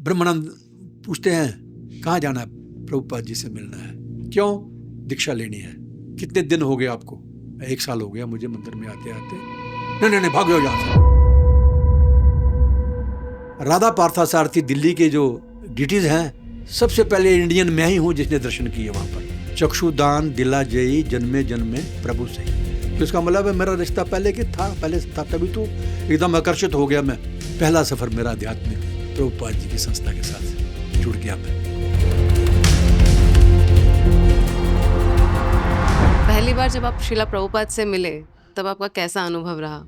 ब्रह्मानंद पूछते हैं कहाँ जाना है? प्रभुपाद जी से मिलना है। क्यों? दीक्षा लेनी है। कितने दिन हो गए आपको? 1 साल हो गया मुझे मंदिर में आते आते। नहीं, भाग जाओ यहाँ से। राधा पार्थसारथी दिल्ली के जो डिटीज हैं, सबसे पहले इंडियन मैं ही हूँ जिसने दर्शन किए वहां पर। चक्षुदान दिला जयी जन्मे जन्मे प्रभु सही। तो इसका मतलब है मेरा रिश्ता पहले से था, तभी तो एकदम आकर्षित हो गया मैं। पहला सफर मेरा आध्यात्मिक प्रभुपाद जी की संस्था के साथ जुड़ गया मैं। पहली बार जब आप श्रीला प्रभुपाद से मिले तब आपका कैसा अनुभव रहा?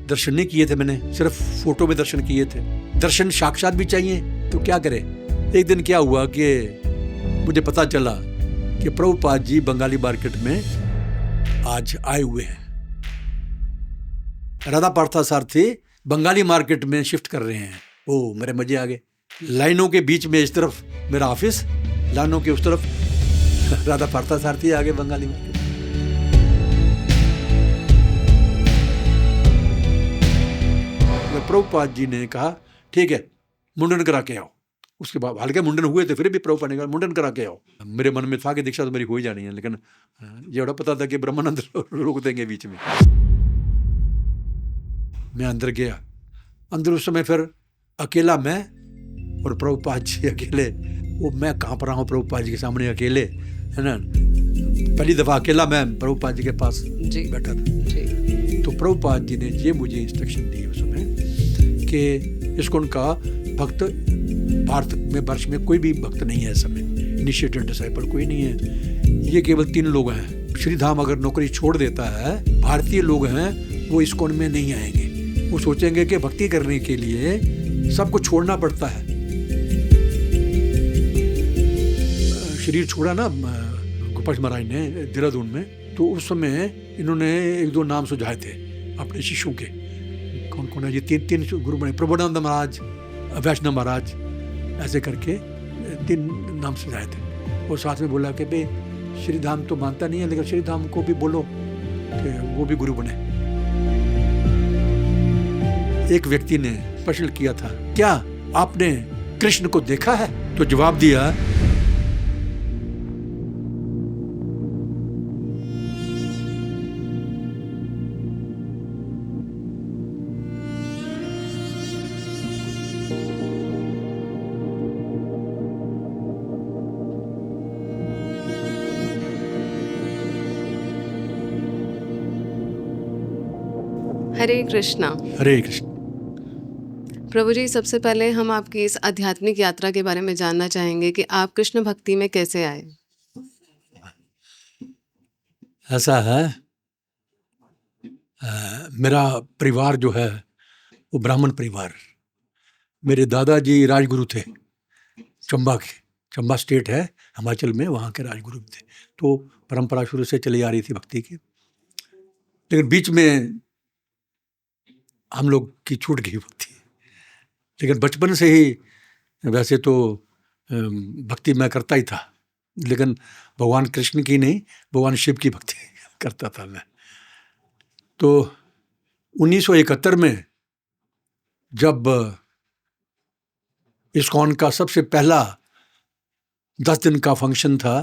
दर्शन नहीं किए थे मैंने, सिर्फ फोटो में दर्शन किए थे। दर्शन साक्षात भी चाहिए तो क्या करे। एक दिन क्या हुआ कि मुझे पता चला कि प्रभुपाद जी बंगाली मार्केट में आज आए हुए हैं। राधा पार्थसारथी बंगाली मार्केट में शिफ्ट कर रहे हैं। ओ, मेरे मजे आ गए। लाइनों के बीच में इस तरफ मेरा ऑफिस, लाइनों के उस तरफ राधा पार्थसारथी आगे बंगाली मार्केट। प्रभुपाद जी ने कहा ठीक है, मुंडन करा के आओ। उसके बाद हालांकि मुंडन हुए थे, फिर भी प्रभुपाद ने कहा मुंडन करा के आओ। मेरे मन में था कि दीक्षा तो मेरी हो ही जानी है, लेकिन ये बड़ा पता था कि ब्रह्मानंद रोक देंगे बीच में। मैं अंदर गया। अंदर उस समय फिर अकेला मैं और प्रभुपाद जी अकेले। वो मैं कांप रहा हूँ प्रभुपाद जी के सामने अकेले, है ना। पहली दफा अकेला मैं प्रभुपाद जी के पास बैठा था। तो प्रभुपाद जी ने ये मुझे इंस्ट्रक्शन दी उस समय कि इस्कॉन का भक्त भारत में वर्ष में कोई भी भक्त नहीं है। इस समय इनिशिएटेड डिसाइपल कोई नहीं है। ये केवल 3 लोग हैं। श्रीधाम अगर नौकरी छोड़ देता है, भारतीय लोग हैं, वो इस्कॉन में नहीं आएंगे। वो सोचेंगे कि भक्ति करने के लिए सबको छोड़ना पड़ता है। शरीर छोड़ा ना गोपाल महाराज ने देहरादून में, तो उस समय इन्होंने 1-2 नाम सुझाए थे अपने शिष्यों के। कौन कौन है? ये 3 गुरु बने, प्रभुनंद महाराज, वैष्णव महाराज, ऐसे करके 3 नाम सुझाए थे। और साथ में बोला कि भाई श्रीधाम तो मानता नहीं है, लेकिन श्रीधाम को भी बोलो कि वो भी गुरु बने। एक व्यक्ति ने प्रश्न किया था, क्या आपने कृष्ण को देखा है? तो जवाब दिया, हरे कृष्णा। हरे कृष्ण। प्रभु जी, सबसे पहले हम आपकी इस आध्यात्मिक यात्रा के बारे में जानना चाहेंगे कि आप कृष्ण भक्ति में कैसे आए। ऐसा है, मेरा परिवार जो है वो ब्राह्मण परिवार। मेरे दादाजी राजगुरु थे चंबा के। चंबा स्टेट है हिमाचल में, वहाँ के राजगुरु थे। तो परंपरा शुरू से चली आ रही थी भक्ति की, लेकिन बीच में हम लोग की छूट गई भक्ति। लेकिन बचपन से ही वैसे तो भक्ति मैं करता ही था, लेकिन भगवान कृष्ण की नहीं, भगवान शिव की भक्ति करता था मैं। तो 1971 में जब इस्कॉन का सबसे पहला 10 दिन का फंक्शन था,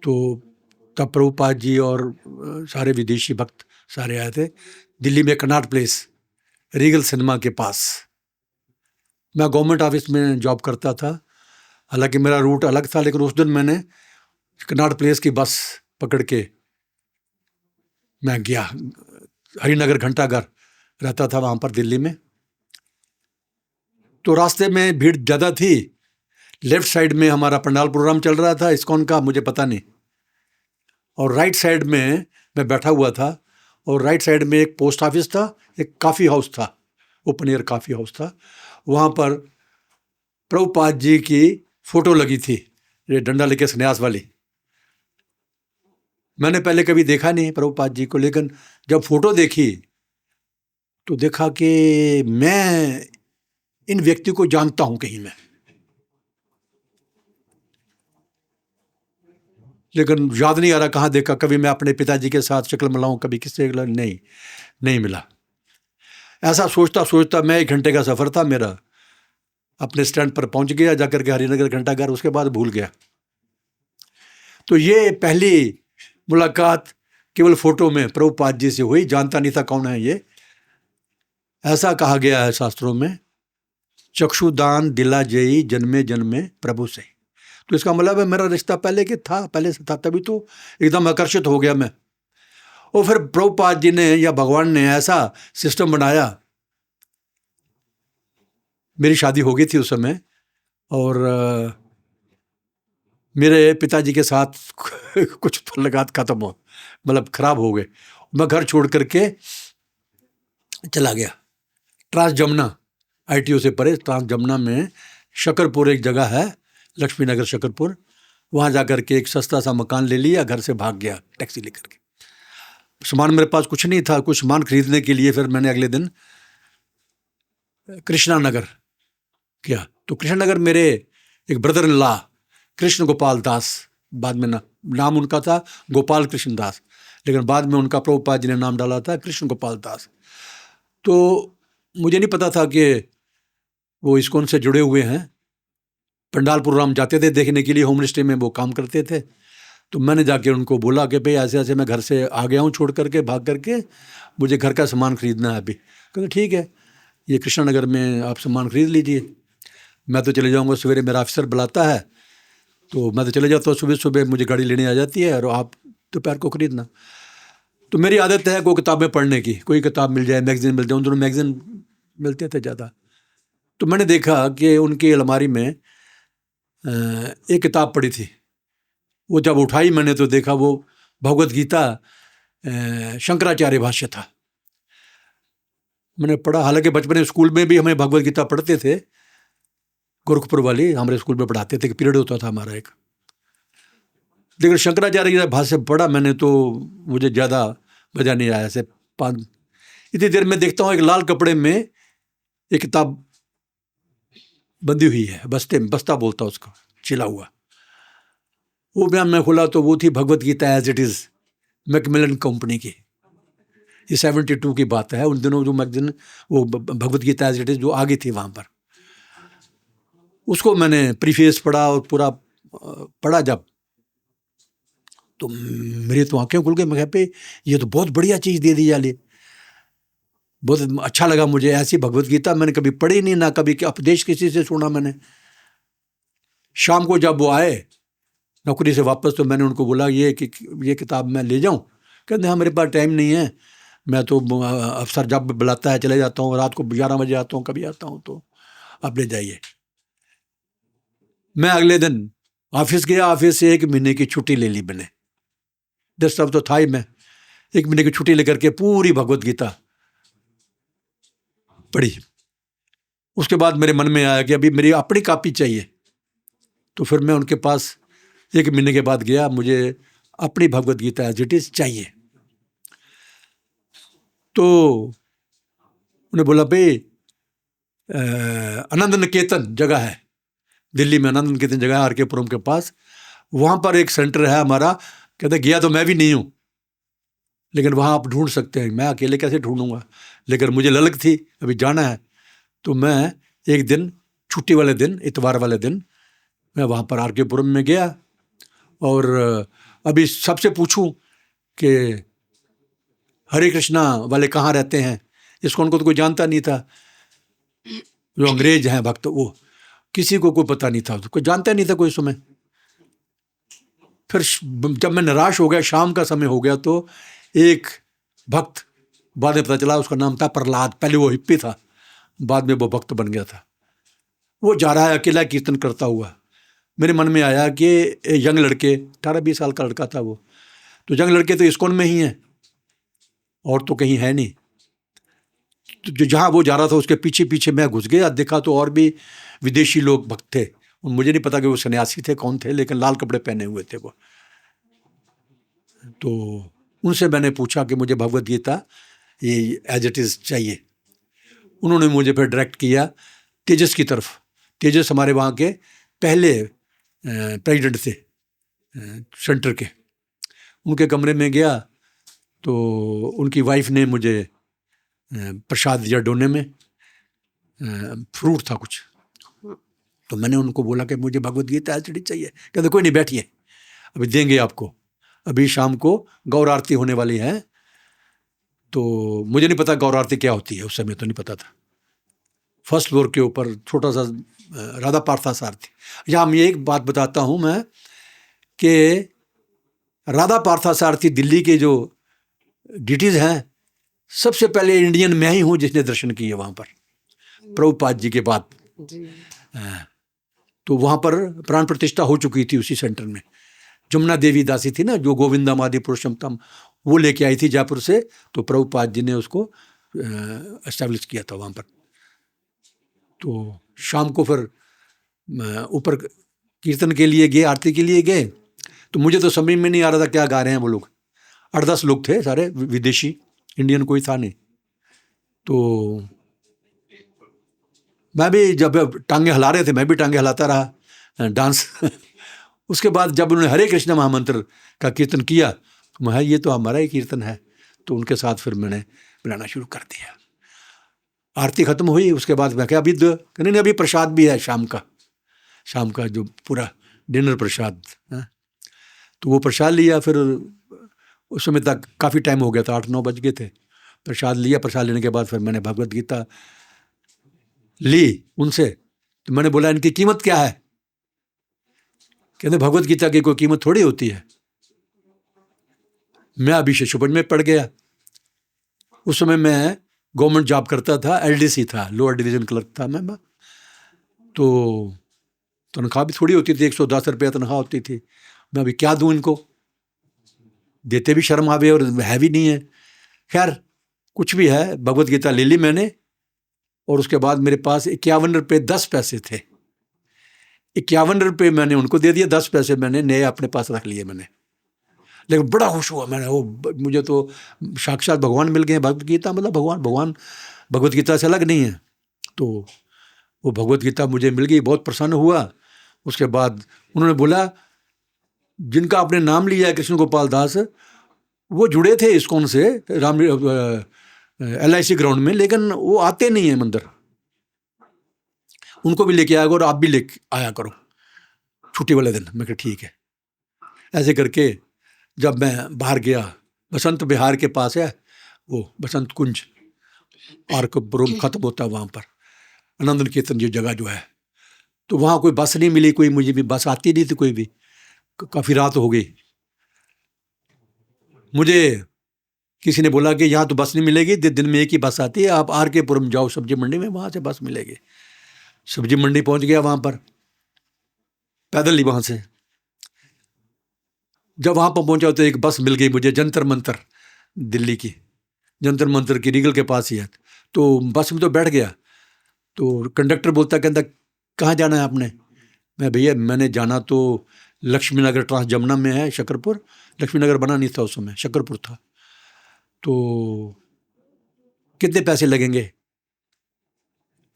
तो तब प्रभुपाद जी और सारे विदेशी भक्त सारे आए थे। दिल्ली में कनॉट प्लेस रीगल सिनेमा के पास। मैं गवर्नमेंट ऑफिस में जॉब करता था, हालांकि मेरा रूट अलग था, लेकिन उस दिन मैंने कनॉट प्लेस की बस पकड़ के मैं गया। हरिनगर घंटाघर रहता था वहाँ पर दिल्ली में। तो रास्ते में भीड़ ज़्यादा थी। लेफ्ट साइड में हमारा पंडाल प्रोग्राम चल रहा था इस्कॉन का, मुझे पता नहीं, और राइट साइड में मैं बैठा हुआ था। और राइट साइड में एक पोस्ट ऑफिस था, एक कॉफ़ी हाउस था, ओपन एयर कॉफ़ी हाउस था। वहाँ पर प्रभुपाद जी की फ़ोटो लगी थी, ये डंडा लेके संन्यास वाली। मैंने पहले कभी देखा नहीं प्रभुपाद जी को, लेकिन जब फ़ोटो देखी तो देखा कि मैं इन व्यक्ति को जानता हूँ कहीं मैं, लेकिन याद नहीं आ रहा कहाँ देखा। कभी मैं अपने पिताजी के साथ शक्ल मिलाऊं, कभी किससे, नहीं मिला। ऐसा सोचता सोचता मैं 1 घंटे का सफ़र था मेरा, अपने स्टैंड पर पहुंच गया, जाकर के हरिनगर घंटाघर, उसके बाद भूल गया। तो ये पहली मुलाकात केवल फोटो में प्रभुपाद जी से हुई, जानता नहीं था कौन है ये। ऐसा कहा गया है शास्त्रों में, चक्षुदान दिला जयी जन्मे जन्मे प्रभु से। तो इसका मतलब है मेरा रिश्ता पहले से था, तभी तो एकदम आकर्षित हो गया मैं। और फिर प्रभुपाद जी ने या भगवान ने ऐसा सिस्टम बनाया। मेरी शादी हो गई थी उस समय, और मेरे पिताजी के साथ कुछ पल लगात खत्म हो, मतलब खराब हो गए। मैं घर छोड़ करके चला गया ट्रांस जमुना, ITO से परे ट्रांस जमुना में शकरपुर एक जगह है, लक्ष्मी नगर शकरपुर, वहाँ जाकर के एक सस्ता सा मकान ले लिया, घर से भाग गया टैक्सी लेकर के। सामान मेरे पास कुछ नहीं था, कुछ सामान खरीदने के लिए फिर मैंने अगले दिन कृष्णा नगर किया। तो कृष्णा नगर मेरे एक brother in law Krishna Gopal Das, बाद में नाम उनका था गोपाल कृष्ण दास, लेकिन बाद में उनका प्रभुपाद जी ने नाम डाला था कृष्ण गोपाल दास। तो मुझे नहीं पता था कि वो इस्कॉन से जुड़े हुए हैं। पंडाल प्रोग्राम जाते थे देखने के लिए, होम स्टे में वो काम करते थे। तो मैंने जाके उनको बोला कि भाई ऐसे ऐसे मैं घर से आ गया हूँ छोड़ करके, भाग करके, मुझे घर का सामान खरीदना है अभी। कहते ठीक है, ये कृष्णा नगर में आप सामान खरीद लीजिए, मैं तो चले जाऊँगा, सवेरे मेरा ऑफिसर बुलाता है तो मैं तो चले जाता हूँ, सुबह सुबह मुझे गाड़ी लेने आ जाती है, और आप दोपहर को खरीदना। तो मेरी आदत है कोई किताबें पढ़ने की, कोई किताब मिल जाए, मैगजीन मिल जाए, उन दोनों मैगजीन मिलते थे ज़्यादा। तो मैंने देखा कि उनकी अलमारी में एक किताब पड़ी थी। वो जब उठाई मैंने तो देखा वो भगवत गीता शंकराचार्य भाष्य था। मैंने पढ़ा, हालांकि बचपन में स्कूल में भी हमें भगवत गीता पढ़ते थे, गोरखपुर वाली हमारे स्कूल में पढ़ाते थे, पीरियड होता था हमारा एक। लेकिन शंकराचार्य की भाष्य पढ़ा मैंने तो मुझे ज़्यादा मज़ा नहीं आया। ऐसे इतनी देर में देखता हूँ एक लाल कपड़े में एक किताब बंधी हुई है, बस्ता बोलता उसको, चिला हुआ। वो बयान में खोला तो वो थी Bhagavad Gita as it is, Macmillan company की। ये 72 की बात है। उन दिनों जो मैगजीन वो भगवत गीता एज इट इज़ जो आ गई थी वहाँ पर, उसको मैंने प्रीफेस पढ़ा और पूरा पढ़ा जब, तो मेरी तो आंखें खुल गई। मैं कहा पे ये तो बहुत बढ़िया चीज़ दे दी जाली, बहुत अच्छा लगा मुझे। ऐसी भगवत गीता मैंने कभी पढ़ी नहीं, ना कभी उपदेश किसी से सुना मैंने। शाम को जब वो आए नौकरी से वापस, तो मैंने उनको बोला ये किताब मैं ले जाऊं? कहते हैं मेरे पास टाइम नहीं है, मैं तो अफसर जब बुलाता है चले जाता हूँ, रात को 11 बजे आता हूँ, कभी आता हूँ, तो आप ले जाइए। मैं अगले दिन ऑफिस गया, ऑफिस से 1 महीने की छुट्टी ले ली मैंने। डिस्टर्ब तो था ही मैं। 1 महीने की छुट्टी लेकर के पूरी भगवत गीता पढ़ी। उसके बाद मेरे मन में आया कि अभी मेरी अपनी कॉपी चाहिए। तो फिर मैं उनके पास 1 महीने के बाद गया, मुझे अपनी भगवत गीता एज इट इज़ चाहिए। तो उन्हें बोला भाई आनंद निकेतन जगह है दिल्ली में, आनंद निकेतन जगह है RK पुरम के पास, वहाँ पर एक सेंटर है हमारा। कहते गया तो मैं भी नहीं हूँ, लेकिन वहाँ आप ढूंढ सकते हैं। मैं अकेले कैसे ढूंढूंगा, लेकिन मुझे ललक थी अभी जाना है। तो मैं एक दिन छुट्टी वाले दिन, इतवार वाले दिन, मैं वहाँ पर RK पुरम में गया। और अभी सबसे पूछूं कि हरे कृष्णा वाले कहाँ रहते हैं, इसको उनको तो कोई जानता नहीं था। जो अंग्रेज हैं भक्त, वो किसी को कोई पता नहीं था, कोई जानता नहीं था कोई समय। फिर जब मैं निराश हो गया, शाम का समय हो गया, तो एक भक्त, बाद में पता चला उसका नाम था प्रहलाद। पहले वो हिप्पी था, बाद में वो भक्त बन गया था। वो जा रहा है अकेला कीर्तन करता हुआ। मेरे मन में आया कि यंग लड़के, 18-20 साल का लड़का था वो, तो यंग लड़के तो इस्कॉन में ही हैं और तो कहीं है नहीं। तो जो जहाँ वो जा रहा था उसके पीछे पीछे मैं घुस गया। देखा तो और भी विदेशी लोग भक्त थे। मुझे नहीं पता कि वो सन्यासी थे कौन थे, लेकिन लाल कपड़े पहने हुए थे वो। तो उनसे मैंने पूछा कि मुझे भगवत गीता ये एज इट इज़ चाहिए। उन्होंने मुझे फिर डायरेक्ट किया तेजस की तरफ। तेजस हमारे वहाँ के पहले प्रेसिडेंट थे सेंटर के। उनके कमरे में गया तो उनकी वाइफ ने मुझे प्रसाद दिया डोने में, फ्रूट था कुछ। तो मैंने उनको बोला कि मुझे भगवत गीता एलसीडी चाहिए। कहते कोई नहीं, बैठिए अभी देंगे आपको, अभी शाम को गौर आरती होने वाली है। तो मुझे नहीं पता गौर आरती क्या होती है, उस समय तो नहीं पता था। फर्स्ट फ्लोर के ऊपर छोटा सा राधा पार्थास आरती। यहाँ मैं एक बात बताता हूँ मैं कि राधा पार्थास आरती दिल्ली के जो डिटीज़ हैं, सबसे पहले इंडियन मैं ही हूँ जिसने दर्शन किए वहाँ पर, प्रभुपाद जी के बाद। तो वहाँ पर प्राण प्रतिष्ठा हो चुकी थी उसी सेंटर में। जमुना देवी दासी थी ना, जो गोविंदम आदि पुरुषोत्तम वो लेके आई थी जयपुर से, तो प्रभुपाद जी ने उसको एस्टैब्लिश किया था वहाँ पर। तो शाम को फिर ऊपर कीर्तन के लिए गए, आरती के लिए गए। तो मुझे तो समझ में नहीं आ रहा था क्या गा रहे हैं वो लोग। 8-10 लोग थे, सारे विदेशी, इंडियन कोई था नहीं। तो मैं भी जब टांगे हिला रहे थे, मैं भी टांगे हिलाता रहा, डांस। उसके बाद जब उन्होंने हरे कृष्ण महामंत्र का कीर्तन किया, तो मैं ये तो हमारा ही कीर्तन है, तो उनके साथ फिर मैंने बुलाना शुरू कर दिया। आरती खत्म हुई, उसके बाद मैं क्या अभी नहीं, अभी प्रसाद भी है शाम का जो पूरा डिनर प्रसाद है। तो वो प्रसाद लिया। फिर उस समय तक काफ़ी टाइम हो गया था, 8-9 बज गए थे। प्रसाद लिया, प्रसाद लेने के बाद फिर मैंने भगवत गीता ली उनसे। तो मैंने बोला इनकी कीमत क्या है? कहते भगवत गीता की कोई कीमत थोड़ी होती है। मैं अभी शिशुपन में पड़ गया। उस समय मैं गवर्नमेंट जॉब करता था, एलडीसी था, लोअर डिवीजन क्लर्क था मैं। तो तनख्वाह भी थोड़ी होती थी, 110 रुपये तनख्वाह होती थी। मैं अभी क्या दूं इनको, देते भी शर्म आवे और है भी नहीं है। खैर कुछ भी है, भगवत गीता ले ली मैंने। और उसके बाद मेरे पास 51 रुपये 10 पैसे थे। 51 रुपये मैंने उनको दे दिए, 10 पैसे मैंने नए अपने पास रख लिए मैंने। लेकिन बड़ा खुश हुआ मैंने, वो मुझे तो साक्षात भगवान मिल गए। भगवत गीता मतलब भगवान भगवत गीता से अलग नहीं है। तो वो भगवत गीता मुझे मिल गई, बहुत प्रसन्न हुआ। उसके बाद उन्होंने बोला जिनका आपने नाम लिया है कृष्ण गोपाल दास, वो जुड़े थे इस्कॉन से राम LIC ग्राउंड में, लेकिन वो आते नहीं है मंदिर, उनको भी लेके आया करो, आप भी ले आया करो छुट्टी वाले दिन। मैं कहा ठीक है। ऐसे करके जब मैं बाहर गया, बसंत विहार के पास है वो बसंत कुंज, पार्क रूम खत्म होता है वहाँ पर, आनंद निकेतन जो जगह जो है। तो वहाँ कोई बस नहीं मिली, कोई मुझे भी बस आती नहीं थी कोई भी, काफ़ी रात हो गई। मुझे किसी ने बोला कि यहाँ तो बस नहीं मिलेगी, दिन में एक ही बस आती है, आप RK पुरम जाओ सब्जी मंडी में, वहाँ से बस मिलेगी। सब्जी मंडी पहुँच गया, वहाँ पर पैदल ही वहाँ से। जब वहाँ पर पहुँचा तो एक बस मिल गई मुझे, जंतर मंतर, दिल्ली की जंतर मंतर की रीगल के पास ही है। तो बस में तो बैठ गया। तो कंडक्टर बोलता, कहता कहाँ जाना है आपने? मैं भैया मैंने जाना तो लक्ष्मी नगर ट्रांस जमुना में है, शकरपुर। लक्ष्मी नगर बना नहीं था उस समय, शकरपुर था। तो कितने पैसे लगेंगे?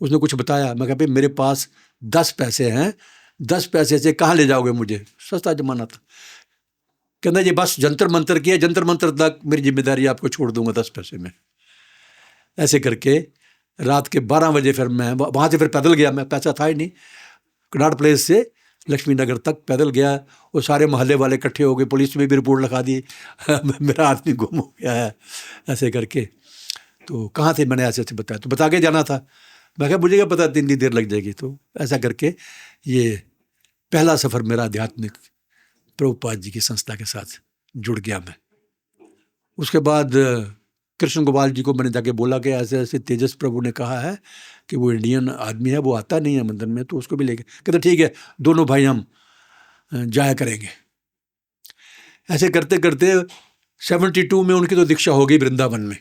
उसने कुछ बताया। मैं कहा भाई मेरे पास 10 पैसे हैं, 10 पैसे से कहाँ ले जाओगे मुझे, सस्ता जमाना था। कहना ये बस जंतर मंतर की है, जंतर मंतर तक मेरी जिम्मेदारी आपको छोड़ दूंगा 10 पैसे में। ऐसे करके रात के 12 बजे फिर मैं वहाँ से फिर पैदल गया। मैं पैसा था ही नहीं, कनाट प्लेस से लक्ष्मी नगर तक पैदल गया। वो सारे मोहल्ले वाले इकट्ठे हो गए, पुलिस में भी रिपोर्ट लिखा दी मेरा आदमी गुम हो गया है। ऐसे करके तो कहाँ थे, मैंने ऐसे ऐसे बताया, तो बता के जाना था। मैं कहा मुझे क्या पता 3 दिन देर लग जाएगी। तो ऐसा करके ये पहला सफ़र मेरा आध्यात्मिक प्रभुपाद जी की संस्था के साथ जुड़ गया मैं। उसके बाद कृष्ण गोपाल जी को मैंने जाके बोला कि ऐसे ऐसे तेजस प्रभु ने कहा है कि वो इंडियन आदमी है, वो आता नहीं है मंदिर में, तो उसको भी लेके। कहते ठीक है, दोनों भाई हम जाया करेंगे। ऐसे करते करते 72 में उनकी तो दीक्षा हो गई वृंदावन में।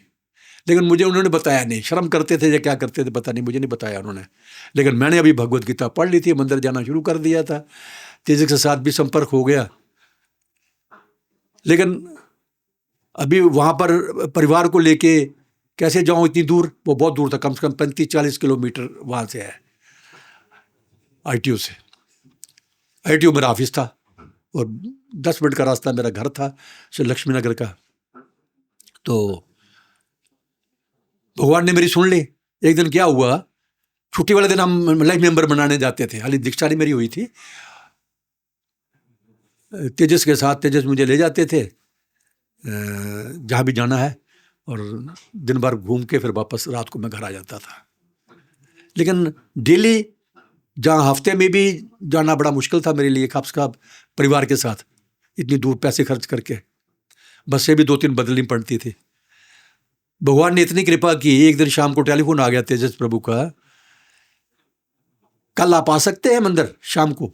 लेकिन मुझे उन्होंने बताया नहीं, शर्म करते थे या क्या करते थे पता नहीं, मुझे नहीं बताया उन्होंने। लेकिन मैंने अभी भगवत गीता पढ़ ली थी, मंदिर जाना शुरू कर दिया था, तेजस के साथ भी संपर्क हो गया। लेकिन अभी वहाँ पर परिवार को लेके कैसे जाऊँ इतनी दूर, वो बहुत दूर था, कम से कम 35-40 किलोमीटर वहाँ से है ITO से। ITO मेरा ऑफिस था और 10 मिनट का रास्ता मेरा घर था से लक्ष्मी नगर का। तो भगवान ने मेरी सुन ली। एक दिन क्या हुआ, छुट्टी वाले दिन हम लाइफ मेंबर बनाने जाते थे, हाली दीक्षा मेरी हुई थी, तेजस के साथ। तेजस मुझे ले जाते थे जहाँ भी जाना है, और दिन भर घूम के फिर वापस रात को मैं घर आ जाता था। लेकिन डेली जहाँ हफ्ते में भी जाना बड़ा मुश्किल था मेरे लिए, खास कर परिवार के साथ, इतनी दूर पैसे खर्च करके। बसें भी 2-3 बदलनी पड़ती थी। भगवान ने इतनी कृपा की, एक दिन शाम को टेलीफोन आ गया तेजस प्रभु का, कल आप आ सकते हैं मंदिर शाम को?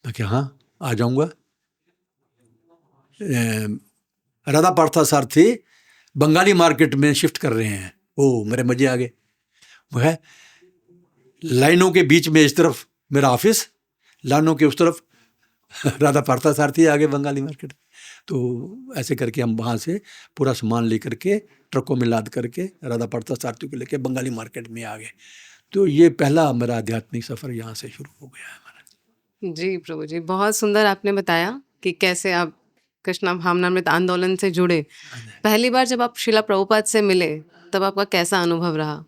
मैं क्या हाँ आ जाऊंगा। राधा पार्था सारथी बंगाली मार्केट में शिफ्ट कर रहे हैं। ओ मेरे मजे आ गए। वह लाइनों के बीच में इस तरफ मेरा ऑफिस, लाइनों के उस तरफ राधा पार्था सारथी आ गए बंगाली मार्केट। तो ऐसे करके हम वहाँ से पूरा सामान लेकर के ट्रकों में लाद करके राधा पार्था सारथी को लेकर बंगाली मार्केट में आ गए। तो ये पहला मेरा आध्यात्मिक सफ़र यहाँ से शुरू हो गया है हमारा। जी प्रभु जी, बहुत सुंदर आपने बताया कि कैसे आप कृष्णा भावनामृत आंदोलन से जुड़े। पहली बार जब आप शिला प्रभुपाद से मिले तब आपका कैसा अनुभव रहा?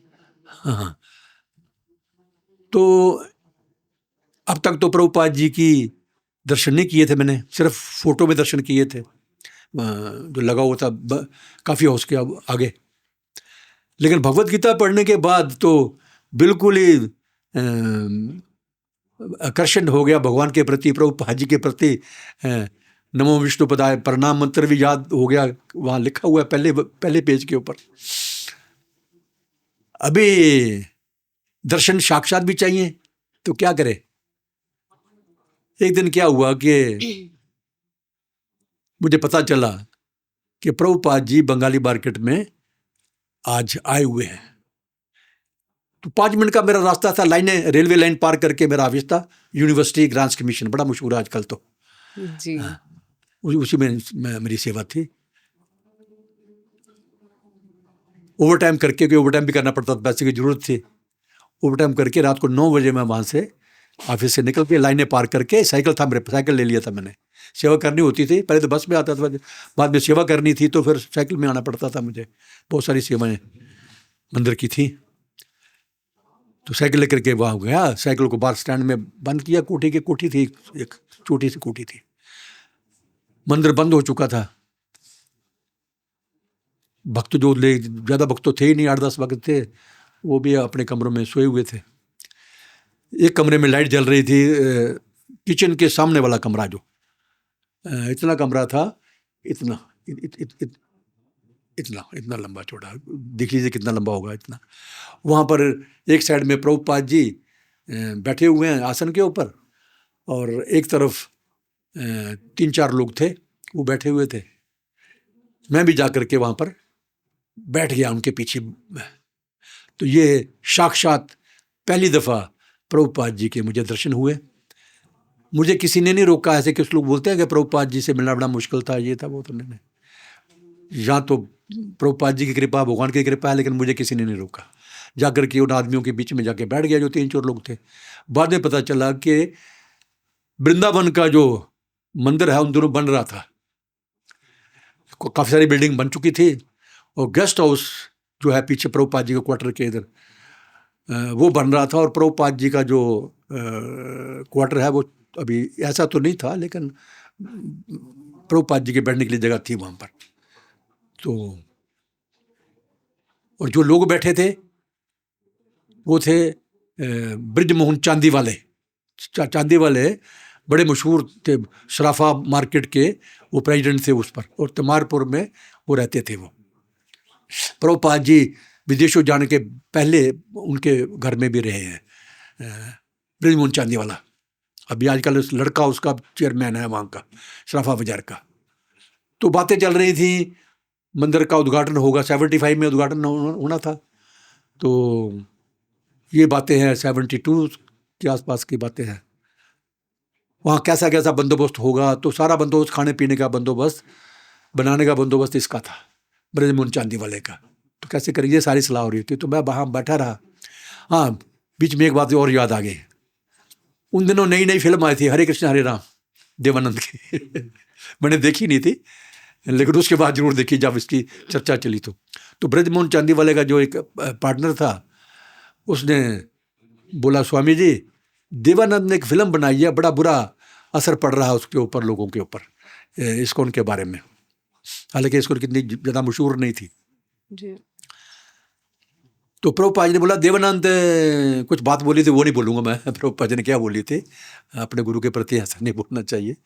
हाँ, तो अब तक तो प्रभुपाद जी की दर्शन नहीं किए थे मैंने, सिर्फ फोटो में दर्शन किए थे, जो लगा हुआ था काफ़ी हो उसके आगे। लेकिन भगवत गीता पढ़ने के बाद तो बिल्कुल ही आकर्षण हो गया भगवान के प्रति, प्रभुपाद जी के प्रति। नमो विष्णुपदाय प्रणाम मंत्र भी याद हो गया, वहाँ लिखा हुआ है पहले पेज के ऊपर। अभी दर्शन साक्षात भी चाहिए तो क्या करे। एक दिन क्या हुआ कि मुझे पता चला कि प्रभुपाद जी बंगाली मार्केट में आज आए हुए हैं। तो 5 मिनट का मेरा रास्ता था, लाइनें रेलवे लाइन पार करके मेरा ऑफिस था, यूनिवर्सिटी ग्रांट्स कमीशन, बड़ा मशहूर है आजकल तो जी। उसी में मेरी सेवा थी। ओवर टाइम करके, कोई ओवर टाइम भी करना पड़ता था, पैसे की जरूरत थी। ओवर टाइम करके रात को 9 बजे मैं वहाँ से ऑफिस से निकल के लाइनें पार करके, साइकिल था मेरे, साइकिल ले लिया था मैंने। सेवा करनी होती थी, पहले तो बस में आता था, बाद में सेवा करनी थी तो फिर साइकिल में आना पड़ता था मुझे। बहुत सारी सेवाएं मंदिर की थी। तो साइकिल लेकर के वहाँ गया, साइकिल को बाहर स्टैंड में बंद किया। कोठी थी, एक छोटी सी कोठी थी। मंदिर बंद हो चुका था। भक्त जो ज़्यादा भक्त तो थे ही नहीं, 8-10 भक्त थे, वो भी अपने कमरों में सोए हुए थे। एक कमरे में लाइट जल रही थी, किचन के सामने वाला कमरा, जो इतना कमरा था, इतना इतना लंबा चौड़ा, देख लीजिए कितना लंबा होगा इतना। वहाँ पर एक साइड में प्रभुपाद जी बैठे हुए हैं आसन के ऊपर, और एक तरफ 3-4 लोग थे वो बैठे हुए थे। मैं भी जा कर के वहाँ पर बैठ गया उनके पीछे। तो ये साक्षात पहली दफ़ा प्रभुपाद जी के मुझे दर्शन हुए। मुझे किसी ने नहीं रोका। ऐसे कुछ लोग बोलते हैं कि प्रभुपाद जी से मिलना बड़ा मुश्किल था, ये था वो, तो नहीं। यहाँ तो प्रभुपाद जी की कृपा, भगवान की कृपा है, लेकिन मुझे किसी ने नहीं रोका। जाकर के उन आदमियों के बीच में जाके बैठ गया जो 3-4 लोग थे। बाद में पता चला कि वृंदावन का जो मंदिर है उन दोनों बन रहा था। काफ़ी सारी बिल्डिंग बन चुकी थी, और गेस्ट हाउस जो है पीछे प्रभुपाद जी के क्वार्टर के इधर, वो बन रहा था। और प्रभुपाद जी का जो क्वार्टर है वो अभी ऐसा तो नहीं था, लेकिन प्रभुपाद जी के बैठने के लिए जगह थी वहाँ पर। तो और जो लोग बैठे थे वो थे ब्रिजमोहन चांदी वाले, बड़े मशहूर थे, सराफा मार्केट के वो प्रेसिडेंट थे उस पर, और तमारपुर में वो रहते थे। वो प्रभुपाद जी विदेशों जाने के पहले उनके घर में भी रहे हैं, ब्रिजमोहन चांदी वाला। अभी आजकल उस लड़का उसका चेयरमैन है वहाँ का, सराफा बाजार का। तो बातें चल रही थी, मंदिर का उद्घाटन होगा, 75 में उद्घाटन होना था। तो ये बातें हैं 72 के आसपास की बातें हैं। वहाँ कैसा कैसा बंदोबस्त होगा, तो सारा बंदोबस्त, खाने पीने का बंदोबस्त, बनाने का बंदोबस्त इसका था, ब्रिजमोहन चांदी वाले का। तो कैसे करिए, सारी सलाह हो रही थी। तो मैं वहाँ बैठा रहा। हाँ, बीच में एक बात और याद आ गई। उन दिनों नई फिल्म आई थी, हरे कृष्ण हरे राम, देवानंद की। मैंने देखी नहीं थी, लेकिन उसके बाद जरूर देखी जब इसकी चर्चा चली तो ब्रजमोहन चांदी वाले का जो एक पार्टनर था, उसने बोला स्वामी जी देवानंद ने एक फिल्म बनाई है, बड़ा बुरा असर पड़ रहा है उसके ऊपर, लोगों के ऊपर, इस्कॉन के बारे में। हालांकि इस्कॉन कितनी ज़्यादा मशहूर नहीं थी। जी। तो प्रभुपाद जी ने बोला देवानंद कुछ बात बोली थी, वो नहीं बोलूँगा मैं, प्रभुपाद जी ने क्या बोली थी, अपने गुरु के प्रति ऐसा नहीं बोलना चाहिए।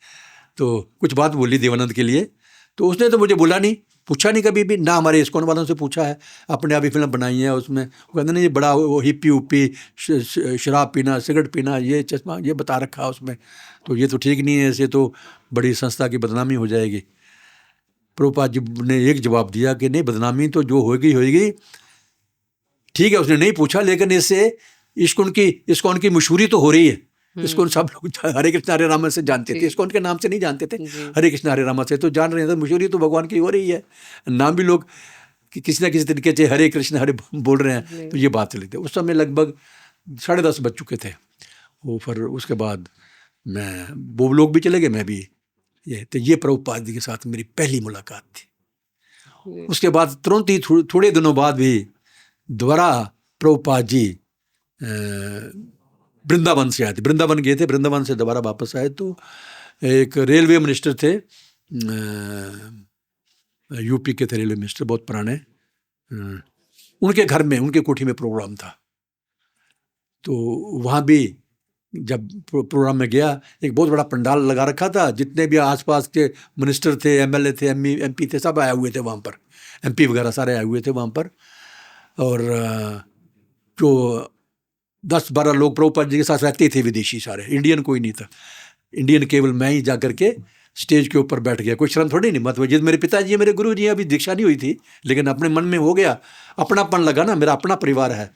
तो कुछ बात बोली देवानंद के लिए, तो उसने तो मुझे बोला नहीं, पूछा नहीं कभी भी ना, हमारे इस्कॉन वालों से पूछा है, अपने आप ही फिल्म बनाई है उसमें। वो कहते नहीं, ये बड़ा वो हिप्पी उप्पी, शराब पीना, सिगरेट पीना, ये चश्मा, ये बता रखा है उसमें, तो ये तो ठीक नहीं है, ऐसे तो बड़ी संस्था की बदनामी हो जाएगी। प्रभुपाद जी ने एक जवाब दिया कि नहीं, बदनामी तो जो होगी होगी, ठीक है। उसने नहीं पूछा, लेकिन इससे इस्कॉन की मशहूरी तो हो रही है। इस्कॉन सब लोग हरे कृष्ण हरे राम से जानते थे, इस्कॉन के नाम से नहीं जानते थे, हरे कृष्ण हरे राम से तो जान रहे थे। मशहूरी तो भगवान की हो रही है, नाम भी लोग किसी ना किसी तरीके से हरे कृष्ण हरे बोल रहे हैं, तो ये बात चली थी। उस समय लगभग 10:30 बज चुके थे वो। फिर उसके बाद वो लोग भी चले गए, मैं भी। ये प्रभुपाद जी के साथ मेरी पहली मुलाकात थी। उसके बाद तुरंत ही थोड़े दिनों बाद भी दोबारा प्रभुपाद जी वृंदावन से आए थे, वृंदावन गए थे, वृंदावन से दोबारा वापस आए तो एक रेलवे मिनिस्टर थे, यूपी के थे रेलवे मिनिस्टर, बहुत पुराने। उनके घर में, उनके कोठी में प्रोग्राम था। तो वहाँ भी जब प्रोग्राम में गया, एक बहुत बड़ा पंडाल लगा रखा था, जितने भी आसपास के मिनिस्टर थे, एमएलए थे, एमपी थे, सब आए हुए थे वहाँ पर, एमपी वगैरह सारे आए हुए थे वहाँ पर। और जो 10-12 लोग प्रभुपाद जी के साथ रहते थे, विदेशी सारे, इंडियन कोई नहीं था। इंडियन केवल मैं ही जा करके स्टेज के ऊपर बैठ गया। कोई शर्म थोड़ी नहीं, मतलब जिस मेरे पिताजी मेरे गुरु जी, अभी दीक्षा नहीं हुई थी, लेकिन अपने मन में हो गया, अपनापन लगा ना, मेरा अपना परिवार है।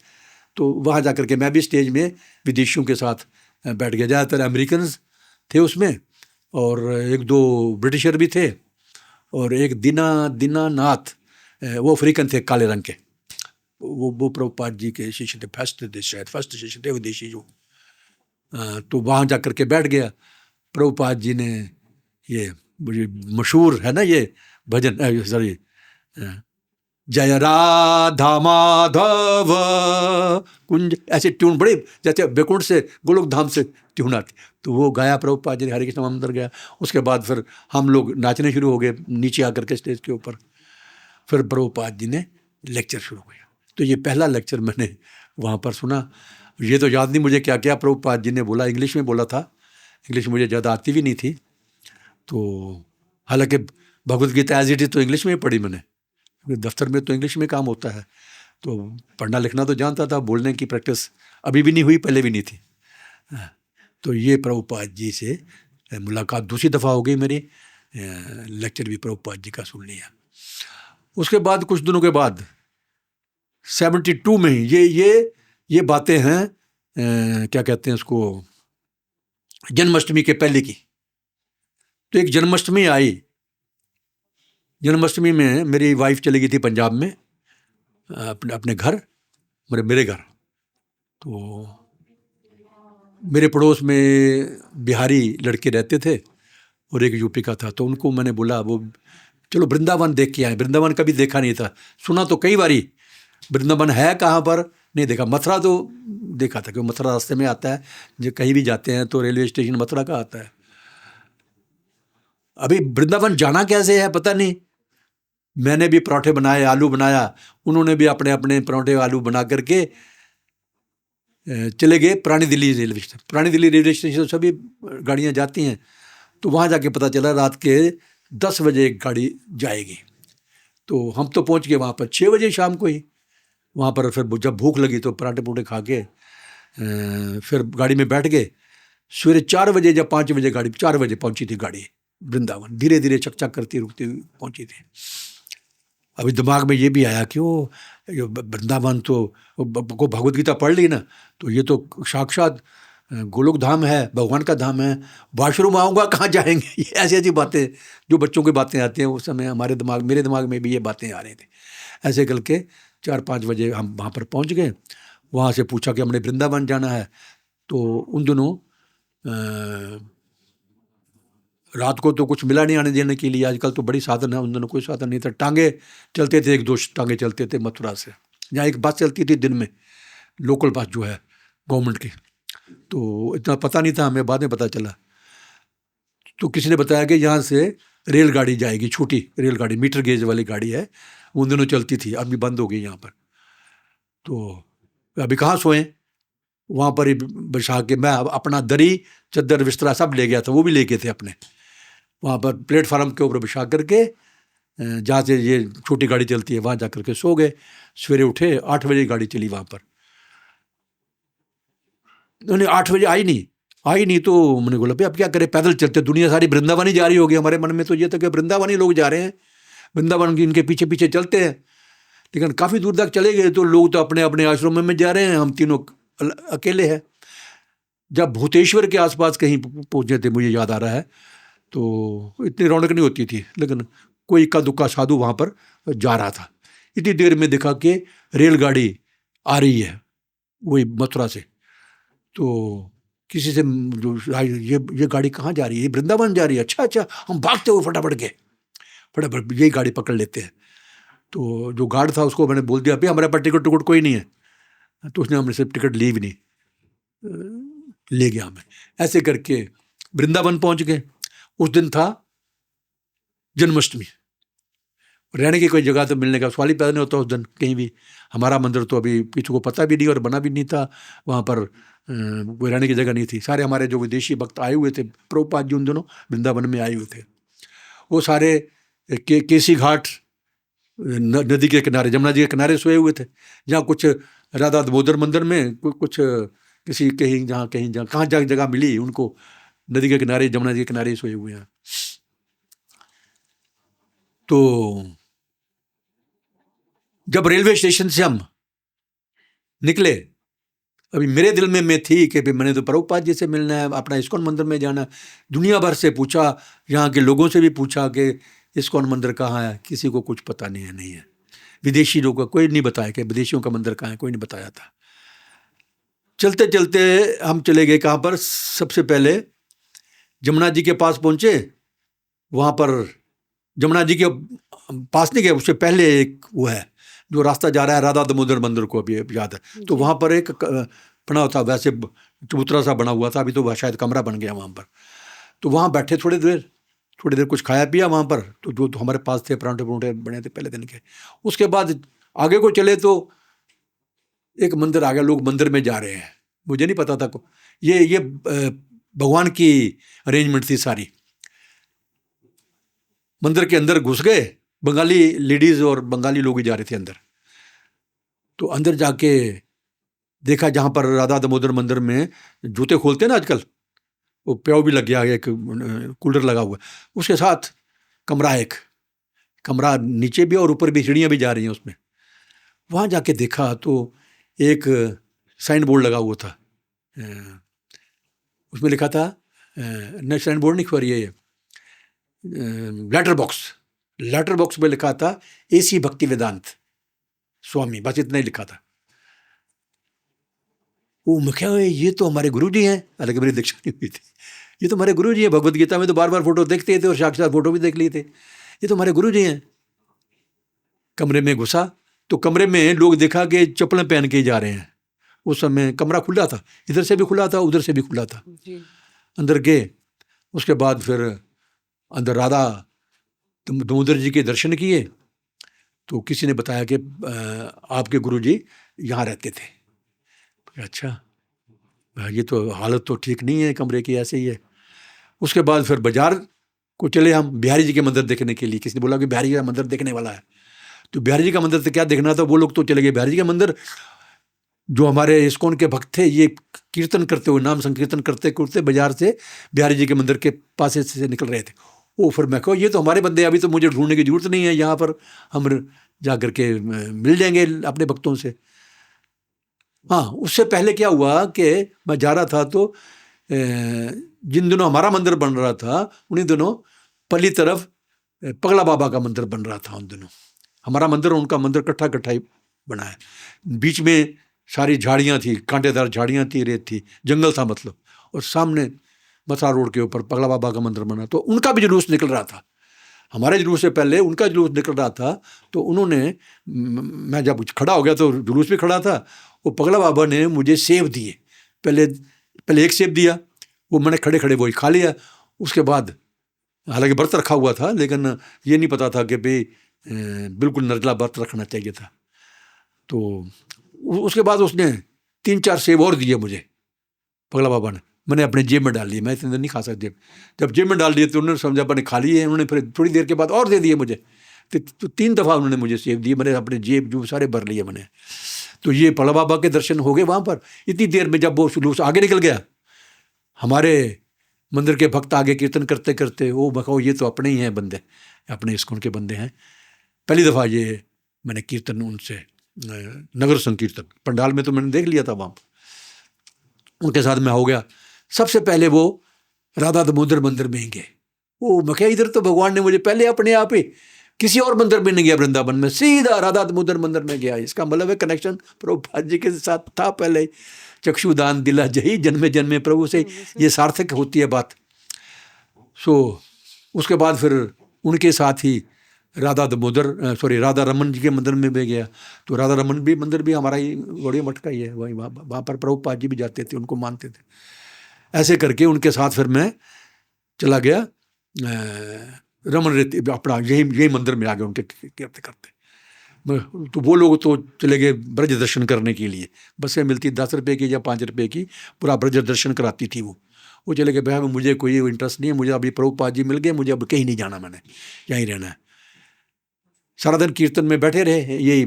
तो वहाँ जा करके मैं भी स्टेज में विदेशियों के साथ बैठ गया। ज़्यादातर अमेरिकन्स थे उसमें, और 1-2 ब्रिटिशर भी थे, और एक दीनानाथ, वो अफ्रीकन थे, काले रंग के। वो प्रभुपाद जी के शिष्य थे, फर्स्ट शिष्य थे विदेशी जो। तो वहाँ जा करके बैठ गया। प्रभुपाद जी ने ये मशहूर है ना ये भजन, सॉरी, जय राधा माधव कुंज, ऐसे ट्यून बड़े, जैसे बैकुंठ से गोलोक धाम से ट्यून आती, तो वो गाया प्रभुपाद जी ने, हरे कृष्ण मंदिर गया। उसके बाद फिर हम लोग नाचने शुरू हो गए नीचे आकर के स्टेज के ऊपर। फिर प्रभुपाद जी ने लेक्चर शुरू किया। तो ये पहला लेक्चर मैंने वहाँ पर सुना। ये तो याद नहीं मुझे क्या क्या प्रभुपाद जी ने बोला, इंग्लिश में बोला था, इंग्लिश मुझे ज़्यादा आती भी नहीं थी। तो हालांकि Bhagavad Gita as it is तो इंग्लिश में ही पढ़ी मैंने, दफ्तर में तो इंग्लिश में काम होता है, तो पढ़ना लिखना तो जानता था, बोलने की प्रैक्टिस अभी भी नहीं हुई, पहले भी नहीं थी। तो ये प्रभुपाद जी से मुलाकात दूसरी दफ़ा हो गई मेरी, लेक्चर भी प्रभुपाद जी का सुन लिया। उसके बाद कुछ दिनों के बाद 72 में ये बातें हैं, क्या कहते हैं उसको, जन्माष्टमी के पहले की। तो एक जन्माष्टमी आई, जन्माष्टमी में मेरी वाइफ चली गई थी पंजाब में अपने घर, मेरे घर। तो मेरे पड़ोस में बिहारी लड़के रहते थे और एक यूपी का था। तो उनको मैंने बोला, वो चलो वृंदावन देख के आए। वृंदावन कभी देखा नहीं था, सुना तो कई बारी, वृंदावन है कहाँ पर नहीं देखा। मथुरा तो देखा था, क्योंकि मथुरा रास्ते में आता है, जो कहीं भी जाते हैं तो रेलवे स्टेशन मथुरा का आता है। अभी वृंदावन जाना कैसे है पता नहीं। मैंने भी पराठे बनाए, आलू बनाया, उन्होंने भी अपने अपने पराठे आलू बना करके चले गए पुरानी दिल्ली रेलवे स्टेशन। पुरानी दिल्ली रेलवे स्टेशन सभी गाड़ियाँ जाती हैं। तो वहाँ जाके पता चला रात के 10 बजे एक गाड़ी जाएगी। तो हम तो पहुँच गए वहाँ पर 6 बजे शाम को ही। वहाँ पर फिर जब भूख लगी तो पराठे पुराठे खा के फिर गाड़ी में बैठ गए। सवेरे 4 बजे या 5 बजे गाड़ी, 4 बजे पहुँची थी गाड़ी वृंदावन, धीरे धीरे चकचक करती रुकती पहुँची थी। अभी दिमाग में ये भी आया कि वो वृंदावन तो को भगवद गीता पढ़ ली ना, तो ये तो साक्षात गोलोक धाम है, भगवान का धाम है, वॉशरूम आऊँगा कहाँ जाएंगे, ये ऐसी ऐसी बातें जो बच्चों की बातें आती हैं। उस समय मेरे दिमाग में भी ये बातें आ रही थी। ऐसे करके 4-5 बजे हम वहाँ पर पहुँच गए। वहाँ से पूछा कि हमने वृंदावन जाना है। तो उन दिनों रात को तो कुछ मिला नहीं आने देने के लिए, आजकल तो बड़ी साधन है, उन दिनों कोई साधन नहीं था, टांगे चलते थे, 1-2 टांगे चलते थे मथुरा से, जहाँ एक बस चलती थी दिन में, लोकल बस जो है गवर्नमेंट की, तो इतना पता नहीं था हमें, बाद में पता चला। तो किसी ने बताया कि यहाँ से रेलगाड़ी जाएगी, छोटी रेलगाड़ी, मीटर गेज वाली गाड़ी है, उन दिनों चलती थी, अभी बंद हो गई यहाँ पर। तो अभी कहाँ सोएं, वहाँ पर ही बिछा के मैं अपना दरी चद्दर बिस्तरा सब ले गया था, वो भी लेके थे अपने, वहाँ पर प्लेटफार्म के ऊपर बिछा करके जहाँ से ये छोटी गाड़ी चलती है वहाँ जा करके सो गए। सवेरे उठे 8 बजे गाड़ी चली वहाँ पर, उन्हें 8 बजे आई नहीं, तो मैंने बोला भाई अब क्या करें, पैदल चलते, दुनिया सारी वृंदावन ही जा रही होगी। हमारे मन में तो ये था कि वृंदावन ही लोग जा रहे हैं, वृंदावन की इनके पीछे पीछे चलते हैं। लेकिन काफ़ी दूर तक चले गए तो लोग तो अपने अपने आश्रम में जा रहे हैं, हम तीनों अकेले हैं। जब भूतेश्वर के आसपास कहीं पहुँचे थे, मुझे याद आ रहा है, तो इतनी रौनक नहीं होती थी, लेकिन कोई इक्का दुक्का साधु वहाँ पर जा रहा था। इतनी देर में देखा कि रेलगाड़ी आ रही है वही मथुरा से, तो किसी से जो ये गाड़ी कहाँ जा रही है, ये वृंदावन जा रही है, अच्छा, हम भागते हुए फटाफट यही गाड़ी पकड़ लेते हैं। तो जो गार्ड था उसको मैंने बोल दिया भाई हमारे पास टिकट कोई नहीं है, तो उसने हमने से टिकट ली भी नहीं, ले गया हमें। ऐसे करके वृंदावन पहुंच गए। उस दिन था जन्माष्टमी, रहने की कोई जगह तो मिलने का सवाल ही पैदा नहीं होता उस दिन कहीं भी। हमारा मंदिर तो अभी किसी को पता भी नहीं और बना भी नहीं था, वहाँ पर कोई रहने की जगह नहीं थी। सारे हमारे जो विदेशी भक्त आए हुए थे, प्रभुपाद जी उन दिनों वृंदावन में आए हुए थे, वो सारे केसी घाट नदी के किनारे, जमुना जी के किनारे सोए हुए थे, जहाँ कुछ राधा दामोदर मंदिर में, कुछ किसी कहीं जहाँ कहाँ जगह मिली उनको, नदी के किनारे, जमुना जी के किनारे सोए हुए हैं। तो जब रेलवे स्टेशन से हम निकले, अभी मेरे दिल में थी कि मैंने तो प्रभुपाद जी से मिलना है, अपना इस्कॉन मंदिर में जाना। दुनिया भर से पूछा, यहाँ के लोगों से भी पूछा कि इस्कॉन मंदिर कहाँ है, किसी को कुछ पता नहीं है। विदेशी लोगों का कोई नहीं बताया कि विदेशियों का मंदिर कहाँ है, कोई नहीं बताया था। चलते चलते हम चले गए कहाँ पर, सबसे पहले जमुना जी के पास पहुँचे। वहाँ पर जमुना जी के पास नहीं गए, उससे पहले एक वो है जो रास्ता जा रहा है राधा दामोदर मंदिर को, अभी याद है। तो वहाँ पर एक बना था, वैसे चबूतरा सा बना हुआ था, अभी तो शायद कमरा बन गया वहाँ पर। तो वहाँ बैठे थोड़ी देर कुछ खाया पिया वहाँ पर, तो जो हमारे पास थे परांठे बने थे पहले दिन के। उसके बाद आगे को चले तो एक मंदिर आ गया, लोग मंदिर में जा रहे हैं, मुझे नहीं पता था ये भगवान की अरेंजमेंट थी सारी। मंदिर के अंदर घुस गए, बंगाली लेडीज और बंगाली लोग ही जा रहे थे अंदर। तो अंदर जाके देखा जहाँ पर राधा दामोदर मंदिर में जूते खोलते हैं ना आजकल, वो प्याव भी लग गया, एक कूलर लगा हुआ, उसके साथ कमरा नीचे भी और ऊपर भी सीढ़ियाँ भी जा रही हैं उसमें। वहाँ जाके देखा तो एक साइन बोर्ड लगा हुआ था, उसमें लिखा था, न साइन बोर्ड नहीं खोरिए, ये लेटर बॉक्स में लिखा था AC भक्ति वेदांत स्वामी, बस इतना ही लिखा था। वो मैं क्या, ये तो हमारे गुरु जी हैं, हालांकि मेरी दीक्षा नहीं हुई थी, ये तो हमारे गुरु जी हैं, भगवद गीता में तो बार बार फोटो देखते थे और साक्षात फोटो भी देख लिए थे, ये तो हमारे गुरु जी हैं। कमरे में घुसा तो कमरे में लोग देखा कि चप्पलें पहन के जा रहे हैं। उस समय कमरा खुला था, इधर से भी खुला था, उधर से भी खुला था। अंदर गए, उसके बाद फिर अंदर राधा दामोदर जी के दर्शन किए। तो किसी ने बताया कि आपके गुरुजी यहाँ रहते थे। अच्छा, ये तो हालत तो ठीक नहीं है कमरे की, ऐसे ही है। उसके बाद फिर बाजार को चले हम बिहारी जी के मंदिर देखने के लिए। किसी ने बोला कि बिहारी जी का मंदिर देखने वाला है, तो बिहारी जी का मंदिर से क्या देखना था, वो लोग तो चले गए बिहारी जी के मंदिर। जो हमारे इस्कॉन के भक्त थे, ये कीर्तन करते हुए, नाम संकीर्तन करते करते बाजार से बिहारी जी के मंदिर के पास से निकल रहे थे। वो फिर मैं कहो ये तो हमारे बंदे, अभी तो मुझे ढूंढने की जरूरत नहीं है, यहाँ पर हम जा कर के मिल जाएंगे अपने भक्तों से। हाँ, उससे पहले क्या हुआ कि मैं जा रहा था तो जिन दिनों हमारा मंदिर बन रहा था, उन्हीं दिनों पली तरफ पगला बाबा का मंदिर बन रहा था। उन दिनों हमारा मंदिर और उनका मंदिर कट्ठा ही बना है। बीच में सारी झाड़ियाँ थी, कांटेदार झाड़ियाँ थी, रेत थी, जंगल था मतलब, और सामने मथुरा रोड के ऊपर पगला बाबा का मंदिर बना, तो उनका भी जुलूस निकल रहा था। हमारे जुलूस से पहले उनका जुलूस निकल रहा था। तो उन्होंने, मैं जब खड़ा हो गया तो जुलूस भी खड़ा था। वो पगला बाबा ने मुझे सेब दिए। पहले एक सेब दिया, वो मैंने खड़े खड़े वही खा लिया। उसके बाद, हालांकि व्रत रखा हुआ था, लेकिन ये नहीं पता था कि भाई बिल्कुल निर्जला व्रत रखना चाहिए था। तो उसके बाद उसने 3-4 सेब और दिए मुझे, पगला बाबा ने। मैंने अपने जेब में डाल लिए, मैं इतने देर नहीं खा सकते। जब जेब में डाल दिए तो उन्होंने समझा मैंने खा लिए। उन्होंने फिर थोड़ी देर के बाद और दे दिए मुझे। तो 3 दफ़ा उन्होंने मुझे सेब दिए। मैंने अपने जेब जो सारे भर लिए मैंने। तो ये पगला बाबा के दर्शन हो गए वहाँ पर। इतनी देर में जब वो जुलूस आगे निकल गया, हमारे मंदिर के भक्त आगे कीर्तन करते करते, वो बखाओ ये तो अपने ही हैं बंदे, अपने इस्कॉन के बंदे हैं। पहली दफ़ा ये मैंने कीर्तन उनसे, नगर संकीर्तन पंडाल में तो मैंने देख लिया था, वहाँ उनके साथ मैं हो गया। सबसे पहले वो राधा दामोदर मंदिर में ही गए। वो मैं क्या, इधर तो भगवान ने मुझे पहले अपने आप ही, किसी और मंदिर में नहीं गया वृंदावन में, सीधा राधा दामोदर मंदिर में गया। इसका मतलब है कनेक्शन प्रभुपाद जी के साथ था पहले ही। चक्षुदान दिला जही जन्मे जन्मे प्रभु से, ये सार्थक होती है बात। सो उसके बाद फिर उनके साथ ही राधा रमन जी के मंदिर में भी गया। तो राधा रमन भी मंदिर भी हमारा ही गौड़िया मठ का ही है। वहीं वहाँ पर प्रभुपाद जी भी जाते थे, उनको मानते थे। ऐसे करके उनके साथ फिर मैं चला गया रमन रेती अपना यही मंदिर में आ गया उनके करते करते। तो वो लोग तो चले गए ब्रज दर्शन करने के लिए। बसें मिलती 10 रुपये की या 5 रुपये की, पूरा ब्रज दर्शन कराती थी वो चले गए। भाई मुझे कोई इंटरेस्ट नहीं है, मुझे अभी प्रभुपाद जी मिल गए, मुझे अब कहीं नहीं जाना, मैंने यहीं रहना है। सारा दिन कीर्तन में बैठे रहे। यही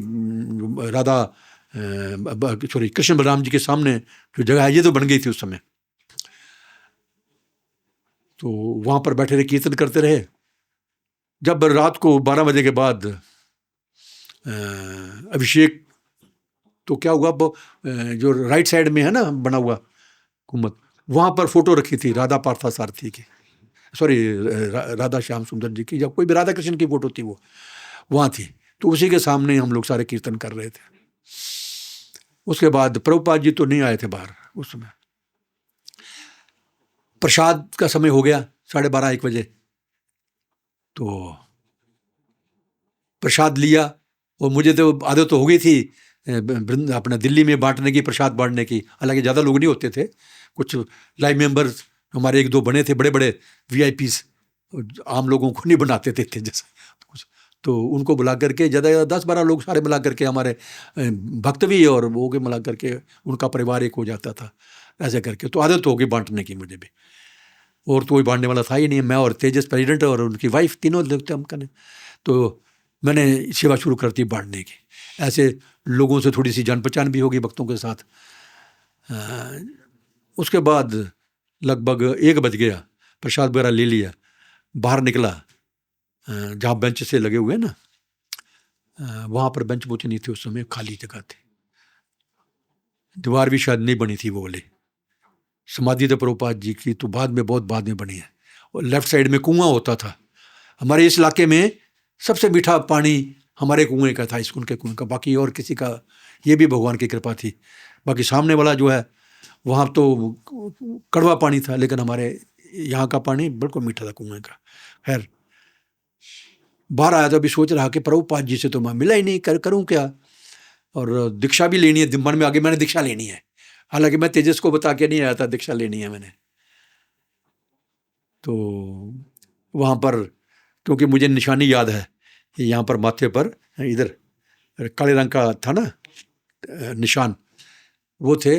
कृष्ण बलराम जी के सामने जो जगह है, ये तो बन गई थी उस समय। तो वहाँ पर बैठे रहे, कीर्तन करते रहे। जब रात को 12 बजे के बाद अभिषेक, तो क्या हुआ, जो राइट साइड में है ना बना हुआ कुमत, वहाँ पर फोटो रखी थी राधा पार्था सारथी की, राधा श्याम सुंदर जी की, जब कोई भी राधा कृष्ण की फोटो थी वो वहाँ थी। तो उसी के सामने हम लोग सारे कीर्तन कर रहे थे। उसके बाद प्रभुपाद जी तो नहीं आए थे बाहर उस समय। प्रसाद का समय हो गया 12:30-1 बजे। तो प्रसाद लिया, और मुझे तो आदत तो हो गई थी अपना दिल्ली में बांटने की, प्रसाद बांटने की। हालांकि ज़्यादा लोग नहीं होते थे, कुछ लाइव मेंबर्स हमारे 1-2 बने थे, बड़े बड़े VIPs, आम लोगों को नहीं बनाते थे जैसे कुछ। तो उनको बुला करके ज़्यादा 10-12 लोग सारे मिला करके, हमारे भक्त भी और वो के मिला करके उनका परिवार एक हो जाता था, ऐसे करके। तो आदत हो गई बांटने की मुझे भी। और तो कोई बांटने वाला था ही नहीं, मैं और तेजस प्रेसिडेंट और उनकी वाइफ, तीनों लोग थे हम करने। तो मैंने सेवा शुरू कर दी बांटने की। ऐसे लोगों से थोड़ी सी जान पहचान भी होगी भक्तों के साथ। उसके बाद लगभग 1 बज गया, प्रसाद वगैरह ले लिया, बाहर निकला। जहाँ बेंच से लगे हुए ना, वहाँ पर बेंच बुच नहीं थे उस समय, खाली जगह थी। दीवार भी शायद नहीं बनी थी वो वाली। समाधि तो प्रभुपाद जी की तो बहुत बाद में बनी है। और लेफ्ट साइड में कुआं होता था। हमारे इस इलाके में सबसे मीठा पानी हमारे कुएं का था, इस्कॉन के कुएं का। बाकी और किसी का, ये भी भगवान की कृपा थी। बाकी सामने वाला जो है वहाँ तो कड़वा पानी था, लेकिन हमारे यहाँ का पानी बिल्कुल मीठा था कुएं का। खैर बाहर आया तो अभी सोच रहा कि प्रभुपाद जी से तो मैं मिला ही नहीं, करूँ क्या। और दीक्षा भी लेनी है, मन में आगे मैंने दीक्षा लेनी है। हालांकि मैं तेजस को बता के नहीं आया था दीक्षा लेनी है मैंने। तो वहाँ पर, क्योंकि मुझे निशानी याद है, यहाँ पर माथे पर इधर काले रंग का था ना निशान, वो थे।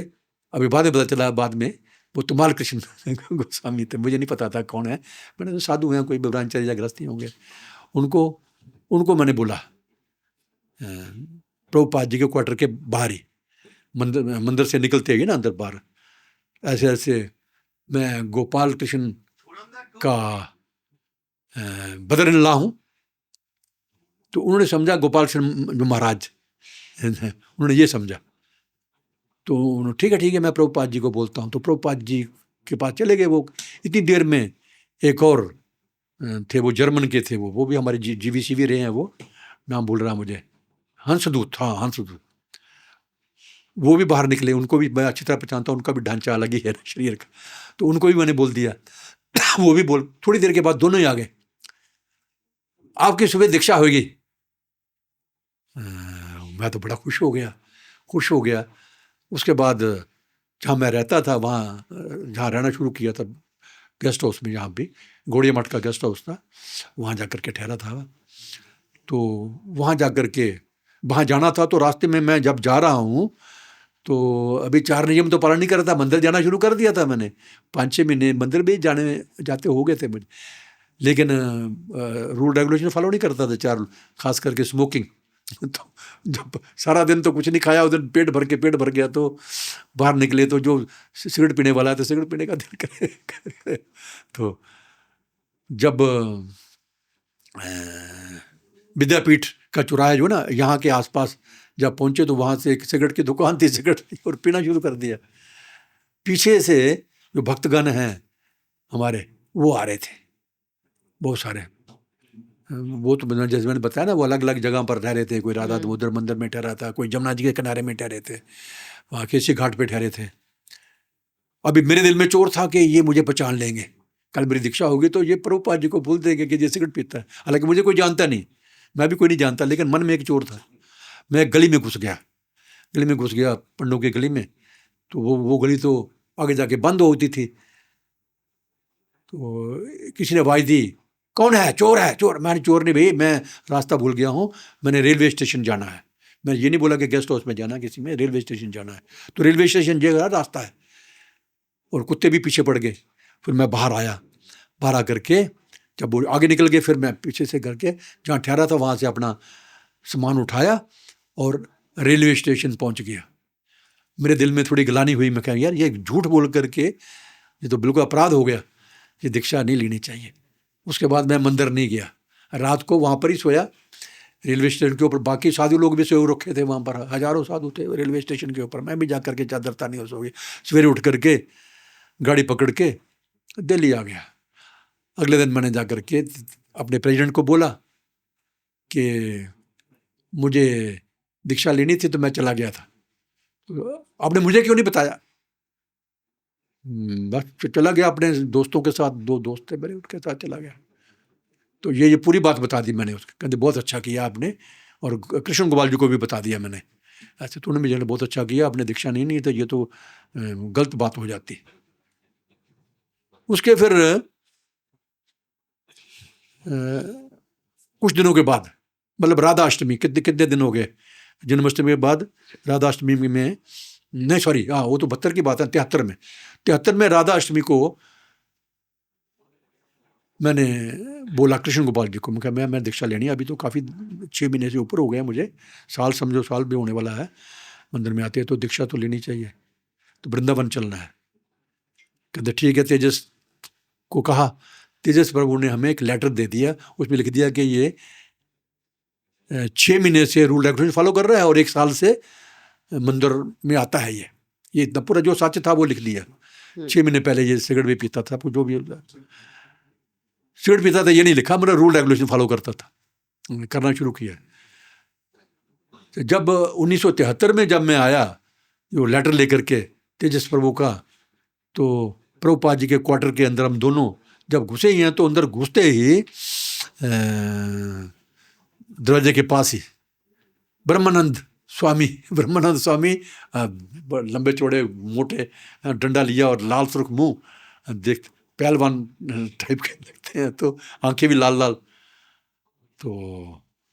अभी बाद में पता चला, बाद में वो तुमाल कृष्ण गोस्वामी थे, मुझे नहीं पता था कौन है। मैंने तो साधु हैं, कोई ब्रह्मचारी या गृहस्थी होंगे। उनको मैंने बोला प्रभुपाद जी के क्वार्टर के बाहर ही, मंदिर से निकलते ही ना अंदर बाहर, ऐसे ऐसे मैं गोपाल कृष्ण का बदर ला हूँ। तो उन्होंने समझा गोपाल कृष्ण महाराज, उन्होंने ये समझा। तो उन्होंने ठीक है मैं प्रभुपाद जी को बोलता हूँ। तो प्रभुपाद जी के पास चले गए। वो इतनी देर में एक और थे, वो जर्मन के थे, वो भी हमारे GVC भी रहे हैं, वो नाम भूल रहा मुझे, हंसदूत, हाँ हंसदूत। वो भी बाहर निकले, उनको भी मैं अच्छी तरह पहचानता हूँ, उनका भी ढांचा अलग ही है शरीर का, तो उनको भी मैंने बोल दिया। वो भी बोल, थोड़ी देर के बाद दोनों ही आ गए, आपकी सुबह दीक्षा होगी। मैं तो बड़ा खुश हो गया। उसके बाद जहाँ मैं रहता था वहाँ, जहाँ रहना शुरू किया था गेस्ट हाउस में, जहाँ भी घोड़िया मठ का गेस्ट हाउस था, वहाँ जा कर के ठहरा था। तो वहाँ जा कर के वहाँ जाना था, तो रास्ते में मैं जब जा रहा हूँ तो अभी 4 नियम तो पालन नहीं कर रहा था, मंदिर जाना शुरू कर दिया था मैंने, 5-6 महीने मंदिर भी जाते हो गए थे मुझे, लेकिन रूल रेगुलेशन फॉलो नहीं करता था 4, खास करके स्मोकिंग। तो जब सारा दिन तो कुछ नहीं खाया, उधर पेट भर गया, तो बाहर निकले तो जो सिगरेट पीने वाला है तो सिगरेट पीने का दिल करे। तो जब विद्यापीठ का चौराहा जो ना यहाँ के आसपास जब पहुँचे, तो वहाँ से एक सिगरेट की दुकान थी, सिगरेट ली और पीना शुरू कर दिया। पीछे से जो भक्तगण हैं हमारे, वो आ रहे थे बहुत सारे। वो तो जैसे मैंने बताया ना, वो अलग अलग जगह पर ठहरे थे, कोई राधा दामोदर मंदिर में ठहरा था, कोई जमुना जी के किनारे में ठहरे थे, वहाँ केसी घाट पे ठहरे थे। अभी मेरे दिल में चोर था कि ये मुझे पहचान लेंगे, कल मेरी दीक्षा होगी तो ये प्रभुपाद जी को भूल देंगे कि ये सिगरेट पीता है। हालांकि मुझे कोई जानता नहीं, मैं भी कोई नहीं जानता, लेकिन मन में एक चोर था। मैं गली में घुस गया पंडों की गली में। तो वो गली तो आगे जाके बंद होती थी। तो किसी ने आवाज़ दी, कौन है? चोर है, चोर। मैंने चोर नहीं भाई, मैं रास्ता भूल गया हूँ, मैंने रेलवे स्टेशन जाना है। मैं ये नहीं बोला कि गेस्ट हाउस में जाना, किसी में रेलवे स्टेशन जाना है। तो रेलवे स्टेशन ये रास्ता है। और कुत्ते भी पीछे पड़ गए। फिर मैं बाहर आया, बाहर आकर के जब वो आगे निकल गए, फिर मैं पीछे से करके जहाँ ठहरा था वहाँ से अपना सामान उठाया और रेलवे स्टेशन पहुँच गया। मेरे दिल में थोड़ी गिलानी हुई, मैं कहा यार ये झूठ बोल करके ये तो बिल्कुल अपराध हो गया, ये दीक्षा नहीं लेनी चाहिए। उसके बाद मैं मंदिर नहीं गया, रात को वहाँ पर ही सोया रेलवे स्टेशन के ऊपर। बाकी साधु लोग भी सोए रखे थे वहाँ पर, हजारों साधु थे रेलवे स्टेशन के ऊपर। मैं भी जा करके चादर तानी हो सो गई। सवेरे उठ करके गाड़ी पकड़ के दिल्ली आ गया। अगले दिन मैंने जा करके अपने प्रेसिडेंट को बोला कि मुझे दीक्षा लेनी थी, तो मैं चला गया था। तो आपने मुझे क्यों नहीं बताया? बस चला गया अपने दोस्तों के साथ, 2 दोस्त थे मेरे, उनके साथ चला गया। तो ये पूरी बात बता दी मैंने उसको। कहते बहुत अच्छा किया आपने, और कृष्ण गोपाल जी को भी बता दिया मैंने, ऐसे तो उन्होंने मुझे बहुत अच्छा किया, आपने दीक्षा नहीं तो ये तो गलत बात हो जाती। उसके फिर कुछ दिनों के बाद, मतलब राधा अष्टमी, कितने दिन हो गए, जन्माष्टमी के बाद राधा अष्टमी में, नहीं सॉरी, हाँ वो तो 72 की बात है, 73 में राधा अष्टमी को मैंने बोला कृष्ण गोपाल जी को, मैं कहा मैं दीक्षा लेनी है। अभी तो काफ़ी 6 महीने से ऊपर हो गया मुझे, साल समझो, साल भी होने वाला है मंदिर में आते हैं, तो दीक्षा तो लेनी चाहिए, तो वृंदावन चलना है। कहते ठीक है। तेजस को कहा, तेजस प्रभु ने हमें एक लेटर दे दिया, उसमें लिख दिया कि ये 6 महीने से रूल रेगुलेशन फॉलो कर रहा है और 1 साल से मंदिर में आता है। ये इतना पूरा जो सच था वो लिख दिया। 6 महीने पहले ये सिगरेट भी पीता था, जो भी सिगरेट पीता था, ये नहीं लिखा, मेरा रूल रेगुलेशन फॉलो करता था, करना शुरू किया। तो जब 1973 में जब मैं आया जो लेटर लेकर के तेजस प्रभु का, तो प्रभुपाद जी के क्वार्टर के अंदर हम दोनों जब घुसे ही हैं, तो अंदर घुसते ही दरवाजे के पास ही ब्रह्मानंद स्वामी, लंबे चौड़े मोटे, डंडा लिया और लाल सुर्ख मुंह, देख पहलवान टाइप के लगते हैं, तो आंखें भी लाल लाल। तो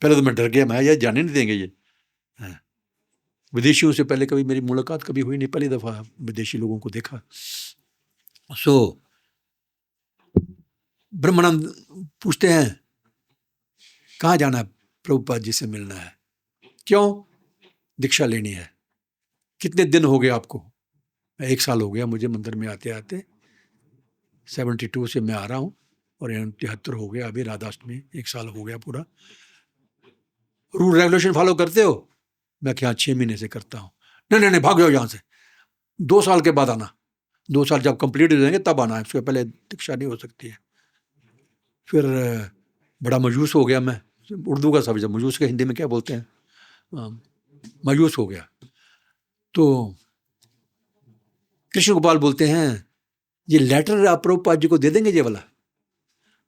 पहले तो मैं डर गया, मैं ये जाने नहीं देंगे ये। विदेशियों से पहले कभी मेरी मुलाकात कभी हुई नहीं, पहली दफ़ा विदेशी लोगों को देखा। सो ब्रह्मानंद पूछते हैं कहाँ जाना है? प्रभुपाद जी से मिलना है। क्यों? दीक्षा लेनी है। कितने दिन हो गए आपको? 1 साल हो गया मुझे मंदिर में आते आते, 72 से मैं आ रहा हूँ और 73 हो गया, अभी राधाष्टमी 1 साल हो गया पूरा। रूल रेगुलेशन फॉलो करते हो? मैं क्या 6 महीने से करता हूँ। नहीं भाग जाओ यहाँ से, 2 साल के बाद आना, 2 साल जब कंप्लीट हो जाएंगे तब आना है, उसके पहले दीक्षा नहीं हो सकती है। फिर बड़ा मायूस हो गया मैं, उर्दू का शब्द है मायूस, के हिंदी में क्या बोलते हैं, मायूस हो गया। तो कृष्ण गोपाल बोलते हैं ये लेटर आप प्रभुपाद जी को दे देंगे ये वाला?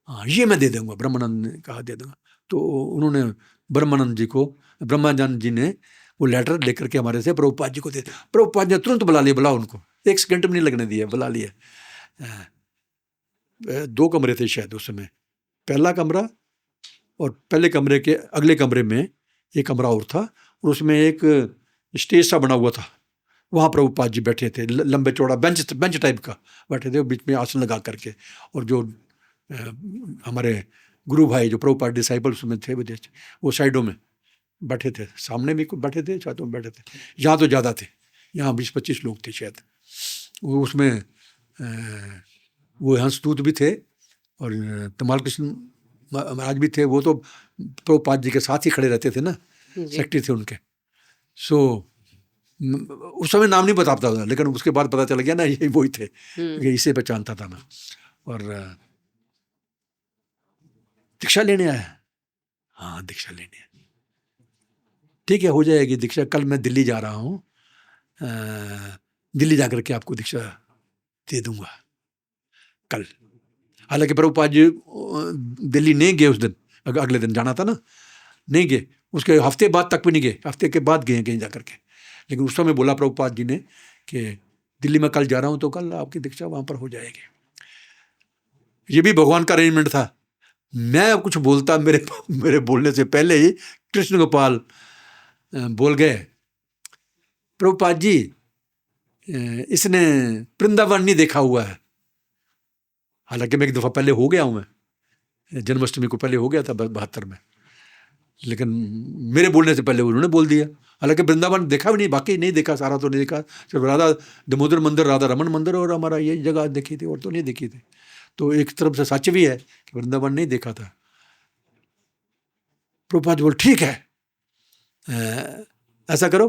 हाँ ये मैं दे दूंगा, ब्रह्मानंद ने कहा दे दूंगा। तो उन्होंने ब्रह्मानंद जी ने वो लेटर लेकर के हमारे से प्रभुपाद जी को दे दिया। प्रभुपाद जी ने तुरंत बुला लिया, बुला उनको 1 सेकंड में नहीं लगने दिया, बुला लिया। 2 कमरे थे शायद उस समय, पहला कमरा और पहले कमरे के अगले कमरे में एक कमरा और था, और उसमें एक स्टेज सा बना हुआ था, वहाँ प्रभुपाद जी बैठे थे, लंबे चौड़ा बेंच टाइप का बैठे थे, बीच में आसन लगा करके। और जो हमारे गुरु भाई जो प्रभुपाद डिसाइपल्स में थे वो साइडों में बैठे थे, सामने भी कुछ बैठे थे, छातों में बैठे थे। यहाँ तो ज़्यादा थे, यहाँ 20-25 लोग थे शायद। उसमें वो हंसदूत भी थे और तमाल कृष्ण महाराज भी थे। वो तो प्रभुपाद जी के साथ ही खड़े रहते थे ना, सेक्रेटरी थे उनके। सो उस समय नाम नहीं बताता था, लेकिन उसके बाद पता चल गया ना यही वही थे, ये इसे पहचानता था मैं। और दीक्षा लेने आया? हाँ दीक्षा लेने आया। ठीक है, हो जाएगी दीक्षा, कल मैं दिल्ली जा रहा हूँ, दिल्ली जाकर के आपको दीक्षा दे दूंगा कल। हालांकि प्रभुपाद जी दिल्ली नहीं गए उस दिन, अगले दिन जाना था ना, नहीं गए, उसके हफ्ते बाद तक भी नहीं गए, हफ्ते के बाद गए कहीं जाकर के। लेकिन उस समय बोला प्रभुपाद जी ने कि दिल्ली में कल जा रहा हूँ, तो कल आपकी दीक्षा वहाँ पर हो जाएगी। ये भी भगवान का अरेंजमेंट था। मैं कुछ बोलता, मेरे बोलने से पहले ही कृष्ण गोपाल बोल गए, प्रभुपाद जी इसने वृंदावन नहीं देखा हुआ है। हालांकि मैं 1 दफ़ा पहले हो गया हूँ, मैं जन्माष्टमी को पहले हो गया था 72 में, लेकिन मेरे बोलने से पहले उन्होंने बोल दिया। हालांकि वृंदावन देखा भी नहीं, बाकी नहीं देखा, सारा तो नहीं देखा, सिर्फ राधा दामोदर मंदिर, राधा रमन मंदिर और हमारा ये जगह देखी थी, और तो नहीं देखी थी। तो एक तरफ से सच भी है कि वृंदावन नहीं देखा था। प्रभुपाद बोल ठीक है, ऐसा करो,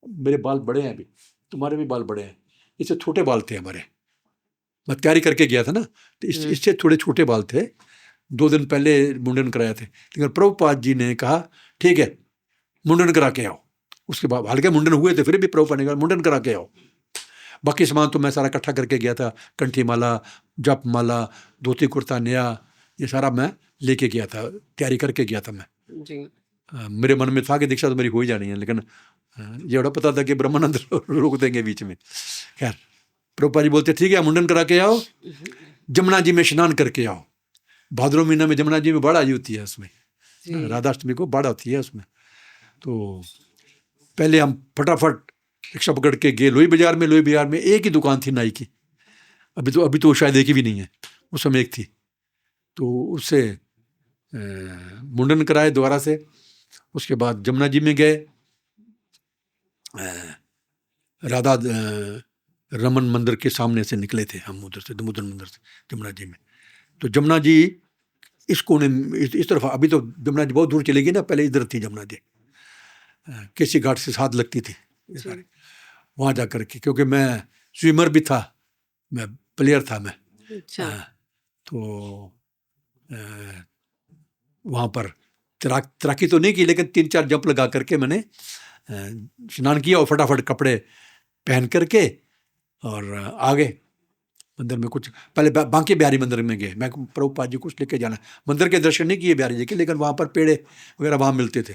मेरे बाल बड़े हैं अभी, तुम्हारे भी बाल बड़े हैं, इससे छोटे बाल थे हमारे, मैं तैयारी करके गया था ना, तो इससे थोड़े छोटे बाल थे, 2 दिन पहले मुंडन कराए थे। लेकिन प्रभुपाद जी ने कहा ठीक है मुंडन करा के आओ। उसके बाद हालांकि मुंडन हुए थे, फिर भी प्रभुपाद ने कहा मुंडन करा के आओ। बाकी सामान तो मैं सारा इकट्ठा करके गया था, कंठी माला, जप माला, धोती कुर्ता नया, ये सारा मैं लेके गया था, तैयारी करके गया था मैं जी। मेरे मन में था कि दीक्षा तो मेरी हो ही जानी है, लेकिन ये बड़ा पता था कि ब्रह्मानंद रोक देंगे बीच में। खैर प्रभुपाद जी बोलते ठीक है मुंडन करा के आओ, जमुना जी में स्नान करके आओ। भाद्रो महीना में जमुना जी में बाढ़ आई होती है, उसमें राधाष्टमी को बाढ़ होती है उसमें। तो पहले हम फटाफट रिक्शा पकड़ के गए लोई बाजार में एक ही दुकान थी नाई की, अभी तो शायद एक ही भी नहीं है, उस समय एक थी। तो उससे मुंडन कराए दोबारा से। उसके बाद जमुना जी में गए, राधा रमन मंदिर के सामने से निकले थे हम, उधर से दामोदर मंदिर से जमुना जी में। तो जमुना जी इस कोने इस तरफ, अभी तो जमुना जी बहुत दूर चली गई ना, पहले इधर थी जमुना जी, केसी घाट से साथ लगती थी ये सारी। वहाँ जा कर के, क्योंकि मैं स्विमर भी था, मैं प्लेयर था मैं, तो वहाँ पर तैराकी तो नहीं की, लेकिन 3-4 जंप लगा करके मैंने स्नान किया और फटाफट कपड़े पहन करके और आ गए मंदिर में। कुछ पहले बांके बिहारी मंदिर में गए, मैं प्रभुपाद जी कुछ लेके जाना, मंदिर के दर्शन नहीं किए बिहारी जी के, लेकिन वहाँ पर पेड़े वगैरह वहाँ मिलते थे।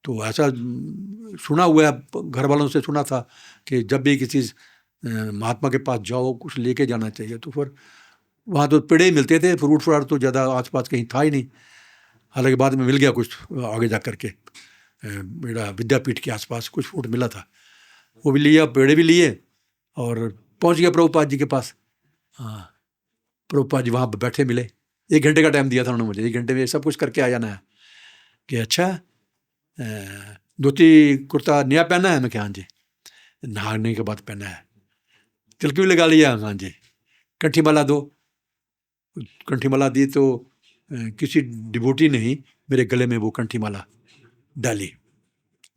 तो ऐसा सुना हुआ है, घर वालों से सुना था कि जब भी किसी महात्मा के पास जाओ कुछ लेके जाना चाहिए। तो फिर वहाँ तो पेड़े ही मिलते थे, फ्रूट फ्राट तो ज़्यादा आसपास कहीं था ही नहीं। हालांकि बाद में मिल गया कुछ आगे जा कर के, मेरा विद्यापीठ के आसपास कुछ फ्रूट मिला था, वो भी लिया, पेड़े भी लिए और पहुँच गया प्रभुपाद जी के पास। हाँ प्रभुपाद जी वहाँ पर बैठे मिले, 1 घंटे का टाइम दिया था उन्होंने मुझे, 1 घंटे में सब कुछ करके आ जाना है। कि अच्छा धोती कुर्ता नया पहना है? मैं क्या हाँ जी। नहाने के बाद पहना है। तिलक भी लगा लिया? हाँ जी। कंठी माला दो। कंठी माला दी तो किसी डिवोटी ने ही मेरे गले में वो कंठी माला डाली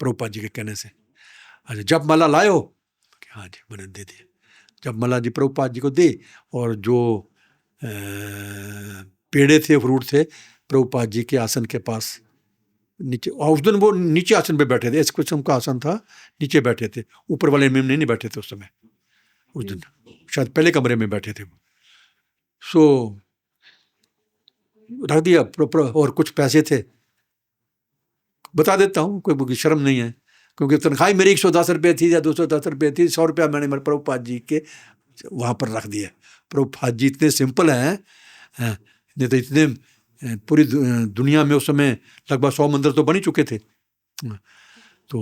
प्रभुपाद जी के कहने से। अच्छा जब माला लायो? हाँ जी मैंने दे दी। जब माला जी प्रभुपाद जी को दी और जो पेड़े थे फ्रूट थे प्रभुपाद जी के आसन के पास नीचे, और उस दिन वो नीचे आसन पे बैठे थे, इस किस्म का आसन था, नीचे बैठे थे, ऊपर वाले में नहीं बैठे थे उस समय, उस दिन शायद पहले कमरे में बैठे थे वो। सो रख दिया और कुछ पैसे थे, बता देता हूँ, कोई शर्म नहीं है, क्योंकि तनख्वाही मेरी 110 रुपये थी या 210 रुपये थी, 100 रुपया मैंने मेरे प्रभुपाद जी के वहाँ पर रख दिया। प्रभुपाद जी इतने सिंपल हैं, नहीं तो इतने पूरी दुनिया में उस समय लगभग 100 मंदिर तो बन ही चुके थे। तो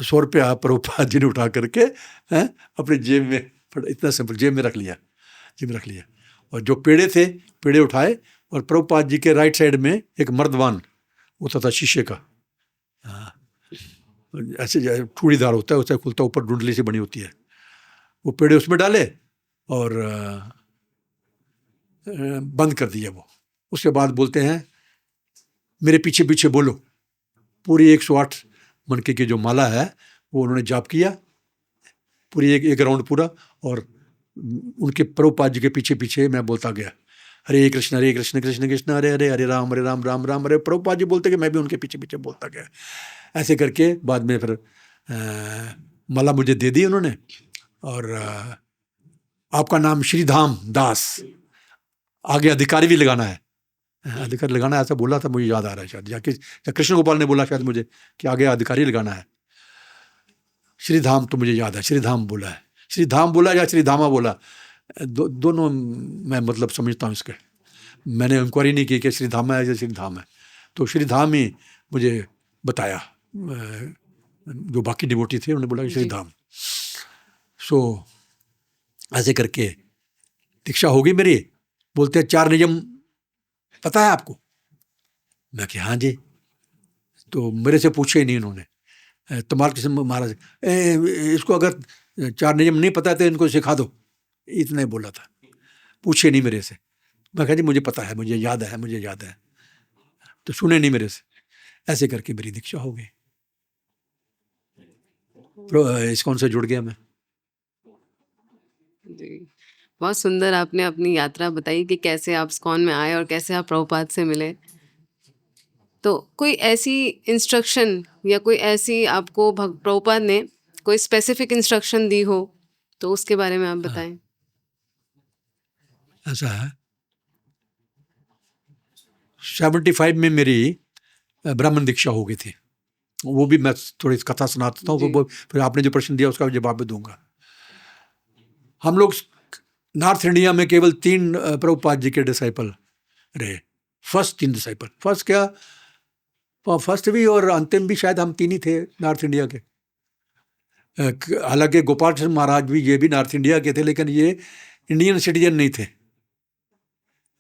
100 रुपया प्रभुपाद जी ने उठा करके अपनी जेब में, इतना सिंपल, जेब में रख लिया, जेब में रख लिया। और जो पेड़े थे, पेड़े उठाए, और प्रभुपाद जी के राइट साइड में एक मर्दवान होता था शीशे का, ऐसे चूड़ीदार होता है, उससे खुलता, ऊपर डुंडली से बनी होती है, वो पेड़े उसमें डाले और बंद कर दिया वो। उसके बाद बोलते हैं मेरे पीछे पीछे बोलो, पूरी 108 मनके की जो माला है वो उन्होंने जाप किया, पूरी एक राउंड पूरा, और उनके प्रभुपाद जी के पीछे पीछे मैं बोलता गया, हरे कृष्ण कृष्ण कृष्ण हरे हरे, हरे राम राम राम हरे। प्रभुपाद जी बोलते कि मैं भी उनके पीछे पीछे बोलता गया। ऐसे करके बाद में फिर माला मुझे दे दी उन्होंने, और आपका नाम श्रीधाम दास, आगे अधिकारी भी लगाना है, अधिकारी लगाना है, ऐसा बोला था, मुझे याद आ रहा है शायद, या कृष्ण गोपाल ने बोला शायद मुझे कि आगे अधिकारी लगाना है। श्रीधाम तो मुझे याद है, श्रीधाम बोला है, श्रीधाम बोला या श्रीधामा बोला, दोनों मैं मतलब समझता हूँ इसके। मैंने इंक्वायरी नहीं की कि श्रीधामा है या श्रीधाम है, तो श्रीधाम ही मुझे बताया, जो बाकी डिवोटी थे उन्होंने बोला कि श्रीधाम। सो ऐसे करके दीक्षा होगी मेरी। बोलते हैं 4 नियम पता है आपको? मैं कि हाँ जी। तो मेरे से पूछे ही नहीं उन्होंने, तमाल किस्म महाराज इसको अगर 4 नियम नहीं पता है तो इनको सिखा दो, इतना ही बोला था, पूछे नहीं मेरे से। मैं कहा जी मुझे पता है, मुझे याद है, मुझे याद है, तो सुने नहीं मेरे से। ऐसे करके मेरी दीक्षा हो गई, इस्कॉन से जुड़ गया मैं। जी, बहुत सुंदर आपने अपनी यात्रा बताई कि कैसे आप इस्कॉन में आए और कैसे आप प्रभुपाद से मिले। तो कोई ऐसी इंस्ट्रक्शन या कोई ऐसी आपको प्रभुपाद ने कोई स्पेसिफिक इंस्ट्रक्शन दी हो तो उसके बारे में आप बताएं। ऐसा है, 75 में मेरी ब्राह्मण दीक्षा हो गई थी, वो भी मैं थोड़ी कथा सुनाता हूँ, वो फिर आपने जो प्रश्न दिया उसका जवाब भी दूंगा। हम लोग नॉर्थ इंडिया में केवल 3 प्रभुपाद जी के डिसाइपल रहे, फर्स्ट 3 डिसाइपल, फर्स्ट क्या, फर्स्ट भी और अंतिम भी शायद हम 3 ही थे नॉर्थ इंडिया के। हालांकि गोपाल कृष्ण महाराज भी, ये भी नॉर्थ इंडिया के थे, लेकिन ये इंडियन सिटीजन नहीं थे,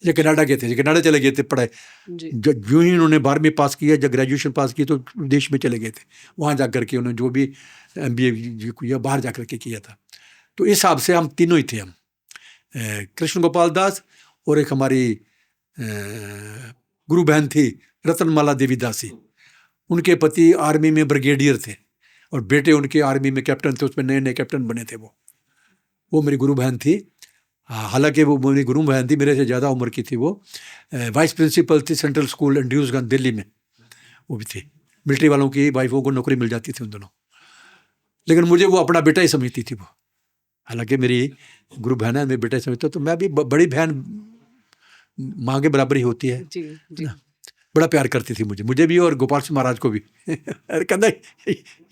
ये कनाडा के थे, ये कनाडा चले गए थे पढ़ाई। जो ही उन्होंने 12वीं पास किया, जब ग्रेजुएशन पास की तो देश में चले गए थे, वहाँ जा कर के उन्होंने जो भी MBA किया बाहर जा कर के किया था। तो इस हिसाब से हम तीनों ही थे, हम कृष्ण गोपाल दास, और एक हमारी गुरु बहन थी रतनमाला देवी दासी, उनके पति आर्मी में ब्रिगेडियर थे और बेटे उनके आर्मी में कैप्टन थे, उसमें नए नए कैप्टन बने थे। वो मेरी गुरु बहन थी। हालांकि वो मेरी गुरु बहन थी, मेरे से ज़्यादा उम्र की थी। वो वाइस प्रिंसिपल थी सेंट्रल स्कूल इंड्यूसगंज दिल्ली में, वो भी थी। मिलिट्री वालों की वाइफों को नौकरी मिल जाती थी उन दोनों, लेकिन मुझे वो अपना बेटा ही समझती थी वो। हालांकि मेरी गुरु बहन है, मेरे बेटा ही समझता, तो मैं भी बड़ी बहन माँ के बराबर ही होती है जी, जी। बड़ा प्यार करती थी मुझे भी, और गोपाल सिंह महाराज को भी। अरे कहता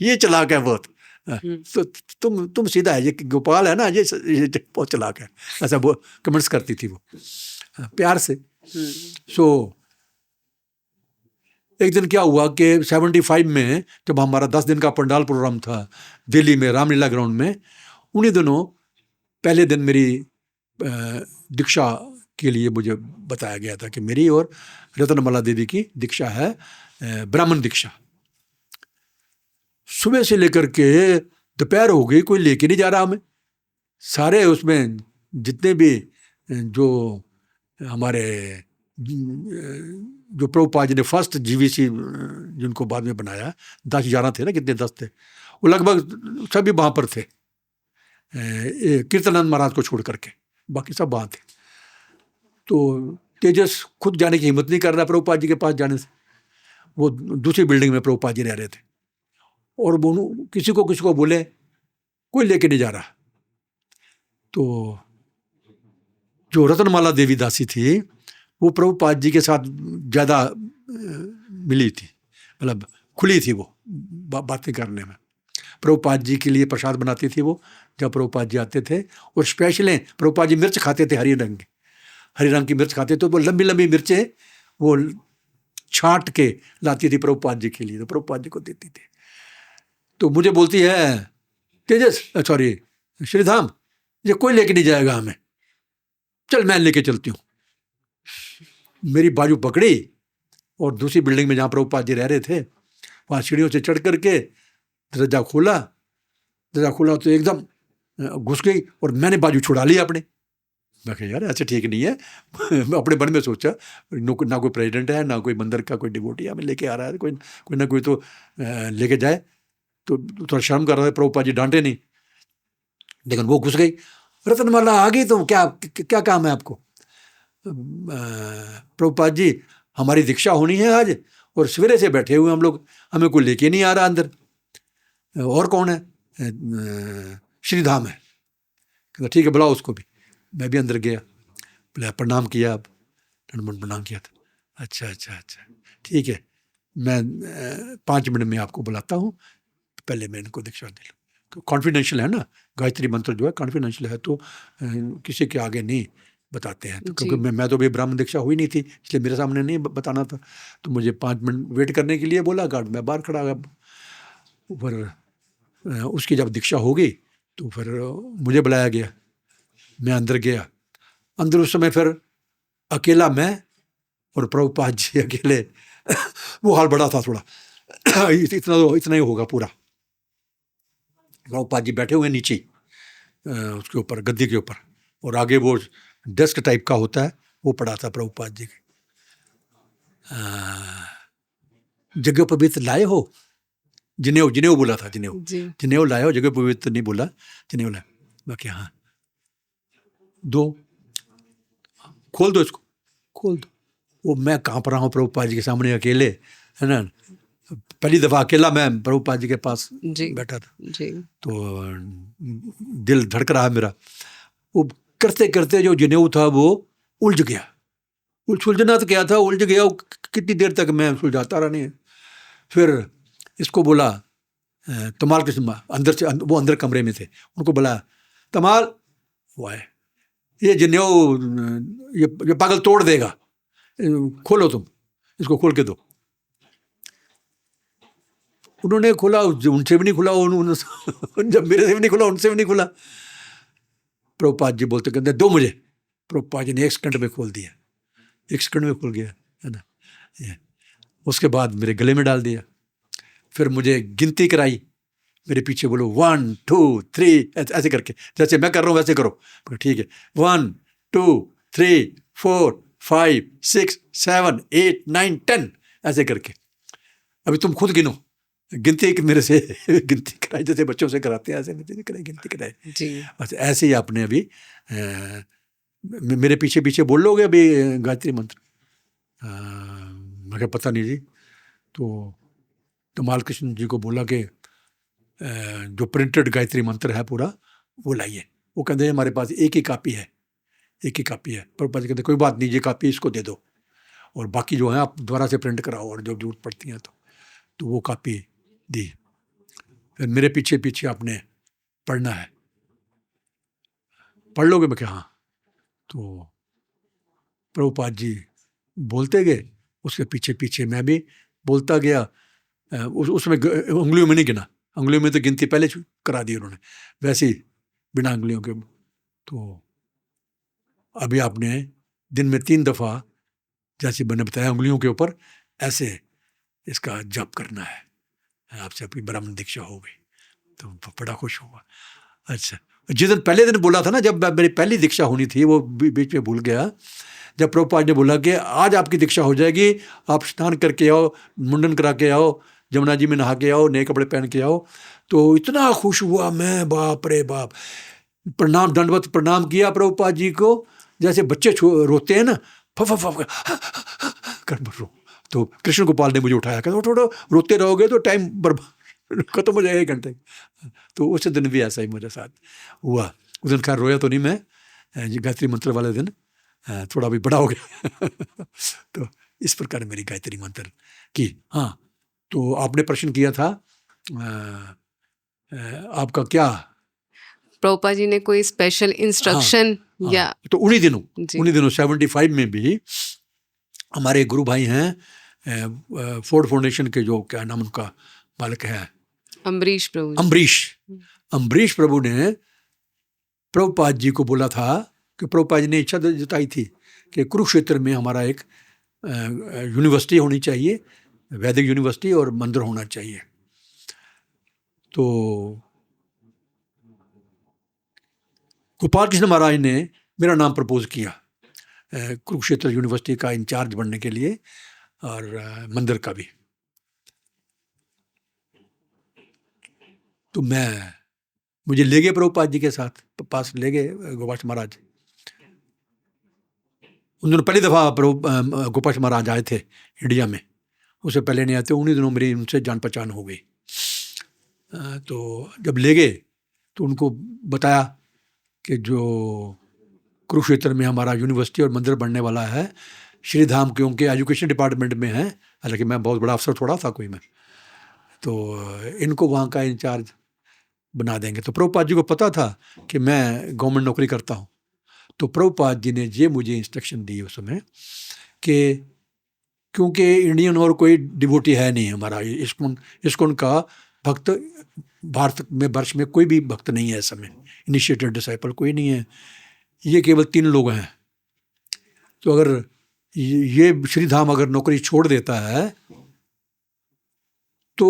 ये चालाक है बहुत, तो तुम सीधा है, ये गोपाल है ना, ये बहुत चालाक है, ऐसा वो कमेंट्स करती थी वो प्यार से। सो एक दिन क्या हुआ कि 75 में जब हमारा 10 दिन का पंडाल प्रोग्राम था दिल्ली में रामलीला ग्राउंड में, उन्हीं दिनों पहले दिन मेरी दीक्षा के लिए मुझे बताया गया था कि मेरी और रतनमाला देवी की दीक्षा है ब्राह्मण दीक्षा। सुबह से लेकर के दोपहर हो गई, कोई लेके नहीं जा रहा हमें। सारे उसमें जितने भी जो हमारे जो प्रभुपाद जी ने फर्स्ट GVC जिनको बाद में बनाया, 10-11 थे ना, कितने 10 थे, वो लगभग सभी वहाँ पर थे, कीर्तनानंद महाराज को छोड़ करके बाकी सब वहाँ थे। तो तेजस खुद जाने की हिम्मत नहीं कर रहा प्रभुपाद जी के पास जाने से। वो दूसरी बिल्डिंग में प्रभुपाद जी रह रहे थे, और वो किसी को बोले, कोई लेके नहीं जा रहा। तो जो रतनमाला देवी दासी थी वो प्रभुपाद जी के साथ ज़्यादा मिली थी, मतलब खुली थी वो बातें करने में। प्रभुपाद जी के लिए प्रसाद बनाती थी वो जब प्रभुपाद जी आते थे, और स्पेशल प्रभुपाद जी मिर्च खाते थे, हरी रंग की मिर्च खाते थे, तो वो लंबी लंबी मिर्चें वो छांट के लाती थी प्रभुपाद जी के लिए, तो प्रभुपाद जी को देती थी। तो मुझे बोलती है, तेजस सॉरी श्रीधाम, ये कोई लेके नहीं जाएगा हमें, चल मैं लेके चलती हूँ। मेरी बाजू पकड़ी और दूसरी बिल्डिंग में जहाँ प्रभुपाद जी रह रहे थे वहाँ सीढ़ियों से चढ़ करके दरवाजा खोला तो एकदम घुस गई और मैंने बाजू छुड़ा ली अपने। मैं कहा यार ऐसे ठीक नहीं है। मैं अपने मन में सोचा, ना कोई प्रेसिडेंट है, ना कोई मंदिर का कोई डिवोटी हमें लेके आ रहा है, कोई ना कोई तो लेके जाए। तो थोड़ा शर्म कर रहा था, प्रभुपाद जी डांटे नहीं, लेकिन वो घुस गई। रतनमाला आ गई तो क्या काम है आपको? प्रभुपाद जी हमारी दीक्षा होनी है आज, और सवेरे से बैठे हुए हम लोग, हमें कोई लेके नहीं आ रहा अंदर। और कौन है? श्रीधाम है। कहता ठीक है बुलाओ उसको भी। मैं भी अंदर गया, बोला प्रणाम किया, आप प्रणाम किया था। अच्छा ठीक है, मैं 5 मिनट में आपको बुलाता हूँ, पहले मैं इनको दीक्षा दे लूँ। कॉन्फिडेंशियल है ना, गायत्री मंत्र जो है कॉन्फिडेंशियल है, तो किसी के आगे नहीं बताते हैं। तो क्योंकि मैं तो भी ब्राह्मण दीक्षा हुई नहीं थी, इसलिए मेरे सामने नहीं बताना था। तो मुझे 5 मिनट वेट करने के लिए बोला गार्ड, मैं बाहर खड़ा। फिर उसकी जब दीक्षा हो गई तो फिर मुझे बुलाया गया, मैं अंदर गया। अंदर उस समय फिर अकेला मैं और प्रभुपाद जी अकेले। वो हाल बड़ा था थोड़ा, इतना ही होगा पूरा। प्रभुपाद जी बैठे हुए नीचे उसके ऊपर, गद्दी के ऊपर, और आगे वो डेस्क टाइप का होता है वो पड़ा था प्रभुपाद जी के। जगह पवित्र लाए हो? जनेऊ बोला था, जनेऊ लाए हो, जगह पवित्र नहीं बोला, जनेऊ लाए। बाकी हाँ, दो, खोल दो इसको, खोल दो। वो मैं कांप रहा हूँ प्रभुपाद जी के सामने अकेले, है ना। पहली दफ़ा अकेला मैं प्रभुपाद जी के पास बैठा था, तो दिल धड़क रहा है मेरा। वो करते करते जो जनेऊ था वो उलझ गया। सुलझना तो क्या था, उलझ गया। कितनी देर तक मैं सुलझाता रहा नहीं। फिर इसको बोला तमाल के अंदर से, वो अंदर कमरे में थे, उनको बोला तमाल, वो आए, ये जनेऊ ये पागल तोड़ देगा, खोलो तुम इसको, खोल के दो। उन्होंने खोला, उनसे भी नहीं खुला, जब मेरे से भी नहीं खुला उनसे भी नहीं खुला। प्रभुपाद जी बोलते कहते दो मुझे। प्रभुपाद जी ने 1 सेकंड में खोल दिया, 1 सेकंड में खुल गया, है ना। उसके बाद मेरे गले में डाल दिया। फिर मुझे गिनती कराई, मेरे पीछे बोलो 1 2 3, ऐसे करके, जैसे मैं कर रहा हूँ वैसे करो। ठीक है, 1 2 3 4 5 6 7 8 9 10, ऐसे करके। अभी तुम खुद गिनो। गिनती मेरे से गिनती कराई, जैसे बच्चों से कराते हैं, ऐसे गिनती कराई। बस ऐसे ही आपने अभी मेरे पीछे पीछे बोल लोगे अभी गायत्री मंत्र? मैं पता नहीं जी। तो तमाल कृष्ण जी को बोला कि जो प्रिंटेड गायत्री मंत्र है पूरा वो लाइए। वो कहते हैं हमारे पास एक ही कापी है। पर कहते कोई बात नहीं, ये कापी इसको दे दो, और बाकी जो है आप दोबारा से प्रिंट कराओ, और जो जरूरत पड़ती है तो वो कापी दी। फिर मेरे पीछे पीछे आपने पढ़ना है, पढ़ लोगे? मैं क्या हाँ। तो प्रभुपाद जी बोलते गए, उसके पीछे पीछे मैं भी बोलता गया। उसमें उंगलियों में नहीं गिना, उंगलियों में तो गिनती पहले करा दी उन्होंने, वैसे ही बिना उंगलियों के। तो अभी आपने दिन में 3 दफ़ा, जैसे मैंने बताया, उंगलियों के ऊपर ऐसे इसका जप करना है। आपसे अपनी ब्राह्मण दीक्षा हो गई। तो बड़ा खुश हुआ। अच्छा, जिस दिन पहले दिन बोला था ना, जब मेरी पहली दीक्षा होनी थी, वो बीच में भूल गया। जब प्रभुपाद ने बोला कि आज आपकी दीक्षा हो जाएगी, आप स्नान करके आओ, मुंडन करा के आओ, जमुना जी में नहा के आओ, नए कपड़े पहन के आओ, तो इतना खुश हुआ मैं, बाप रे बाप। प्रणाम, दंडवत प्रणाम किया प्रभुपाद जी को, जैसे बच्चे रोते हैं ना, फफ फफ कर मर रो। तो कृष्ण गोपाल ने मुझे उठाया, कहते उठो उठो, रोते रहोगे तो टाइम बर्बाद खत्म हो जाएगा 1 घंटे। तो उस दिन भी ऐसा ही मेरे साथ हुआ। उस दिन खैर रोया तो नहीं मैं, गायत्री मंत्र वाले दिन थोड़ा भी बड़ा हो गया। तो इस प्रकार मेरी गायत्री मंत्र की। हाँ, तो आपने प्रश्न किया था आपका क्या? प्रभुपाद जी ने कोई स्पेशल इंस्ट्रक्शन हाँ, या तो उन्हीं जी। दिनों 75 में भी हमारे गुरु भाई हैं फोर्ड फाउंडेशन के, जो क्या नाम उनका मालिक है, अम्बरीश प्रभु जी। अम्बरीश प्रभु ने प्रभुपाद जी को बोला था कि प्रभुपाद जी ने इच्छा जताई थी कि कुरुक्षेत्र में हमारा एक यूनिवर्सिटी होनी चाहिए, वैदिक यूनिवर्सिटी, और मंदिर होना चाहिए। तो गोपाल कृष्ण महाराज ने मेरा नाम प्रपोज किया कुरुक्षेत्र यूनिवर्सिटी का इंचार्ज बनने के लिए, और मंदिर का भी। तो मुझे ले गए प्रभुपाद जी के साथ, पास ले गए गोपाल महाराज। उन दिनों पहली दफ़ा गोपाल महाराज आए थे इंडिया में, उससे पहले नहीं आते। उन्हीं दिनों मेरी उनसे जान पहचान हो गई। तो जब ले गए तो उनको बताया कि जो कुरुक्षेत्र में हमारा यूनिवर्सिटी और मंदिर बनने वाला है, श्रीधाम के उनके एजुकेशन डिपार्टमेंट में है, हालांकि मैं बहुत बड़ा अफसर थोड़ा था कोई मैं, तो इनको वहाँ का इंचार्ज बना देंगे। तो प्रभुपाद जी को पता था कि मैं गवर्नमेंट नौकरी करता हूँ। तो प्रभुपाद जी ने ये मुझे इंस्ट्रक्शन दी उस समय कि क्योंकि इंडियन और कोई डिवोटी है नहीं हमारा, इस्कॉन का भक्त भारत में, वर्ष में कोई भी भक्त नहीं है इस समय, इनिशिएटेड डिसाइपल कोई नहीं है, ये केवल 3 लोग हैं। तो अगर ये श्रीधाम अगर नौकरी छोड़ देता है तो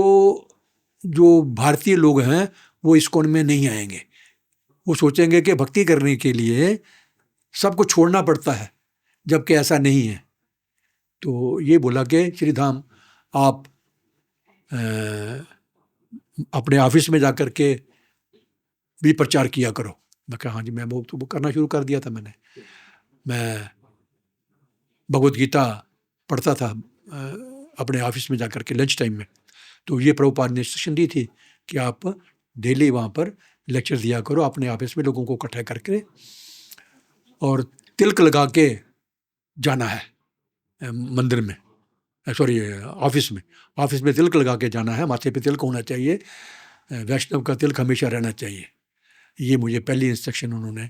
जो भारतीय लोग हैं वो इस्कॉन में नहीं आएंगे। वो सोचेंगे कि भक्ति करने के लिए सबको छोड़ना पड़ता है, जबकि ऐसा नहीं है। तो ये बोला कि श्रीधाम आप अपने ऑफिस में जाकर के भी प्रचार किया करो। मैं कहा हाँ जी, मैं वो करना शुरू कर दिया था मैंने। मैं भगवत गीता पढ़ता था अपने ऑफिस में जाकर के लंच टाइम में। तो ये प्रभुपाद ने इंस्ट्रक्शन दी थी कि आप डेली वहाँ पर लेक्चर दिया करो अपने ऑफिस में, लोगों को इकट्ठा करके, और तिलक लगा के जाना है मंदिर में, सॉरी ऑफिस में तिलक लगा के जाना है, माथे पे तिलक होना चाहिए, वैष्णव का तिलक हमेशा रहना चाहिए। ये मुझे पहली इंस्ट्रक्शन उन्होंने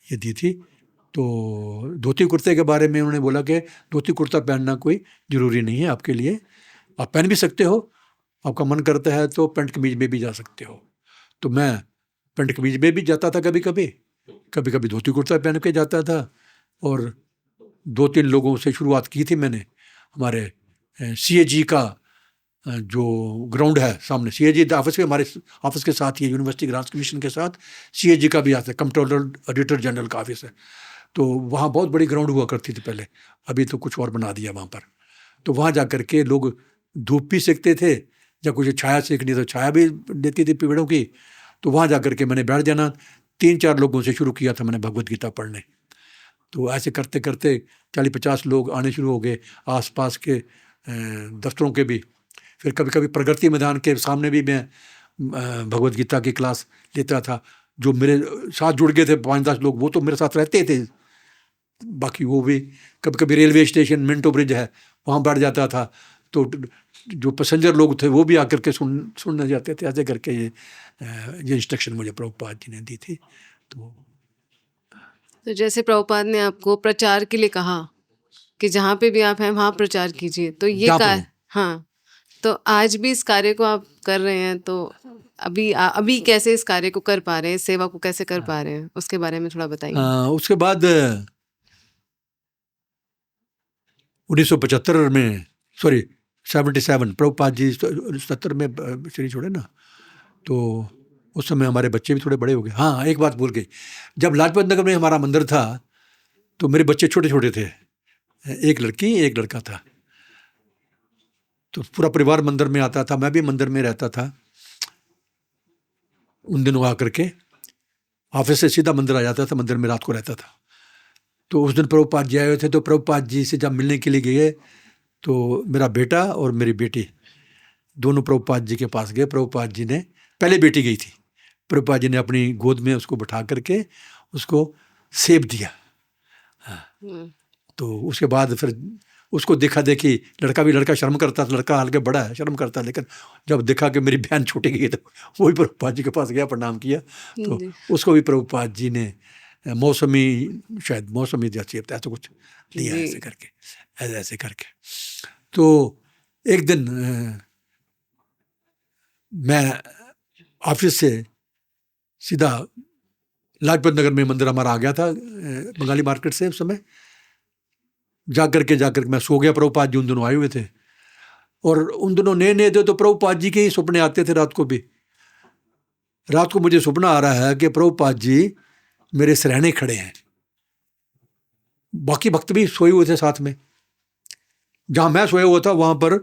ये दी थी। तो धोती कुर्ते के बारे में उन्होंने बोला कि धोती कुर्ता पहनना कोई ज़रूरी नहीं है आपके लिए, आप पहन भी सकते हो, आपका मन करता है तो पेंट कमीज में भी जा सकते हो। तो मैं पेंट कमीज में भी जाता था, कभी कभी धोती कुर्ता पहन के जाता था। और 2-3 लोगों से शुरुआत की थी मैंने। हमारे CAG का जो ग्राउंड है सामने, CAG ऑफिस के, हमारे ऑफिस के साथ ही यूनिवर्सिटी ग्रांट्स कमीशन के साथ CAG का भी आता है, कंट्रोलर ऑडिटर जनरल का ऑफिस है। तो वहाँ बहुत बड़ी ग्राउंड हुआ करती थी पहले, अभी तो कुछ और बना दिया वहाँ पर। तो वहाँ जा कर के लोग धूप भी सेकते थे, जब कुछ छाया सेकनी तो छाया भी देती थी पेड़ों की। तो वहाँ जा कर के मैंने बैठ जाना। 3-4 लोगों से शुरू किया था मैंने भगवत गीता पढ़ने। तो ऐसे करते करते 40-50 लोग आने शुरू हो गए, आसपास के दफ्तरों के भी। फिर कभी कभी प्रगति मैदान के सामने भी मैं भगवत गीता की क्लास लेता था। जो मेरे साथ जुड़ गए थे 5-10 लोग, वो तो मेरे साथ रहते थे, बाकी वो भी कभी कभी रेलवे स्टेशन मिंटो ब्रिज है वहाँ बैठ जाता था। तो जो पैसेंजर लोग थे वो भी आकर के सुनने जाते थे। ऐसे करके ये इंस्ट्रक्शन मुझे प्रभुपाद जी ने दी थी। तो जैसे प्रभुपाद ने आपको प्रचार के लिए कहा कि जहाँ पे भी आप हैं वहाँ प्रचार कीजिए, तो ये हाँ, तो आज भी इस कार्य को आप कर रहे हैं। तो अभी कैसे इस कार्य को कर पा रहे हैं, सेवा को कैसे कर पा रहे हैं, उसके बारे में थोड़ा बताइए। उसके बाद 1975 में, सॉरी 77, प्रभुपाद जी 70 में श्री छोड़े ना, तो उस समय हमारे बच्चे भी थोड़े बड़े हो गए। हाँ, एक बात भूल गई, जब लाजपत नगर में हमारा मंदिर था तो मेरे बच्चे छोटे छोटे थे, एक लड़की एक लड़का था। तो पूरा परिवार मंदिर में आता था, मैं भी मंदिर में रहता था। उन दिनों आकर के ऑफिस से सीधा मंदिर आ जाता था, मंदिर में रात को रहता था। तो उस दिन प्रभुपाद जी आए हुए थे, तो प्रभुपाद जी से जब मिलने के लिए गए तो मेरा बेटा और मेरी बेटी दोनों प्रभुपाद जी के पास गए। प्रभुपाद जी ने, पहले बेटी गई थी, प्रभुपाद जी ने अपनी गोद में उसको बैठा करके उसको सेब दिया। तो उसके बाद फिर उसको देखा देखी, लड़का शर्म करता था, लड़का हल्के बड़ा है, शर्म करता, लेकिन जब देखा कि मेरी बहन छोटी गई तो वो भी प्रभुपाद जी के पास गया, प्रणाम किया। तो उसको भी प्रभुपाद जी ने मौसमी, शायद मौसमी जैसी ऐसा कुछ दिया, ऐसे करके। तो एक दिन मैं ऑफिस से सीधा लाजपत नगर में मंदिर हमारा आ गया था, बंगाली मार्केट से। उस समय जाकर मैं सो गया। प्रभुपाद जी उन दिनों आए हुए थे, और उन दिनों नए थे, तो प्रभुपाद जी के ही सपने आते थे रात को भी। रात को मुझे सपना आ रहा है कि प्रभुपाद जी मेरे सरहने खड़े हैं, बाकी भक्त भी सोए हुए थे साथ में। जहाँ मैं सोया हुआ था वहाँ पर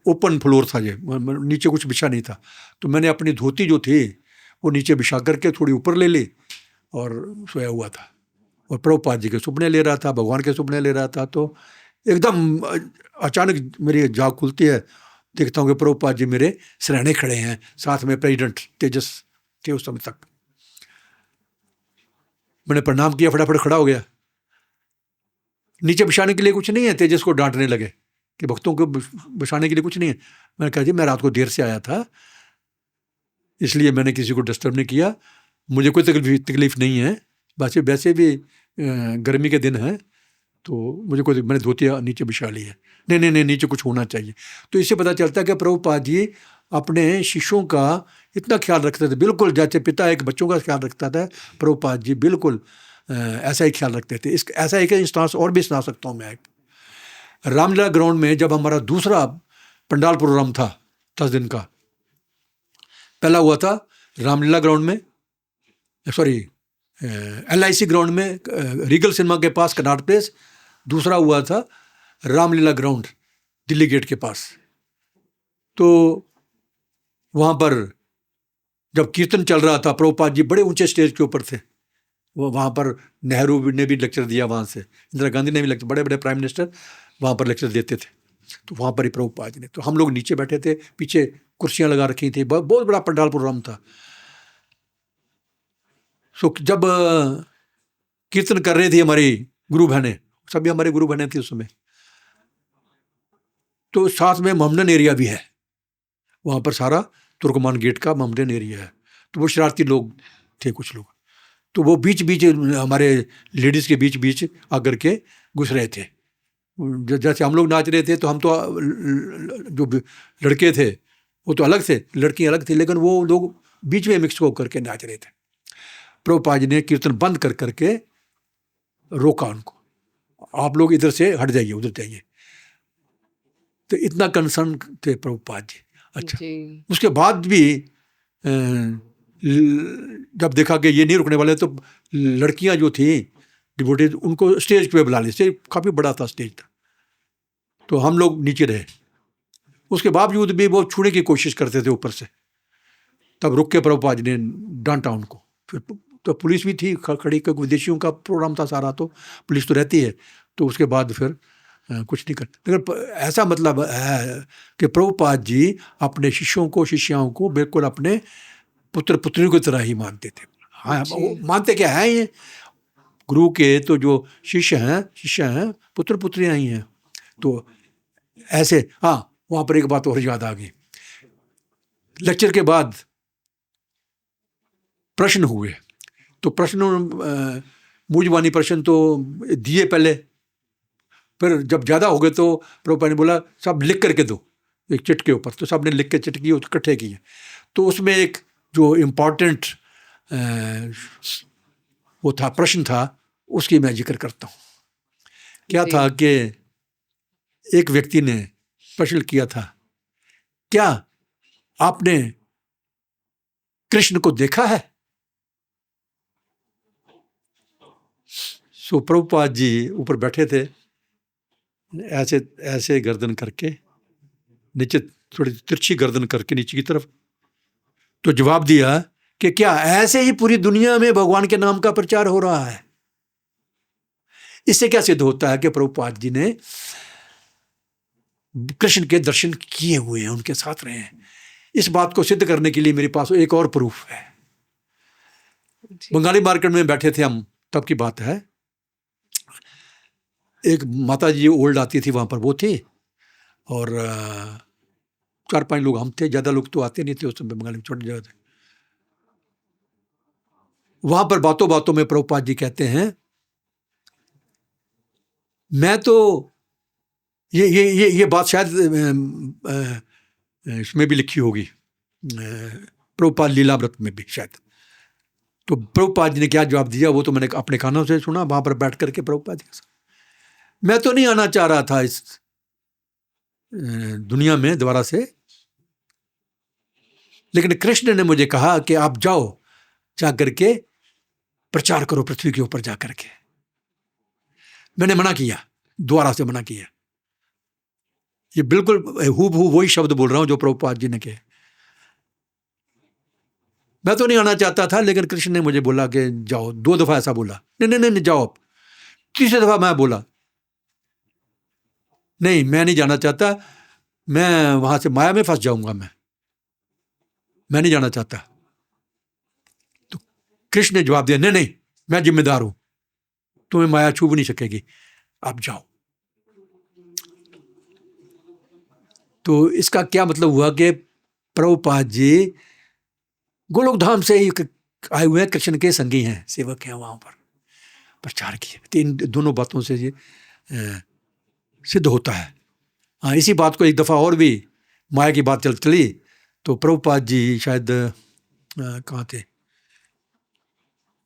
ओपन फ्लोर था, ये नीचे कुछ बिछा नहीं था। तो मैंने अपनी धोती जो थी वो नीचे बिछा करके थोड़ी ऊपर ले ली और सोया हुआ था, और प्रभुपाद जी के सपने ले रहा था, भगवान के सपने ले रहा था। तो एकदम अचानक मेरी जाग खुलती है, देखता हूँ कि प्रभुपाद जी मेरे सरहने खड़े हैं, साथ में प्रेसिडेंट तेजस थे उस समय तक। मैंने प्रणाम किया, फटाफट खड़ा हो गया। नीचे बिछाने के लिए कुछ नहीं है। तेजस को डांटने लगे कि भक्तों को बिछाने के लिए कुछ नहीं है। मैंने कहा जी मैं रात को देर से आया था, इसलिए मैंने किसी को डिस्टर्ब नहीं किया, मुझे कोई तकलीफ नहीं है, वैसे भी गर्मी के दिन है, तो मुझे कोई, मैंने धोतिया नीचे बिछा ली है। नहीं, नीचे कुछ होना चाहिए। तो इससे पता चलता है कि प्रभुपाद जी अपने शिष्यों का इतना ख्याल रखते थे, बिल्कुल जैसे पिता एक बच्चों का ख्याल रखता था, प्रभुपाद जी बिल्कुल ऐसा ही ख्याल रखते थे। ऐसा एक इंस्टांस और भी सुना सकता हूँ मैं। रामलीला ग्राउंड में जब हमारा दूसरा पंडाल प्रोग्राम था 10 दिन का, पहला हुआ था रामलीला ग्राउंड में, सॉरी LIC ग्राउंड में, रीगल सिनेमा के पास कनाट प्लेस। दूसरा हुआ था रामलीला ग्राउंड दिल्ली गेट के पास। तो वहाँ पर जब कीर्तन चल रहा था, प्रभुपाद जी बड़े ऊंचे स्टेज के ऊपर थे। वो वहाँ पर नेहरू ने भी लेक्चर दिया, वहाँ से इंदिरा गांधी ने भी लेक्चर, बड़े बड़े प्राइम मिनिस्टर वहाँ पर लेक्चर देते थे। तो वहाँ पर ही प्रभुपाद जी ने, तो हम लोग नीचे बैठे थे, पीछे कुर्सियाँ लगा रखी थी, बहुत बड़ा पंडाल प्रोग्राम था। सो जब कीर्तन कर रही थी हमारी गुरु बहनें, सभी हमारे गुरु बहनें थी उस समय, तो साथ में मोहम्मदन एरिया भी है, वहाँ पर सारा तुर्कमान गेट का मोहम्मदन एरिया है। तो वो शरारती लोग थे कुछ लोग, तो वो बीच हमारे लेडीज़ के बीच आकर के घुस रहे थे। जैसे हम लोग नाच रहे थे, तो हम तो जो लड़के थे वो तो अलग थे, लड़कियाँ अलग थी, लेकिन वो लोग बीच में मिक्स होकर के नाच रहे थे। प्रभुपाद जी ने कीर्तन बंद कर करके रोका उनको, आप लोग इधर से हट जाइए, उधर जाइए। तो इतना कंसर्न थे प्रभुपाद जी। अच्छा, उसके बाद भी जब देखा कि ये नहीं रुकने वाले, तो लड़कियां जो थी डिवोटीज, उनको स्टेज पे बुला ली। स्टेज काफ़ी बड़ा था, स्टेज था, तो हम लोग नीचे रहे। उसके बावजूद भी वो छूने की कोशिश करते थे ऊपर से, तब रुक के प्रभुपाद जी ने डांटा उनको। फिर तो पुलिस भी थी खड़ी, क्योंकि विदेशियों का प्रोग्राम था सारा, तो पुलिस तो रहती है। तो उसके बाद फिर कुछ नहीं करते। लेकिन ऐसा मतलब है कि प्रभुपाद जी अपने शिष्यों को, शिष्याओं को बिल्कुल अपने पुत्र पुत्रियों की तरह ही मानते थे। हाँ, वो मानते क्या है, ये गुरु के तो जो शिष्य हैं पुत्र पुत्रियाँ ही हैं। तो ऐसे, हाँ, वहाँ पर एक बात और याद आ गई। लेक्चर के बाद प्रश्न हुए, तो प्रश्न मूजबानी प्रश्न तो दिए पहले, फिर जब ज़्यादा हो गए तो प्रभुपाद ने बोला सब लिख करके दो एक चिट के ऊपर। तो सब ने लिख के चिट की, इकट्ठे किए। तो उसमें एक जो इम्पॉर्टेंट वो था, प्रश्न था, उसकी मैं जिक्र करता हूँ। क्या था कि एक व्यक्ति ने प्रश्न किया था, क्या आपने कृष्ण को देखा है? सो प्रभुपाद जी ऊपर बैठे थे, ऐसे ऐसे गर्दन करके नीचे, थोड़ी तिरछी गर्दन करके नीचे की तरफ। तो जवाब दिया कि क्या ऐसे ही पूरी दुनिया में भगवान के नाम का प्रचार हो रहा है? इससे क्या सिद्ध होता है कि प्रभुपाद जी ने कृष्ण के दर्शन किए हुए हैं, उनके साथ रहे हैं। इस बात को सिद्ध करने के लिए मेरे पास एक और प्रूफ है। जी। बंगाली मार्केट में बैठे थे हम, तब की बात है। एक माता जी ओल्ड आती थी, वहाँ पर वो थी, और 4-5 लोग हम थे, ज़्यादा लोग तो आते नहीं थे उस समय, बंगाली में छोटी जगह थे। वहाँ पर बातों बातों में प्रभुपाद जी कहते हैं, मैं तो ये बात शायद इसमें भी लिखी होगी, प्रभुपाद लीलामृत में भी शायद। तो प्रभुपाद जी ने क्या जवाब दिया वो तो मैंने अपने कानों से सुना वहाँ पर बैठ करके प्रभुपाद जी के साथ। मैं तो नहीं आना चाह रहा था इस दुनिया में दोबारा से, लेकिन कृष्ण ने मुझे कहा कि आप जाओ, जा करके प्रचार करो पृथ्वी के ऊपर जा करके। मैंने मना किया, दोबारा से मना किया। ये बिल्कुल हूबहू वही शब्द बोल रहा हूं जो प्रभुपाद जी ने कहे। मैं तो नहीं आना चाहता था, लेकिन कृष्ण ने मुझे बोला कि जाओ। 2 दफा ऐसा बोला, नहीं जाओ आप। तीसरी दफा मैं बोला नहीं, मैं नहीं जाना चाहता, मैं वहां से माया में फंस जाऊंगा, मैं नहीं जाना चाहता। तो कृष्ण ने जवाब दिया, नहीं मैं जिम्मेदार हूं, तुम्हें माया छू भी नहीं सकेगी, आप जाओ। तो इसका क्या मतलब हुआ कि प्रभुपाद जी गोलोक धाम से ही आए हुए हैं, कृष्ण के संगी हैं, सेवक हैं, वहां पर प्रचार किए। इन दोनों बातों से ये सिद्ध होता है। हाँ, इसी बात को एक दफ़ा और भी माया की बात चली तो प्रभुपाद जी शायद कहाँ थे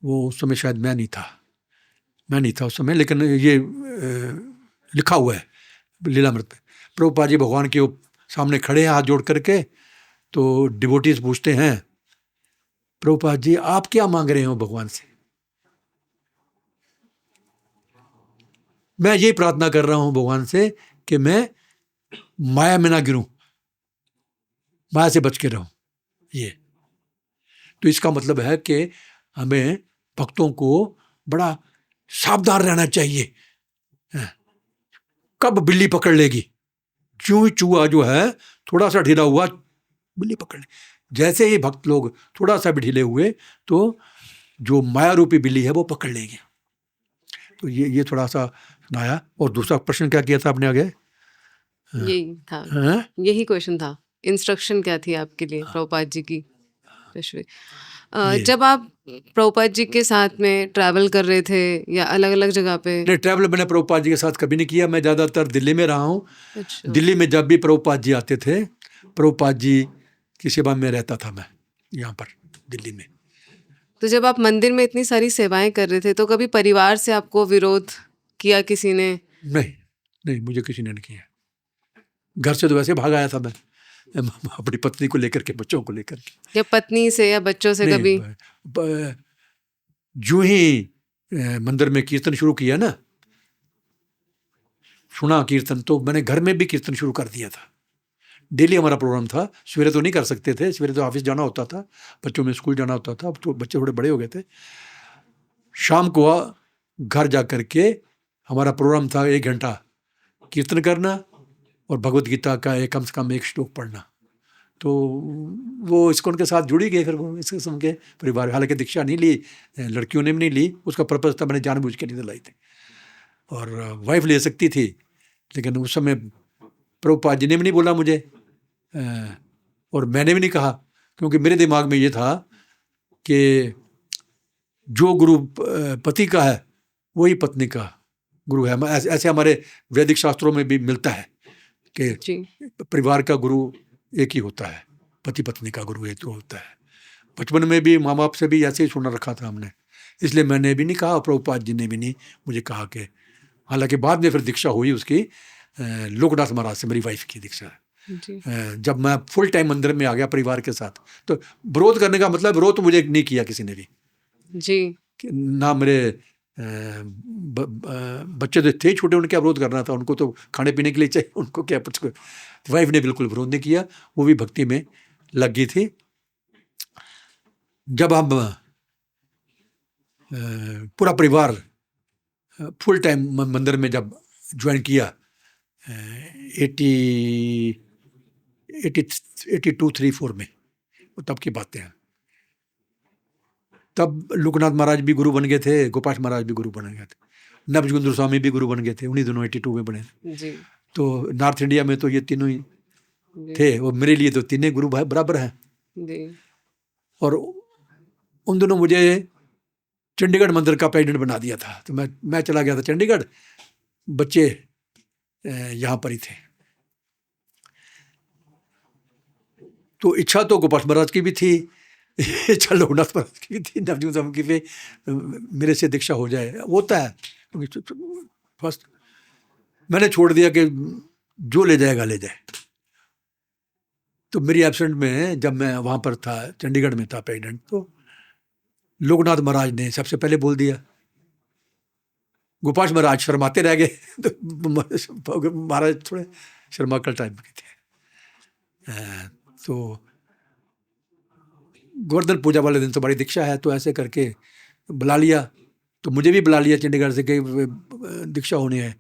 वो, उस समय शायद मैं नहीं था उस समय, लेकिन ये लिखा हुआ है लीलामृत में। प्रभुपाद जी भगवान के सामने खड़े हैं हाथ जोड़ करके, तो डिवोटीज पूछते हैं, प्रभुपाद जी आप क्या मांग रहे हो भगवान से? मैं यही प्रार्थना कर रहा हूं भगवान से कि मैं माया में ना गिरूं, माया से बच के रहूं। ये तो इसका मतलब है कि हमें भक्तों को बड़ा सावधान रहना चाहिए। कब बिल्ली पकड़ लेगी, चूही चूहा जो है थोड़ा सा ढीला हुआ बिल्ली पकड़ ले, जैसे ही भक्त लोग थोड़ा सा भी ढीले हुए तो जो माया रूपी बिल्ली है वो पकड़ लेगी। तो ये थोड़ा सा सुनाया। और दूसरा प्रश्न क्या किया था आपने आगे? यही था, हाँ? यही क्वेश्चन था, इंस्ट्रक्शन क्या थी आपके लिए प्रभुपाद जी की? जब आप प्रभुपाद जी के साथ में ट्रैवल कर रहे थे या अलग अलग जगह पे? नहीं, ट्रैवल मैंने प्रभुपाद जी के साथ कभी नहीं किया। मैं ज़्यादातर दिल्ली में रहा हूँ। अच्छा। दिल्ली में जब भी प्रभुपाद जी आते थे, प्रभुपाद जी की सेवा में रहता था मैं यहाँ पर दिल्ली में। तो जब आप मंदिर में इतनी सारी सेवाएं कर रहे थे तो कभी परिवार से आपको विरोध किया किसी ने? नहीं, मुझे किसी ने नहीं किया। घर से तो वैसे भाग आया था मैं अपनी पत्नी को लेकर के, बच्चों को लेकर के। या पत्नी से या बच्चों से कभी? जो ही मंदिर में कीर्तन शुरू किया ना, सुना कीर्तन, तो मैंने घर में भी कीर्तन शुरू कर दिया था। डेली हमारा प्रोग्राम था। सवेरे तो नहीं कर सकते थे, सवेरे तो ऑफिस जाना होता था, बच्चों में स्कूल जाना होता था, अब तो बच्चे थोड़े बड़े हो गए थे। शाम को घर जा कर के हमारा प्रोग्राम था 1 घंटा कीर्तन करना और भगवत गीता का कम से कम 1 श्लोक पढ़ना। तो वो इस्कॉन के साथ जुड़ी गई फिर वो इस किस्म के परिवार। हालांकि दीक्षा नहीं ली, लड़कियों ने भी नहीं ली, उसका पर्पज़ था, मैंने जानबूझ के नहीं दिलाई थी। और वाइफ ले सकती थी, लेकिन उस समय प्रभुपाद जी ने भी नहीं बोला मुझे, और मैंने भी नहीं कहा, क्योंकि मेरे दिमाग में ये था कि जो गुरु पति का है वही पत्नी का गुरु है। ऐसे हमारे वैदिक शास्त्रों में भी मिलता है कि परिवार का गुरु एक ही होता है, पति पत्नी का गुरु एक तो होता है। बचपन में भी माँ बाप से भी ऐसे ही सुना रखा था हमने, इसलिए मैंने भी नहीं कहा, प्रभुपाद जी ने भी नहीं मुझे कहा कि, हालांकि बाद में फिर दीक्षा हुई उसकी लोकनाथ महाराज से, मेरी वाइफ की दीक्षा है। जब मैं फुल टाइम मंदिर में आ गया परिवार के साथ, तो विरोध करने का मतलब, विरोध तो मुझे नहीं किया किसी ने भी जी। ना मेरे बच्चे तो थे छोटे, उन्हें क्या विरोध करना था, उनको तो खाने पीने के लिए चाहिए, उनको क्या कुछ। वाइफ ने बिल्कुल विरोध नहीं किया, वो भी भक्ति में लग गई थी। जब हम पूरा परिवार फुल टाइम मंदिर में जब ज्वाइन किया 82-84 में, वो तब की बातें हैं। तब लोकनाथ महाराज भी गुरु बन गए थे, गोपाल महाराज भी गुरु बन गए थे, नवजोगिंद्र स्वामी भी गुरु बन गए थे, उन्हीं दोनों 82 में बने थे। जी तो नॉर्थ इंडिया में तो ये तीनों ही जी थे, और मेरे लिए तो तीनों गुरु भाई बराबर हैं। जी और उन दोनों मुझे चंडीगढ़ मंदिर का प्रेसिडेंट बना दिया था। तो मैं चला गया था चंडीगढ़, बच्चे यहाँ पर ही थे। तो इच्छा तो गोपाल महाराज की भी थी, इच्छा लोकनाथ महाराज की भी थी, नवजोत स्वामी की भी मेरे से दीक्षा हो जाए, होता है। क्योंकि फर्स्ट मैंने छोड़ दिया कि जो ले जाएगा ले जाए। तो मेरी एब्सेंट में जब मैं वहाँ पर था, चंडीगढ़ में था प्रेसिडेंट, तो लोकनाथ महाराज ने सबसे पहले बोल दिया। गोपाल महाराज शर्माते रह गए। तो महाराज थोड़े शर्माकल टाइप के थे। तो गोवर्धन पूजा वाले दिन तो बड़ी दीक्षा है, तो ऐसे करके बुला लिया। तो मुझे भी बुला लिया चंडीगढ़ से कि दीक्षा होनी है।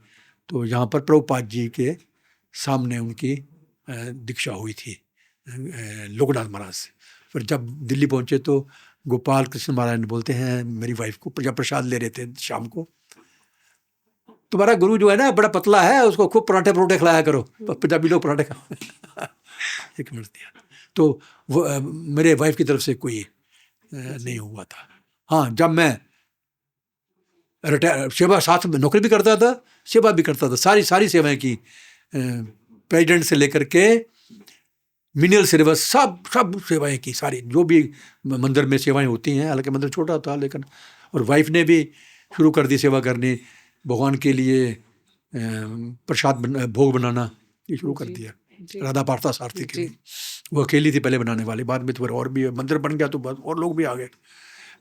तो यहाँ पर प्रभुपाद जी के सामने उनकी दीक्षा हुई थी लोकनाथ महाराज से। फिर जब दिल्ली पहुँचे तो गोपाल कृष्ण महाराज ने बोलते हैं मेरी वाइफ को, जब प्रसाद ले रहे थे शाम को, तुम्हारा गुरु जो है ना बड़ा पतला है, उसको खूब पराठे परोठे खिलाया करो, पंजाबी लोग पराठे खा। एक मिनट दिया। तो वो मेरे वाइफ की तरफ से कोई नहीं हुआ था। हाँ, जब मैं रिटायर, सेवा साथ में नौकरी भी करता था, सेवा भी करता था, सारी सेवाएं की, प्रेसिडेंट से लेकर के मिनियल सिलेबस सब सेवाएं की, सारी जो भी मंदिर में सेवाएं होती हैं। हालांकि मंदिर छोटा था लेकिन, और वाइफ ने भी शुरू कर दी सेवा करनी, भगवान के लिए प्रसाद भोग बनाना ये शुरू कर दिया। राधा पार्था सारथी के लिए वो अकेली थी पहले बनाने वाली, बाद में तो और भी मंदिर बन गया तो बस और लोग भी आ गए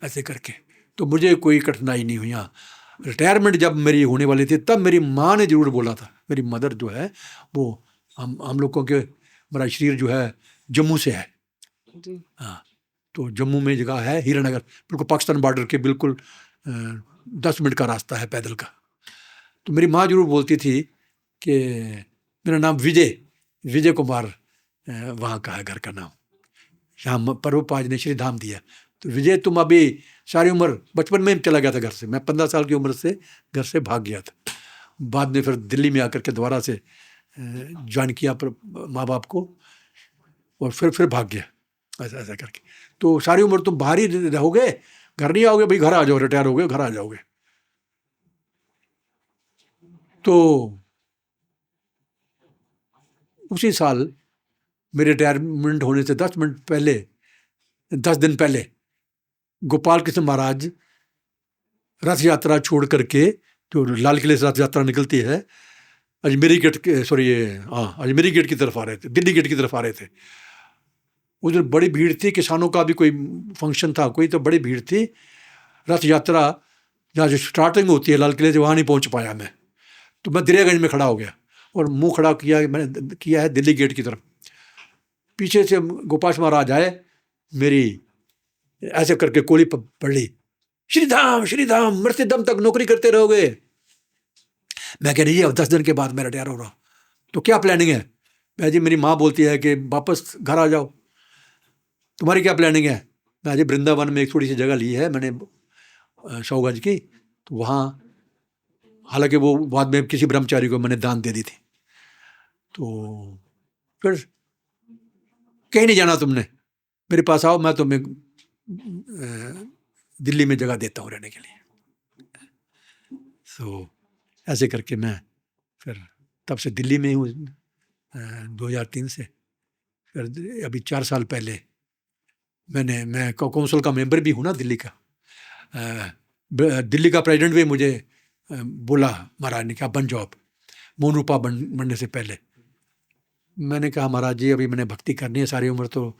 ऐसे करके। तो मुझे कोई कठिनाई नहीं हुई। हाँ, रिटायरमेंट जब मेरी होने वाली थी तब मेरी माँ ने ज़रूर बोला था। मेरी मदर जो है वो हम लोगों के, मेरा शरीर जो है जम्मू से है। हाँ, तो जम्मू में जगह है हीरानगर, बिल्कुल पाकिस्तान बॉर्डर के बिल्कुल 10 मिनट का रास्ता है पैदल का। तो मेरी माँ जरूर बोलती थी कि मेरा नाम विजय कुमार वहाँ का है घर का नाम, यहाँ प्रभुपाद ने श्री धाम दिया। तो विजय, तुम अभी सारी उम्र, बचपन में चला गया था घर से, मैं 15 साल की उम्र से घर से भाग गया था। बाद में फिर दिल्ली में आकर के दोबारा से ज्वाइन किया माँ बाप को, और फिर भाग गया ऐसा करके। तो सारी उम्र तुम बाहर ही रहोगे, घर नहीं आओगे, भाई घर आ जाओ, रिटायर हो गए घर आ जाओगे। तो उसी साल मेरे रिटायरमेंट होने से 10 दिन पहले गोपाल कृष्ण महाराज रथ यात्रा छोड़ करके, जो लाल किले से रथ यात्रा निकलती है, अजमेरी गेट अजमेरी गेट की तरफ आ रहे थे, दिल्ली गेट की तरफ आ रहे थे। उधर बड़ी भीड़ थी, किसानों का भी कोई फंक्शन था कोई, तो बड़ी भीड़ थी। रथ यात्रा जहाँ जो स्टार्टिंग होती है लाल किले से, वहाँ नहीं पहुँच पाया मैं। तो मैं दरियागंज में खड़ा हो गया और मुंह खड़ा मैंने किया है दिल्ली गेट की तरफ। पीछे से गोपाल महाराज आए, मेरी ऐसे करके कोली पड़ ली, श्री धाम मरते दम तक नौकरी करते रहोगे। मैं कह रही है 10 दिन के बाद मैं रिटायर हो रहा हूँ, तो क्या प्लानिंग है? मैं जी, मेरी माँ बोलती है कि वापस घर आ जाओ, तुम्हारी क्या प्लानिंग है? मैं जी, वृंदावन में एक थोड़ी सी जगह ली है मैंने 100 गज की, तो वहाँ, हालांकि वो बाद में किसी ब्रह्मचारी को मैंने दान दे दी थी। तो फिर कहीं नहीं जाना तुमने, मेरे पास आओ, मैं तुम्हें दिल्ली में जगह देता हूँ रहने के लिए। तो ऐसे करके मैं फिर तब से दिल्ली में हूँ 2003 से। फिर अभी 4 साल पहले मैं काउंसिल का मेंबर भी हूँ ना दिल्ली का। दिल्ली का प्रेसिडेंट भी मुझे बोला महाराज ने, क्या बन जाओ, मौन रूपा बनने से पहले। मैंने कहा महाराज जी, अभी मैंने भक्ति करनी है, सारी उम्र तो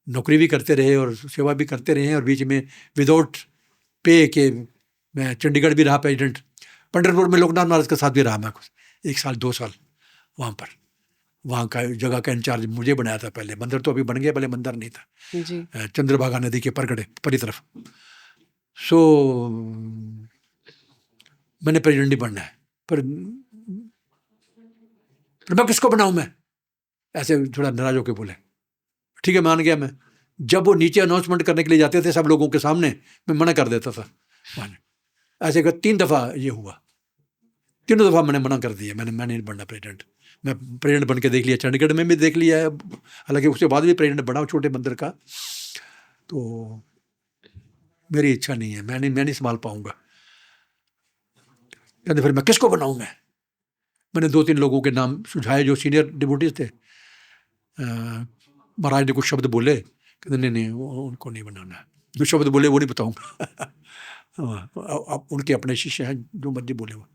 नौकरी भी करते रहे और सेवा भी करते रहे हैं, और बीच में विदाउट पे के मैं चंडीगढ़ भी रहा प्रेसिडेंट, पंढरपुर में लोकनाथ महाराज के साथ भी रहा मैं कुछ 1 साल 2 साल वहाँ पर। वहाँ का जगह का इंचार्ज मुझे बनाया था पहले। मंदिर तो अभी बन गया, पहले मंदिर नहीं था, चंद्रभागा नदी के परगड़े परी तरफ। सो मैंने प्रेसिडेंट नहीं बनना है, पर मैं किसको बनाऊं मैं, ऐसे थोड़ा नाराज होकर बोले। ठीक है, मान गया मैं। जब वो नीचे अनाउंसमेंट करने के लिए जाते थे सब लोगों के सामने, मैं मना कर देता था। ऐसे कर 3 दफ़ा ये हुआ, तीनों दफ़ा मैंने मना कर दिया, मैं नहीं बनना प्रेसिडेंट। मैं प्रेसिडेंट बन के देख लिया, चंडीगढ़ में भी देख लिया है, हालांकि उसके बाद भी प्रेसिडेंट बना छोटे मंदिर का, तो मेरी इच्छा नहीं है, मैं नहीं संभाल पाऊंगा। कहते फिर मैं किसको बनाऊं मैं। मैंने 2-3 लोगों के नाम सुझाए जो सीनियर डिवोटीज थे। महाराज ने कुछ शब्द बोले, कहते नहीं उनको नहीं बनाना है। जो शब्द बोले वो नहीं बताऊंगा। आप उनके अपने शिष्य हैं, जो मर्जी बोले वो।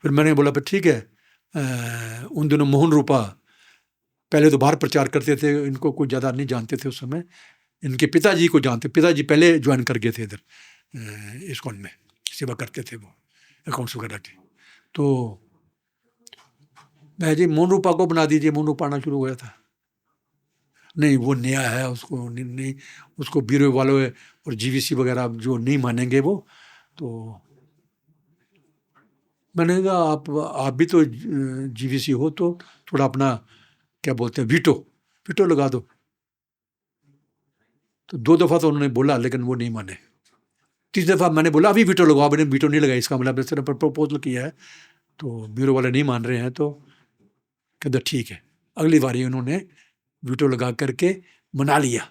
फिर मैंने बोला फिर ठीक है। उन दिनों मोहन रूपा पहले तो बाहर प्रचार करते थे, इनको कुछ ज़्यादा नहीं जानते थे उस समय। इनके पिताजी को जानते, पिताजी पहले ज्वाइन कर गए थे इधर इस्कॉन में, सेवा करते थे वो, अकाउंट्स वगैरह की। तो मैं जी मोहन रूपा को बना दीजिए, मोहन रूपा आना शुरू हो गया था। नहीं वो नया है, उसको नहीं उसको ब्यूरो वालों और जीवीसी वगैरह जो नहीं मानेंगे वो। तो मैंने कहा आप भी तो जीवीसी हो, तो थोड़ा अपना क्या बोलते हैं वीटो लगा दो। तो 2 दफ़ा तो उन्होंने बोला, लेकिन वो नहीं माने। 3 दफ़ा मैंने बोला अभी वीटो लगाओ, मैंने वीटो नहीं लगाई, इसका मतलब मैंने प्रपोजल किया है, तो ब्यूरो वाले नहीं मान रहे हैं। तो कहते ठीक है। अगली बारी उन्होंने वीटो लगा करके मना लिया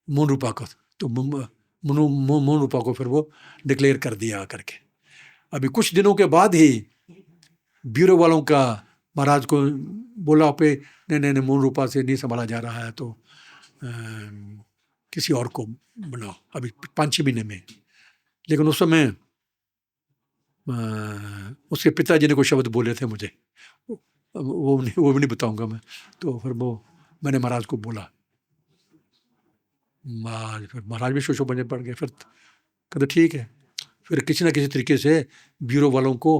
मोहन रूपा को। तो मोहन रूपा को फिर वो डिक्लेयर कर दिया आकर के। अभी कुछ दिनों के बाद ही ब्यूरो वालों का महाराज को बोला पे नहीं मोहन रूपा से नहीं संभाला जा रहा है, तो किसी और को बनाओ अभी 5-6 महीने में। लेकिन उस समय उसके पिताजी ने कुछ शब्द बोले थे मुझे, वो भी नहीं बताऊंगा मैं। तो फिर वो मैंने महाराज को बोला, फिर महाराज भी शोशो बने पड़ गए। फिर कहते ठीक है। फिर किसी न किसी तरीके से ब्यूरो वालों को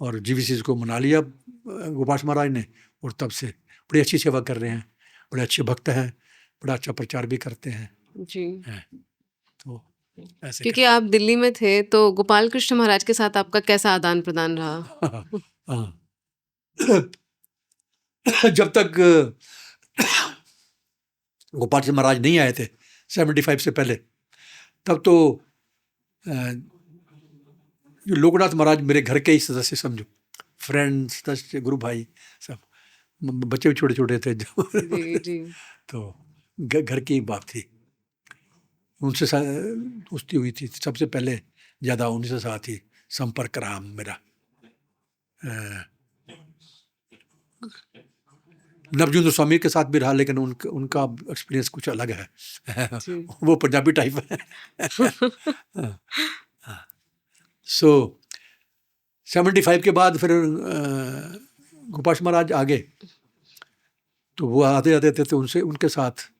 और जीवीसी को मना लिया गोपाल महाराज ने, और तब से बड़ी अच्छी सेवा कर रहे हैं, बड़े अच्छे भक्त हैं, बड़ा अच्छा प्रचार भी करते हैं जी। तो ऐसे क्योंकि आप दिल्ली में थे, तो गोपाल कृष्ण महाराज के साथ आपका कैसा आदान प्रदान रहा? हाँ। जब तक गोपाल जी महाराज नहीं आए थे 75 से पहले, तब तो जो लोकनाथ महाराज मेरे घर के ही सदस्य समझो, फ्रेंड्स, सदस्य, गुरु भाई सब, बच्चे भी छोटे छोटे थे जी जी। तो घर की बात थी। उनसे दोस्ती हुई थी सबसे पहले, ज़्यादा उन्हीं से साथ ही संपर्क रहा मेरा। नवजुंद स्वामी के साथ भी रहा, लेकिन उनका एक्सपीरियंस कुछ अलग है। वो पंजाबी टाइप है। सो 75 के बाद फिर गोपाल महाराज आ गए, तो वो आते थे तो उनके साथ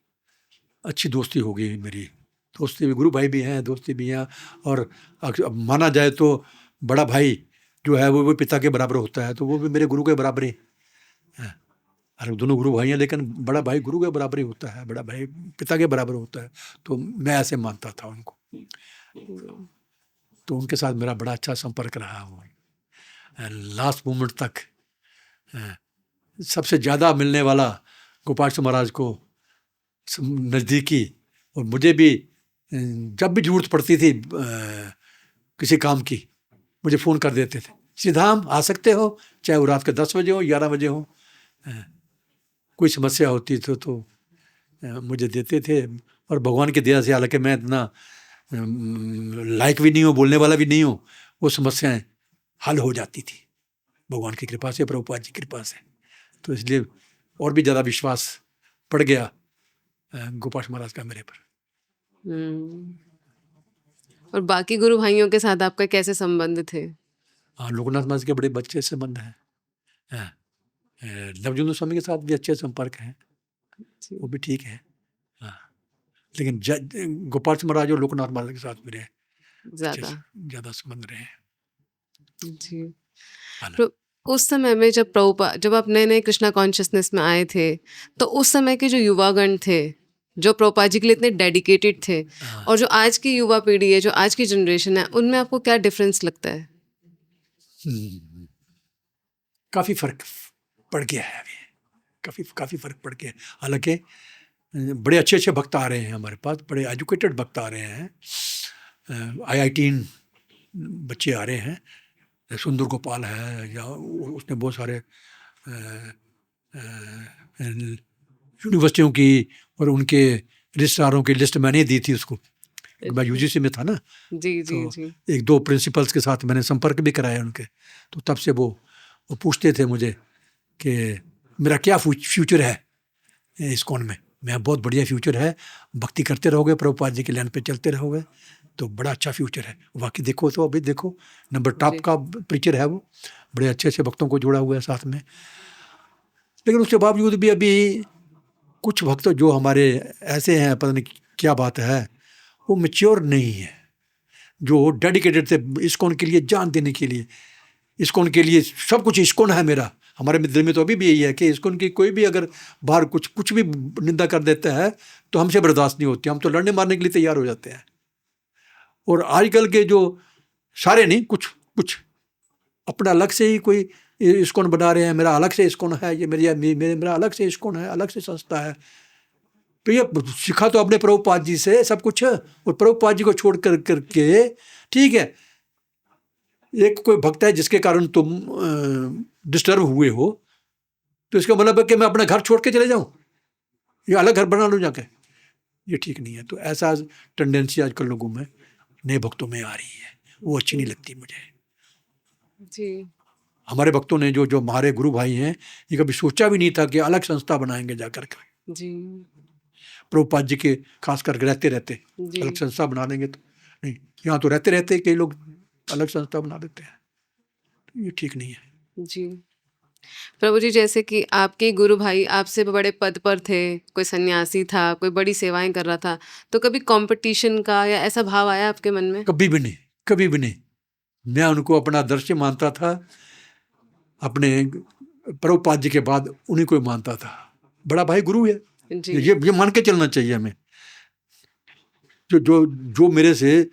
अच्छी दोस्ती हो गई मेरी। दोस्ती भी, गुरु भाई भी हैं, दोस्ती भी हैं। और माना जाए तो बड़ा भाई जो है वो पिता के बराबर होता है, तो वो भी मेरे गुरु के बराबर ही है। अरे दोनों गुरु भाई हैं, लेकिन बड़ा भाई गुरु के बराबर ही होता है, बड़ा भाई पिता के बराबर होता है। तो मैं ऐसे मानता था उनको, तो उनके साथ मेरा बड़ा अच्छा संपर्क रहा। वो लास्ट मोमेंट तक सबसे ज़्यादा मिलने वाला गोपाल महाराज को नज़दीकी, और मुझे भी जब भी ज़रूरत पड़ती थी किसी काम की, मुझे फ़ोन कर देते थे, सीधाम आ सकते हो, चाहे वो रात के 10 बजे हो, 11 बजे हो। कोई समस्या होती तो मुझे देते थे। और भगवान की दया से, हालांकि मैं इतना लायक भी नहीं हूँ, बोलने वाला भी नहीं हूँ, वो समस्याएं हल हो जाती थी भगवान की कृपा से, प्रभुपाद जी की कृपा से। तो इसलिए और भी ज़्यादा विश्वास पड़ गया गोपाल महाराज का मेरे पर। और बाकी गुरु भाइयों के साथ आपका कैसे संबंध थे? हाँ, लोकनाथ महाराज के बड़े अच्छे संबंध हैं। नवजुंद स्वामी के साथ भी अच्छे संपर्क हैं, वो भी ठीक है। हाँ, लेकिन गोपाल महाराज और लोकनाथ महाराज के साथ मेरे ज़्यादा संबंध रहे हैं। जी। तो उस समय में जब आप नए नए कृष्णा कॉन्शियसनेस में आए थे, तो उस समय के जो युवागण थे, जो प्रभुपाद जी के लिए इतने डेडिकेटेड थे, हाँ। और जो आज की युवा पीढ़ी है, जो आज की जनरेशन है, उनमें आपको क्या डिफरेंस लगता है? काफ़ी फ़र्क पड़ गया है अभी, काफ़ी फ़र्क पड़ गया है। हालांकि बड़े अच्छे अच्छे भक्त आ रहे हैं हमारे पास, बड़े एजुकेटेड भक्त आ रहे हैं, IIT बच्चे आ रहे हैं, सुंदर गोपाल है, या उसने बहुत सारे यूनिवर्सिटियों की और उनके रजिस्ट्रारों की लिस्ट मैंने दी थी उसको, मैं UGC में था ना, जी जी तो जी। एक दो प्रिंसिपल्स के साथ मैंने संपर्क भी कराया उनके, तो तब से वो पूछते थे मुझे कि मेरा क्या फ्यूचर है इस्कॉन में। मैं बहुत बढ़िया फ्यूचर है, भक्ति करते रहोगे, प्रभुपाद जी के लाइन पे चलते रहोगे तो बड़ा अच्छा फ्यूचर है। वाकई देखो, तो अभी देखो नंबर टॉप जी। का प्रीचर है वो, बड़े अच्छे अच्छे भक्तों को जोड़ा हुआ है साथ में। लेकिन उसके बावजूद भी अभी कुछ भक्त जो हमारे ऐसे हैं, पता नहीं क्या बात है, वो मैच्योर नहीं है, जो डेडिकेटेड थे इस्कॉन के लिए, जान देने के लिए, इस्कॉन के लिए सब कुछ इस्कॉन है मेरा। हमारे दिल में तो अभी भी यही है कि इस्कॉन की कोई भी अगर बाहर कुछ भी निंदा कर देता है तो हमसे बर्दाश्त नहीं होती, हम तो लड़ने मारने के लिए तैयार हो जाते हैं। और आजकल के जो सारे नहीं, कुछ कुछ अपना अलग से ही कोई इस्कॉन बना रहे हैं, मेरा अलग से इस्कॉन है, ये मेरा अलग से इस्कॉन है, अलग से संस्था है। तो ये सीखा तो अपने प्रभुपाद जी से सब कुछ, और प्रभुपाद जी को छोड़ करके, ठीक है, एक कोई भक्त है जिसके कारण तुम डिस्टर्ब हुए हो, तो इसका मतलब है कि मैं अपना घर छोड़ के चले जाऊं, ये अलग घर बना लूं जाके, ये ठीक नहीं है। तो ऐसा टेंडेंसी आजकल लोगों में, नए भक्तों में आ रही है, वो अच्छी नहीं लगती मुझे। जी हमारे भक्तों ने जो हमारे गुरु भाई हैं, ये कभी सोचा भी नहीं था कि अलग संस्था बनाएंगे जाकर के। जी प्रभुपाद जी के खास करके रहते रहते जी। अलग संस्था बना देंगे, तो नहीं, यहाँ तो रहते रहते कई लोग अलग संस्था बना देते हैं, तो ये ठीक नहीं है। जी। प्रभु जी, जैसे कि आपके गुरु भाई आपसे बड़े पद पर थे, कोई सन्यासी था, कोई बड़ी सेवाएं कर रहा था, तो कभी कंपटीशन का या ऐसा भाव आया आपके मन में? कभी भी नहीं, कभी भी नहीं। मैं उनको अपना आदर्श मानता था, अपने प्रभुपाद जी के बाद उन्हीं को मानता था, बड़ा भाई गुरु है, जी ये मान के चलना चाहिए हमें। जो जो जो मेरे से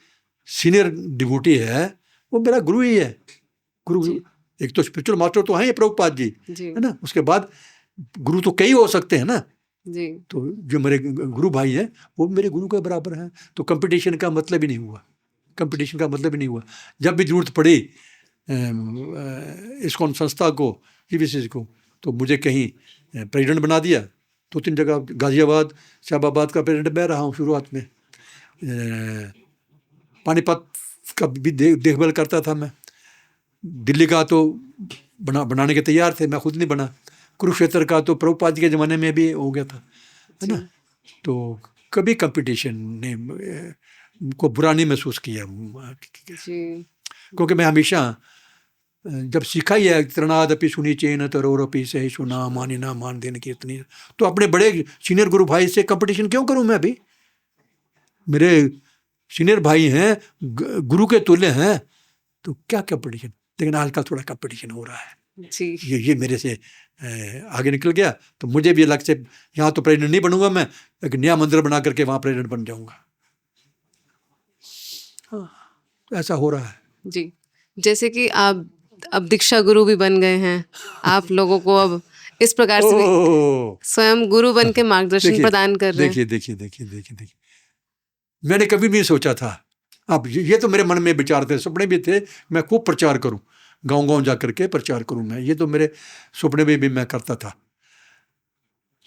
सीनियर डिवोटी है वो मेरा गुरु ही है। गुरु जी एक तो स्पिरिचुअल मास्टर तो हैं ही प्रभुपाद जी, जी है ना, उसके बाद गुरु तो कई हो सकते हैं ना। जी तो जो मेरे गुरु भाई हैं वो मेरे गुरु के बराबर हैं, तो कंपटीशन का मतलब ही नहीं हुआ, कंपटीशन का मतलब ही नहीं हुआ। जब भी जरूरत पड़ी इस्कॉन संस्था को, GBC को, तो मुझे कहीं प्रेसिडेंट बना दिया, 2-3 जगह, गाजियाबाद, शाहबाबाद का प्रेसिडेंट मैं रहा हूँ शुरुआत में, पानीपत का भी देखभाल करता था मैं, दिल्ली का तो बनाने के तैयार थे, मैं खुद नहीं बना, कुरुक्षेत्र का तो प्रभुपाद जी के ज़माने में भी हो गया था, है ना। तो कभी कंपटीशन ने को बुरा नहीं महसूस किया, जी क्योंकि मैं हमेशा जब सीखा ही है, तृणादपि सुनी चेन तरोरपि सही सुना मानी ना मान देन कीर्तनी, तो अपने बड़े सीनियर गुरु भाई से कंपटीशन क्यों करूं मैं? अभी मेरे सीनियर भाई हैं, गुरु के तुल्य हैं, तो क्या कंपटीशन। लेकिन आजकल थोड़ा कंपटीशन हो रहा है, जी ये मेरे से आगे निकल गया, तो मुझे भी अलग से, यहाँ तो प्रेसिडेंट नहीं बनूंगा मैं, एक नया मंदिर बना करके वहाँ प्रेसिडेंट बन जाऊंगा। ऐसा हो रहा है। जी। जैसे कि आप अब दीक्षा गुरु भी बन गए हैं, आप लोगों को अब इस प्रकार से भी ओह, स्वयं गुरु बन के मार्गदर्शन देखिए प्रदान कर रहे हैं। देखिए, मैंने कभी भी नहीं सोचा था। अब ये तो मेरे मन में विचार थे, सपने भी थे, मैं खूब प्रचार करूं, गांव जा करके प्रचार करूं मैं, ये तो मेरे सपने में भी मैं करता था।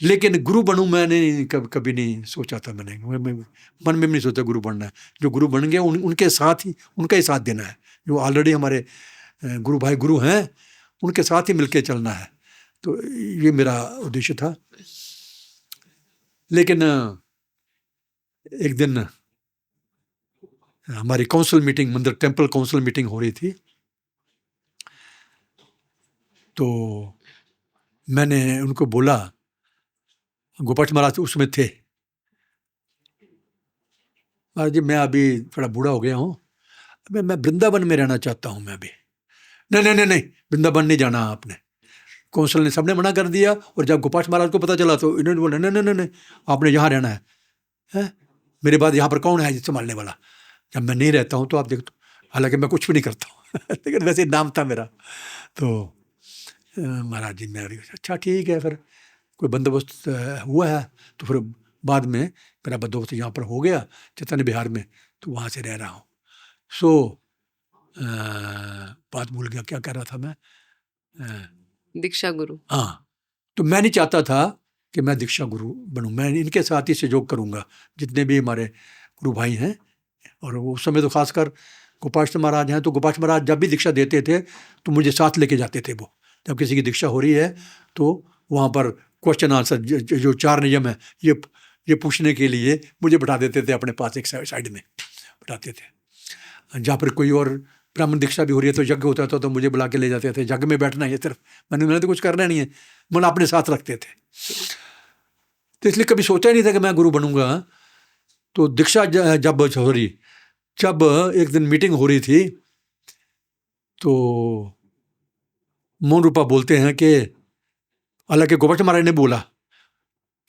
लेकिन गुरु बनूं मैंने कभी नहीं सोचा था, मैंने मन में भी नहीं सोचा गुरु बनना है। जो गुरु बन गए उनके साथ ही, उनका ही साथ देना है। जो ऑलरेडी हमारे गुरु भाई गुरु हैं, उनके साथ ही मिलके चलना है, तो ये मेरा उद्देश्य था। लेकिन एक दिन हमारी काउंसिल मीटिंग, मंदिर टेम्पल काउंसिल मीटिंग हो रही थी, तो मैंने उनको बोला, गोपाल महाराज उसमें थे, महाराज जी मैं अभी थोड़ा बूढ़ा हो गया हूँ, मैं वृंदावन में रहना चाहता हूँ मैं अभी। नहीं, वृंदावन नहीं जाना आपने, काउंसिल ने सबने मना कर दिया। और जब गोपाल महाराज को पता चला तो इन्होंने बोला नहीं, आपने यहाँ रहना है। है मेरे बाद यहाँ पर कौन है संभालने वाला? जब मैं नहीं रहता हूँ तो आप देख तो, हालांकि मैं कुछ भी नहीं करता हूँ लेकिन वैसे नाम था मेरा। तो महाराज जी मैं अच्छा ठीक है, फिर कोई बंदोबस्त हुआ है, तो फिर बाद में मेरा बंदोबस्त यहाँ पर हो गया चैतन्य विहार में, तो वहाँ से रह रहा हूँ। सो बात भूल गया, क्या कह रहा था मैं? दीक्षा गुरु। हाँ, तो मैं नहीं चाहता था कि मैं दीक्षा गुरु बनूं, मैं इनके साथ ही सहयोग करूंगा जितने भी हमारे गुरु भाई हैं। और उस समय तो खासकर गोपाल महाराज हैं, तो गोपाल महाराज जब भी दीक्षा देते थे तो मुझे साथ लेके जाते थे। वो जब किसी की दीक्षा हो रही है तो वहाँ पर क्वेश्चन आंसर जो 4 नियम है ये पूछने के लिए मुझे बैठा देते थे, अपने पास एक साइड में बैठाते थे। जहाँ पर कोई और ब्राह्मण दीक्षा भी हो रही है तो यज्ञ होता था तो मुझे बुला के ले जाते थे, यज्ञ में बैठना है सिर्फ, मैंने तो कुछ करना नहीं है, मन अपने साथ रखते थे। तो इसलिए कभी सोचा ही नहीं था कि मैं गुरु बनूंगा। तो दीक्षा जब एक दिन मीटिंग हो रही थी तो मोहन रूपा बोलते हैं कि हालांकि गोपाल महाराज ने बोला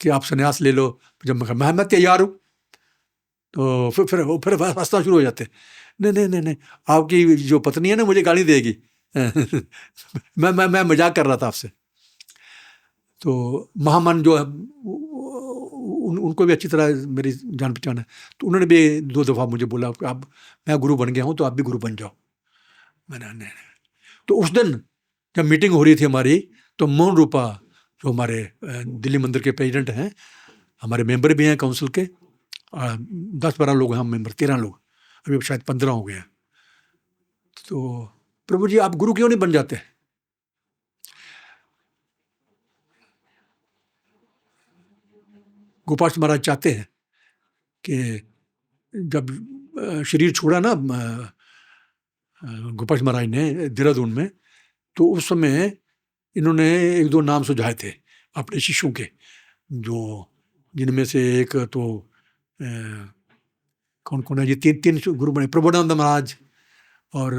कि आप संन्यास ले लो, जब मैं तैयार हूँ, तो फिर हंसना शुरू हो जाते, नहीं, आपकी जो पत्नी है ना मुझे गाली देगी मैं मजाक कर रहा था आपसे। तो महामन जो है उनको भी अच्छी तरह मेरी जान पहचान है, तो उन्होंने भी 2 दफ़ा मुझे बोला कि आप, मैं गुरु बन गया हूँ तो आप भी गुरु बन जाओ। मैंने नहीं। तो उस दिन जब मीटिंग हो रही थी हमारी, तो मोहन रूपा जो हमारे दिल्ली मंदिर के प्रेसिडेंट हैं, हमारे मेंबर भी हैं काउंसिल के, 10-12 लोग हैं हम मेंबर, 13 लोग, अभी शायद 15 हो गए हैं। तो प्रभु जी आप गुरु क्यों नहीं बन जाते? गोपाल महाराज चाहते हैं कि जब शरीर छोड़ा ना गोपाल महाराज ने देहरादून में, तो उस समय इन्होंने 1-2 नाम सुझाए थे अपने शिष्यों के, जो जिनमें से एक तो कौन है ये 3 गुरु बने, प्रभुनंद महाराज और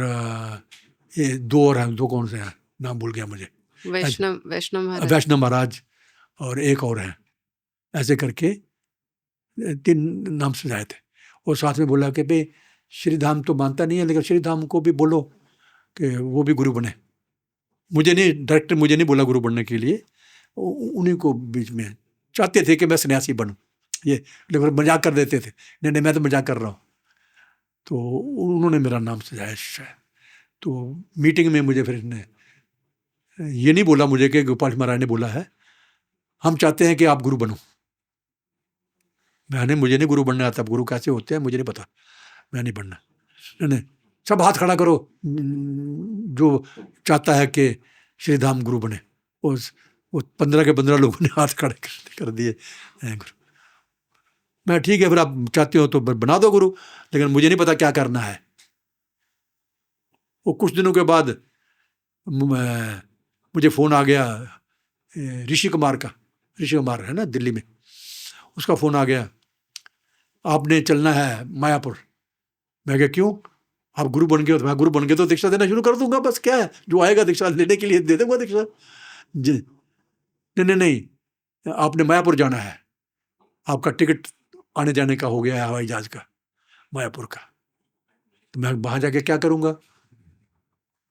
ये 2 और हैं, 2 कौन से हैं नाम भूल गया मुझे, वैष्णव महाराज और एक और हैं, ऐसे करके 3 नाम सुझाए थे। और साथ में बोला कि भाई श्रीधाम तो मानता नहीं है, लेकिन श्रीधाम को भी बोलो कि वो भी गुरु बने। मुझे नहीं बोला गुरु बनने के लिए, उन्हीं को बीच में चाहते थे कि मैं सन्यासी बनूं, ये लेकिन मजाक कर देते थे, नहीं मैं तो मजाक कर रहा हूँ। तो उन्होंने मेरा नाम सुझाया शायद। तो मीटिंग में मुझे फिर इसने ये नहीं बोला मुझे कि गोपाल महाराज ने बोला है हम चाहते हैं कि आप गुरु बनो। मुझे नहीं गुरु बनना आता, गुरु कैसे होते हैं मुझे नहीं पता, मैं नहीं बनना। नहीं, सब हाथ खड़ा करो जो चाहता है कि श्रीधाम गुरु बने। वो 15 के 15 लोगों ने हाथ खड़े कर दिए गुरु। मैं ठीक है, फिर आप चाहते हो तो बना दो गुरु, लेकिन मुझे नहीं पता क्या करना है। वो कुछ दिनों के बाद मुझे फ़ोन आ गया ऋषि कुमार है ना दिल्ली में, उसका फ़ोन आ गया, आपने चलना है मायापुर। मैं कहा क्यों? आप गुरु बन गए हो? तो मैं गुरु बन गए तो दीक्षा देना शुरू कर दूंगा, बस क्या है, जो आएगा दीक्षा लेने के लिए दे दूंगा दीक्षा। जी नहीं, आपने मायापुर जाना है, आपका टिकट आने जाने का हो गया है, हवाई जहाज का मायापुर का। तो मैं वहाँ जाके क्या करूँगा?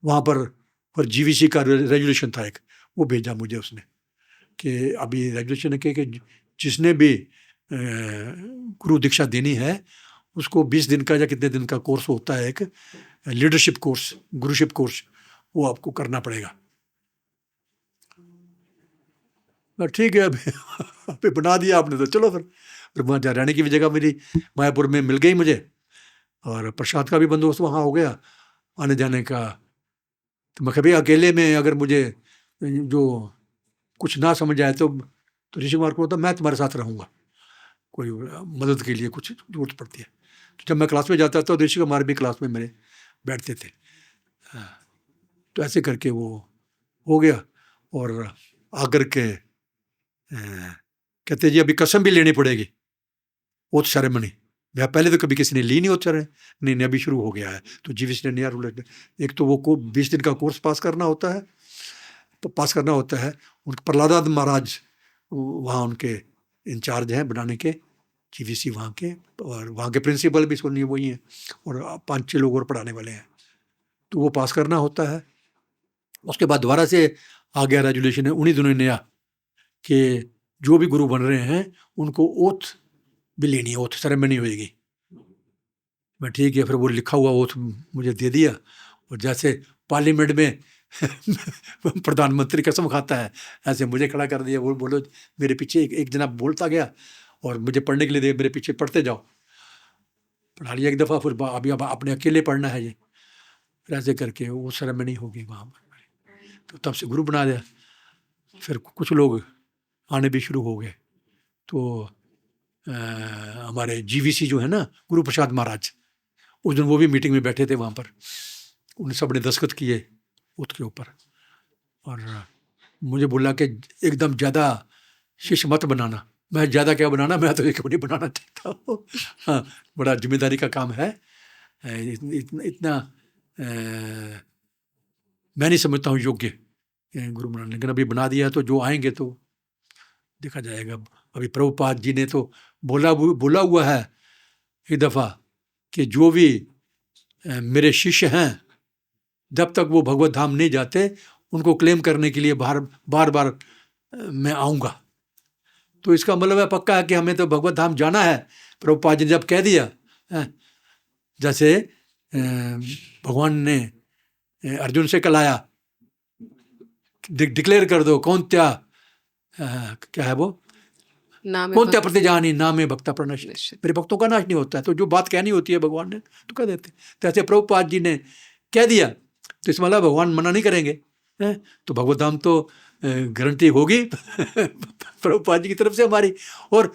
वहाँ पर जीवीसी का रेजुलेशन था एक, वो भेजा मुझे उसने कि अभी रेजुलेशन है कि जिसने भी गुरु दीक्षा देनी है उसको 20 दिन का या कितने दिन का कोर्स होता है, एक लीडरशिप कोर्स, गुरुशिप कोर्स, वो आपको करना पड़ेगा। ठीक है, अभी बना दिया आपने तो चलो फिर वहाँ जा रहने की भी जगह मेरी मायापुर में मिल गई मुझे, और प्रसाद का भी बंदोबस्त वहाँ हो गया, आने जाने का। तो मैं कभी अकेले में अगर मुझे जो कुछ ना समझ आए तो ऋषि कुमार को होता मैं तुम्हारे साथ रहूँगा, कोई मदद के लिए कुछ जरूरत पड़ती है। तो जब मैं क्लास में जाता था तो ऋषि कुमार भी क्लास में मेरे बैठते थे। तो ऐसे करके वो हो गया। और आकर के कहते जी अभी कसम भी लेनी पड़ेगी ओथ सेरेमनी। मैं पहले तो कभी किसी ने ली नहीं ओथ सेरेमनी, नहीं अभी शुरू हो गया है। तो जीवीसी ने नया रूल, एक तो वो 20 दिन का कोर्स पास करना होता है, उनके प्रहलाद महाराज वहाँ उनके इंचार्ज हैं बनाने के, जीवीसी वहाँ के, और वहाँ के प्रिंसिपल भी सुनिए वही हैं, और 5-6 लोग और पढ़ाने वाले हैं। तो वो पास करना होता है। उसके बाद दोबारा से आ गया रेजुलेशन है उन्हीं दिनों नया कि जो भी गुरु बन रहे हैं उनको ओथ भी लेनी है, ओथ सेरेमनी होएगी। मैं ठीक है, फिर वो लिखा हुआ ओथ मुझे दे दिया, और जैसे पार्लियामेंट में प्रधानमंत्री कसम खाता है ऐसे मुझे खड़ा कर दिया। वो बोलो मेरे पीछे एक जना बोलता गया और मुझे पढ़ने के लिए दे, मेरे पीछे पढ़ते जाओ। पढ़ा लिया एक दफ़ा, फिर अभी अब अपने अकेले पढ़ना है ये। फिर ऐसे करके वो सेरेमनी होगी वहाँ पर। तो तब से गुरु बना दिया। फिर कुछ लोग आने भी शुरू हो गए। तो हमारे जीवीसी जो है ना, गुरु प्रसाद महाराज, उस दिन वो भी मीटिंग में बैठे थे वहाँ पर। उन सब ने दस्तखत किए ओथ के ऊपर, और मुझे बोला कि एकदम ज़्यादा शिष्य मत बनाना। मैं ज़्यादा क्या बनाना, मैं तो एक नहीं बनाना चाहता हूँ। हाँ, बड़ा जिम्मेदारी का काम है। इतना मैं नहीं समझता हूँ योग्य गुरु बनाने, लेकिन अभी बना दिया तो जो आएंगे तो देखा जाएगा। अभी प्रभुपाद जी ने तो बोला हुआ है एक दफ़ा कि जो भी मेरे शिष्य हैं, जब तक वो भगवत धाम नहीं जाते उनको क्लेम करने के लिए बार बार मैं आऊँगा। तो इसका मतलब है पक्का है कि हमें तो भगवत धाम जाना है। प्रभुपाद जी ने जब कह दिया, जैसे भगवान ने अर्जुन से कलाया, डिक्लेयर कर दो कौन त्या क्या है वो, कौन त्या प्रतिजानी नामे भक्ता प्रणश्य, मेरे भक्तों का नाश नहीं होता है। तो जो बात कहनी होती है भगवान ने तो कह देते। तो ऐसे प्रभुपाद जी ने कह दिया, तो इसमें मतलब भगवान मना नहीं करेंगे। तो भगवत धाम तो गारंटी होगी प्रभुपाद जी की तरफ से हमारी। और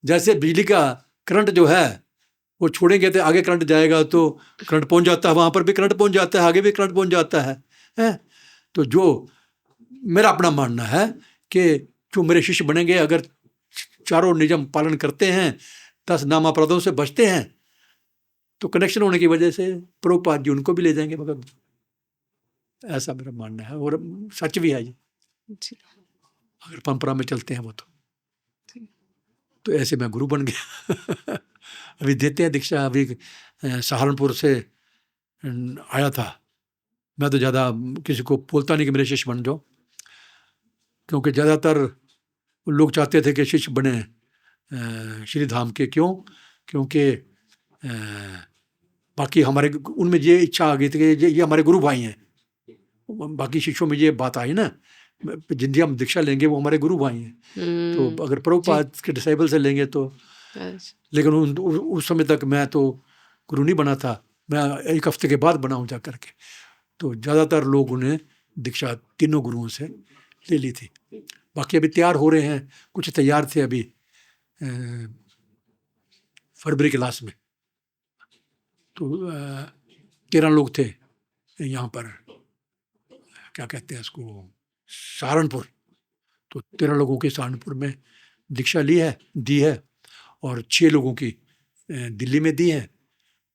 जैसे बिजली का करंट जो है वो छोड़ेंगे तो आगे करंट जाएगा, तो करंट पहुंच जाता है, वहाँ पर भी करंट पहुंच जाता है, आगे भी करंट पहुंच जाता है। तो जो मेरा अपना मानना है कि जो मेरे शिष्य बनेंगे, अगर चारों नियम पालन करते हैं, 10 नाम अपराधों से बचते हैं, तो कनेक्शन होने की वजह से प्रभुपाद जी उनको भी ले जाएंगे भगत। ऐसा मेरा मानना है, और सच भी है ये, अगर परंपरा में चलते हैं वो तो ऐसे मैं गुरु बन गया। अभी देते हैं दीक्षा। अभी सहारनपुर से आया था। मैं तो ज़्यादा किसी को बोलता नहीं कि मेरे शिष्य बन जाओ, क्योंकि ज़्यादातर लोग चाहते थे कि शिष्य बने श्री धाम के। क्यों? क्योंकि बाकी हमारे उनमें ये इच्छा आ गई थी कि ये हमारे गुरु भाई हैं। बाकी शिष्यों में ये बात आई ना, जिनकी हम दीक्षा लेंगे वो हमारे गुरु भाई हैं। तो अगर प्रभुपाद के डिसाइबल से लेंगे तो, लेकिन उस समय तक मैं तो गुरु नहीं बना था। मैं 1 हफ्ते के बाद बना हूँ जा करके। तो ज़्यादातर लोग ने दीक्षा तीनों गुरुओं से ले ली थी। बाकी अभी तैयार हो रहे हैं, कुछ तैयार थे अभी फरवरी के लास्ट में। तो 13 लोग थे यहाँ पर, क्या कहते हैं इसको, सहारनपुर। तो 13 लोगों की सहारनपुर में दीक्षा दी है, और 6 लोगों की दिल्ली में दी है।